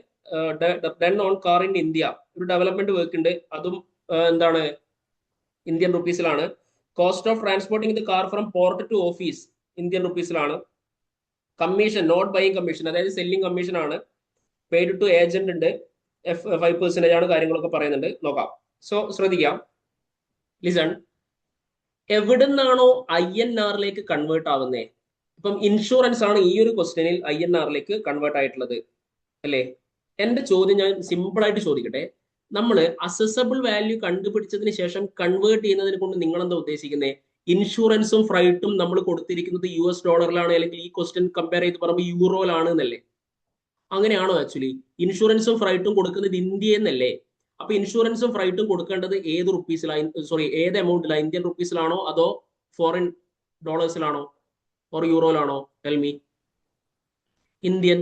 A: done on car in India, ഒരു ഡെവലപ്മെന്റ് വർക്ക് ഉണ്ട്, അതും എന്താണ്, ഇന്ത്യൻ റുപ്പീസിലാണ്. Cost of transporting the car from port to office Indian റുപ്പീസിലാണ്. കമ്മീഷൻ, നോട്ട് ബൈയിങ് കമ്മീഷൻ, അതായത് സെല്ലിംഗ് കമ്മീഷൻ ആണ്. പെയ്ഡ് ടു ഏജന്റ് ഉണ്ട്, 5% ആണ്, കാര്യങ്ങളൊക്കെ പറയുന്നുണ്ട്, നോക്കാം. സോ ശ്രദ്ധിക്കാം, ലിസൺ. എവിടുന്നാണോ INR-ലേക്ക് കൺവേർട്ട് ആവുന്നേ, ഇപ്പം ഇൻഷുറൻസ് ആണ് ഈ ഒരു ക്വസ്റ്റ്യനിൽ INR-ലേക്ക് കൺവേർട്ട് ആയിട്ടുള്ളത് അല്ലേ? എന്റെ ചോദ്യം ഞാൻ സിമ്പിൾ ആയിട്ട് ചോദിക്കട്ടെ, നമ്മൾ അസസബിൾ വാല്യൂ കണ്ടുപിടിച്ചതിന് ശേഷം കൺവേർട്ട് ചെയ്യുന്നതിനെ കൊണ്ട് നിങ്ങൾ എന്താ ഉദ്ദേശിക്കുന്നത്? ഇൻഷുറൻസും ഫ്രൈറ്റും നമ്മൾ കൊടുത്തിരിക്കുന്നത് US ഡോളറിലാണ്, അല്ലെങ്കിൽ ഈ ക്വസ്റ്റ്യൻ കമ്പയർ ചെയ്ത് പറയുമ്പോൾ യൂറോയിലാണ് എന്നല്ലേ? അങ്ങനെയാണോ? ആക്ച്വലി ഇൻഷുറൻസും ഫ്രൈറ്റും കൊടുക്കുന്നത് ഇന്ത്യയിൽ നിന്നല്ലേ? അപ്പൊ ഇൻഷുറൻസും ഫ്രൈറ്റും കൊടുക്കേണ്ടത് ഏത് റുപ്പീസിലാണ്, സോറി ഏത് എമൗണ്ടിലാണ്? ഇന്ത്യൻ റുപ്പീസിലാണോ അതോ ഫോറിൻ ഡോളേഴ്സിലാണോ ഓർ യൂറോയിലാണോ? ടെൽമി. ഇന്ത്യൻ.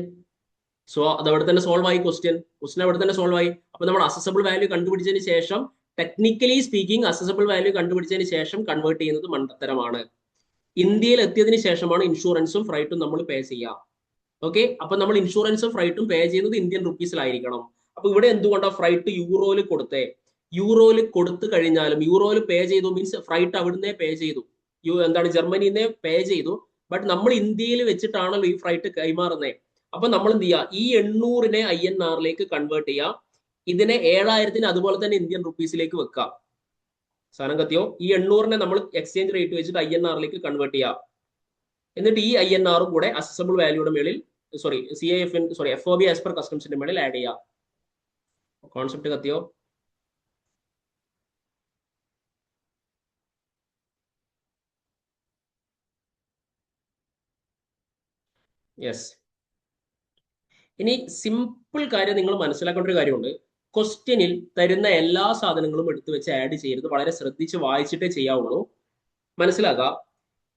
A: സോ അത് അവിടെ തന്നെ സോൾവ് ആയി, ക്വസ്റ്റ്യൻ അവിടെ തന്നെ സോൾവ് ആയി. അപ്പൊ നമ്മൾ അസസബിൾ വാല്യൂ കണ്ടുപിടിച്ചതിന് ശേഷം, ടെക്നിക്കലി സ്പീക്കിംഗ് അസസബിൾ വാല്യൂ കണ്ടുപിടിച്ചതിന് ശേഷം കൺവേർട്ട് ചെയ്യുന്നത് മണ്ടത്തരമാണ്. ഇന്ത്യയിൽ എത്തിയതിനു ശേഷമാണ് ഇൻഷുറൻസും ഫ്രൈറ്റും നമ്മൾ പേ ചെയ്യുക. ഓക്കെ, അപ്പൊ നമ്മൾ ഇൻഷുറൻസും ഫ്രൈറ്റും പേ ചെയ്യുന്നത് ഇന്ത്യൻ റുപ്പീസിലായിരിക്കണം. അപ്പൊ ഇവിടെ എന്തുകൊണ്ടാണ് ഫ്രൈറ്റ് യൂറോയിൽ കൊടുത്തേ? യൂറോയിൽ കൊടുത്തു കഴിഞ്ഞാലും, യൂറോയിൽ പേ ചെയ്തു മീൻസ് ഫ്രൈറ്റ് അവിടുന്ന് പേ ചെയ്തു, എന്താണ്, ജർമ്മനിന്ന് പേ ചെയ്തു. ബട്ട് നമ്മൾ ഇന്ത്യയിൽ വെച്ചിട്ടാണല്ലോ ഈ ഫ്രൈറ്റ് കൈമാറുന്നത്. അപ്പൊ നമ്മൾ എന്ത് ചെയ്യുക? ഈ 800-നെ INR-ലേക്ക് കൺവേർട്ട് ചെയ്യുക, ഇതിനെ 7000-ന് അതുപോലെ തന്നെ ഇന്ത്യൻ റുപ്പീസിലേക്ക് വെക്കുക. സാധനം കത്തിയോ? ഈ 800-നെ നമ്മൾ എക്സ്ചേഞ്ച് റേറ്റ് വെച്ചിട്ട് INR-ലേക്ക് കൺവേർട്ട് ചെയ്യുക. എന്നിട്ട് ഈ INR കൂടെ അസസബിൾ വാല്യൂയുടെ മേളിൽ FOB ആസ് പെർ കസ്റ്റംസിന്റെ മേളിൽ ആഡ് ചെയ്യാം. കോൺസെപ്റ്റ് കത്തിയോ? യെസ്. ഇനി സിമ്പിൾ കാര്യം നിങ്ങൾ മനസ്സിലാക്കേണ്ട ഒരു കാര്യമുണ്ട്. ക്വസ്റ്റ്യനിൽ തരുന്ന എല്ലാ സാധനങ്ങളും എടുത്തു വെച്ച് ആഡ് ചെയ്യരുത്. വളരെ ശ്രദ്ധിച്ച് വായിച്ചിട്ടേ ചെയ്യാവുള്ളൂ. മനസ്സിലാക്കുക,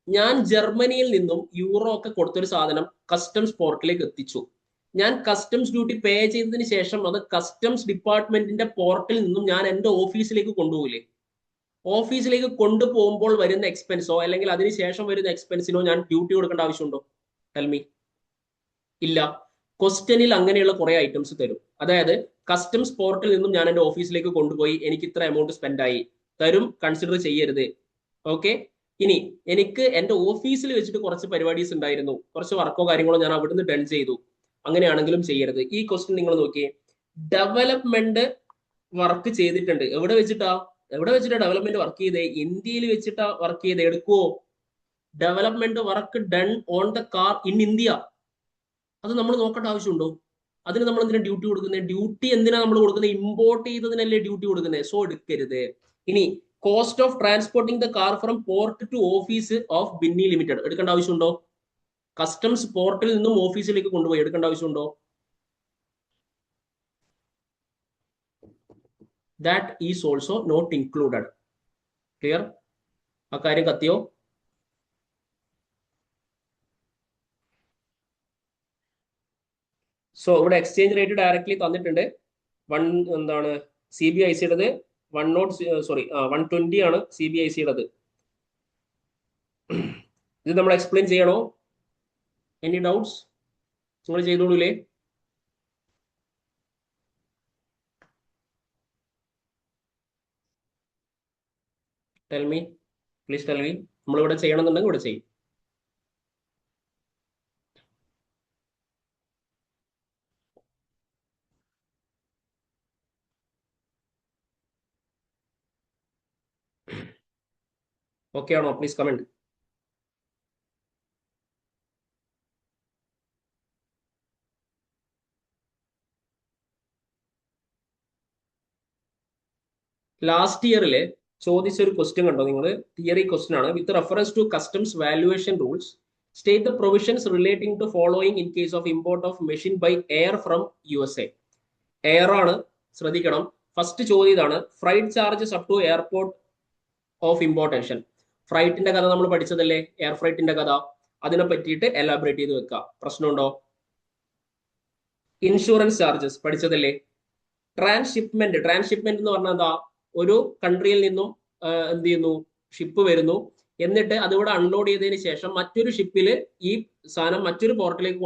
A: ഞാൻ ജർമ്മനിയിൽ നിന്നും യൂറോ ഒക്കെ കൊടുത്തൊരു സാധനം കസ്റ്റംസ് പോർട്ടിലേക്ക് എത്തിച്ചു. ഞാൻ കസ്റ്റംസ് ഡ്യൂട്ടി പേ ചെയ്തതിന് ശേഷം അത് കസ്റ്റംസ് ഡിപ്പാർട്ട്മെന്റിന്റെ പോർട്ടിൽ നിന്നും ഞാൻ എന്റെ ഓഫീസിലേക്ക് കൊണ്ടുപോകില്ലേ? ഓഫീസിലേക്ക് കൊണ്ടുപോകുമ്പോൾ വരുന്ന എക്സ്പെൻസോ അല്ലെങ്കിൽ അതിനുശേഷം വരുന്ന എക്സ്പെൻസിനോ ഞാൻ ഡ്യൂട്ടി കൊടുക്കേണ്ട ആവശ്യമുണ്ടോ? ടെൽമി. ഇല്ല. ക്വസ്റ്റ്യനിൽ അങ്ങനെയുള്ള കുറെ ഐറ്റംസ് തരും. അതായത് കസ്റ്റംസ് പോർട്ടിൽ നിന്നും ഞാൻ എന്റെ ഓഫീസിലേക്ക് കൊണ്ടുപോയി, എനിക്ക് ഇത്ര എമൗണ്ട് സ്പെൻഡ് ആയി തരും, കൺസിഡർ ചെയ്യരുത്. ഓക്കെ. ഇനി എനിക്ക് എന്റെ ഓഫീസിൽ വെച്ചിട്ട് കുറച്ച് പരിപാടീസ് ഉണ്ടായിരുന്നു, കുറച്ച് വർക്കോ കാര്യങ്ങളോ ഞാൻ അവിടുന്ന് ഡൺ ചെയ്തു, അങ്ങനെയാണെങ്കിലും ചെയ്യരുത്. ഈ ക്വസ്റ്റ്യൻ നിങ്ങൾ നോക്കിയേ. ഡെവലപ്മെന്റ് വർക്ക് ചെയ്തിട്ടുണ്ട്. എവിടെ വെച്ചിട്ടാ ഡെവലപ്മെന്റ് വർക്ക് ചെയ്തേ? ഇന്ത്യയിൽ വെച്ചിട്ടാ വർക്ക് ചെയ്തേ? എടുക്കുവോ? Development work done on the car in India. അത് നമ്മൾ നോക്കേണ്ട ആവശ്യമുണ്ടോ? അതിന് നമ്മൾ എന്തിനാ ഡ്യൂട്ടി കൊടുക്കുന്നത്? ഡ്യൂട്ടി എന്തിനാ നമ്മൾ കൊടുക്കുന്നത്? ഇമ്പോർട്ട് ചെയ്തതിനല്ലേ ഡ്യൂട്ടി കൊടുക്കുന്നത്. സോ എടുക്കരുത്. ഇനി cost of transporting the car from port to office of Binny limited എടുക്കേണ്ട ആവശ്യമുണ്ടോ? കസ്റ്റംസ് പോർട്ടിൽ നിന്നും ഓഫീസിലേക്ക് കൊണ്ടുപോയി എടുക്കേണ്ട ആവശ്യമുണ്ടോ? That is also not included. Clear? ആ കാര്യം കത്തിയോ? സോ ഇവിടെ എക്സ്ചേഞ്ച് റേറ്റ് ഡയറക്ട്ലി തന്നിട്ടുണ്ട്. എന്താണ് CBICയുടേത് 120 ആണ് CBICയുടേത്. ഇത് നമ്മൾ എക്സ്പ്ലെയിൻ ചെയ്യണോ? Any doubts? നിങ്ങൾ ചെയ്തോളൂലേ? Tell me, please tell me. നമ്മൾ ഇവിടെ ചെയ്യണമെന്നുണ്ടെങ്കിൽ ഇവിടെ ചെയ്യും. ഓക്കെ ആണോ? Please comment. ലാസ്റ്റ് ഇയറിൽ ചോദിച്ച ഒരു ക്വസ്റ്റ്യൻ കണ്ടോ നിങ്ങൾ? തിയറി ക്വസ്റ്റ്യൻ ആണ്. With reference to customs valuation rules state the provisions relating to following in case of import of machine by air from USA. Air ആണ്, ശ്രദ്ധിക്കണം. ഫസ്റ്റ് ചോദ്യം ഇതാണ്. Freight charges up to airport of importation. ഫ്രൈറ്റിന്റെ കഥ നമ്മൾ പഠിച്ചതല്ലേ? Air ഫ്രൈറ്റിന്റെ കഥ. അതിനെ പറ്റിയിട്ട് എലാബറേറ്റ് ചെയ്ത് വെക്കുക. പ്രശ്നമുണ്ടോ? Insurance charges പഠിച്ചതല്ലേ? ട്രാൻസ്ഷിപ്മെന്റ് എന്ന് പറഞ്ഞാൽ എന്താ? ഒരു കൺട്രിയിൽ നിന്നും എന്ത് ചെയ്യുന്നു? ഷിപ്പ് വരുന്നു, എന്നിട്ട് അതിവിടെ അൺലോഡ് ചെയ്തതിന് ശേഷം മറ്റൊരു ഷിപ്പിൽ ഈ സാധനം മറ്റൊരു പോർട്ടിലേക്ക്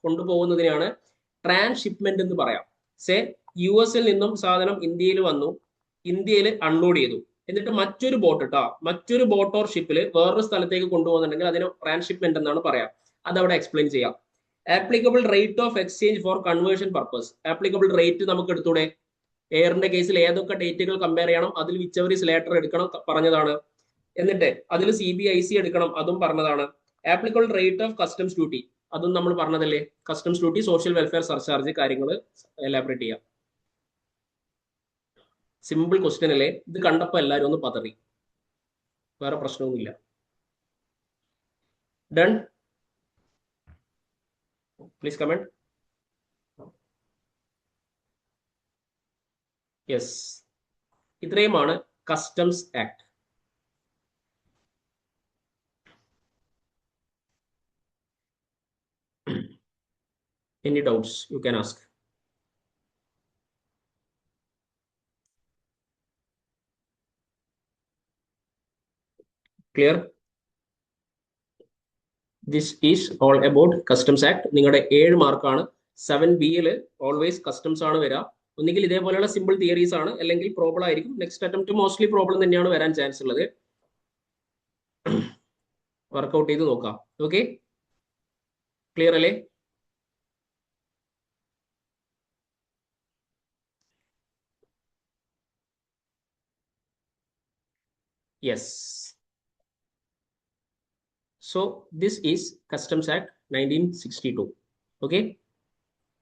A: കൊണ്ടുപോകുന്നതിനാണ് ട്രാൻസ്ഷിപ്മെന്റ് എന്ന് പറയാം. US നിന്നും സാധനം ഇന്ത്യയിൽ വന്നു, ഇന്ത്യയിൽ അൺലോഡ് ചെയ്തു, എന്നിട്ട് മറ്റൊരു ബോട്ട് ഓർ ഷിപ്പിൽ വേറൊരു സ്ഥലത്തേക്ക് കൊണ്ടുപോകുന്നുണ്ടെങ്കിൽ അതിന് ട്രാൻസ്ഷിപ്മെന്റ് എന്നാണ് പറയാം. അതവിടെ എക്സ്പ്ലെയിൻ ചെയ്യാം. Applicable rate of exchange four conversion purpose. Applicable rate നമുക്ക് എടുത്തൂടെ? എയറിന്റെ കേസിൽ ഏതൊക്കെ ഡേറ്റുകൾ കമ്പയർ ചെയ്യണം, അതിൽ വിച്ച് ഈസ് ലേറ്റർ എടുക്കണം പറഞ്ഞതാണ്. എന്നിട്ട് അതിൽ CBIC എടുക്കണം, അതും പറഞ്ഞതാണ്. Applicable rate of customs duty, അതും നമ്മൾ പറഞ്ഞതല്ലേ? Customs duty, social welfare surcharge, കാര്യങ്ങൾ എലാബറേറ്റ് ചെയ്യാം. സിമ്പിൾ ക്വസ്റ്റ്യൻ അല്ലേ? ഇത് കണ്ടപ്പോൾ എല്ലാവരും ഒന്ന് പതറി. വേറെ പ്രശ്നമൊന്നുമില്ല. ഡൺ? Please comment. യെസ്, ഇത്രയുമാണ് customs act. Any doubts you can ask. Clear? This is all about Customs Act. നിങ്ങളുടെ 7 മാർക്കാണ്. 7Bയിൽ ഓൾവേസ് കസ്റ്റംസ് ആണ് വരിക. ഒന്നുകിൽ ഇതേപോലെയുള്ള സിമ്പിൾ തിയറീസ് ആണ്, അല്ലെങ്കിൽ പ്രോബ്ലം ആയിരിക്കും. നെക്സ്റ്റ് അറ്റംപ്റ്റ് മോസ്റ്റ്ലി പ്രോബ്ലം തന്നെയാണ് വരാൻ ചാൻസ് ഉള്ളത്. വർക്ക്ഔട്ട് ചെയ്ത് നോക്കാം. ഓക്കെ, ക്ലിയർ അല്ലേ? Yes. So this is Customs Act 1962. Okay.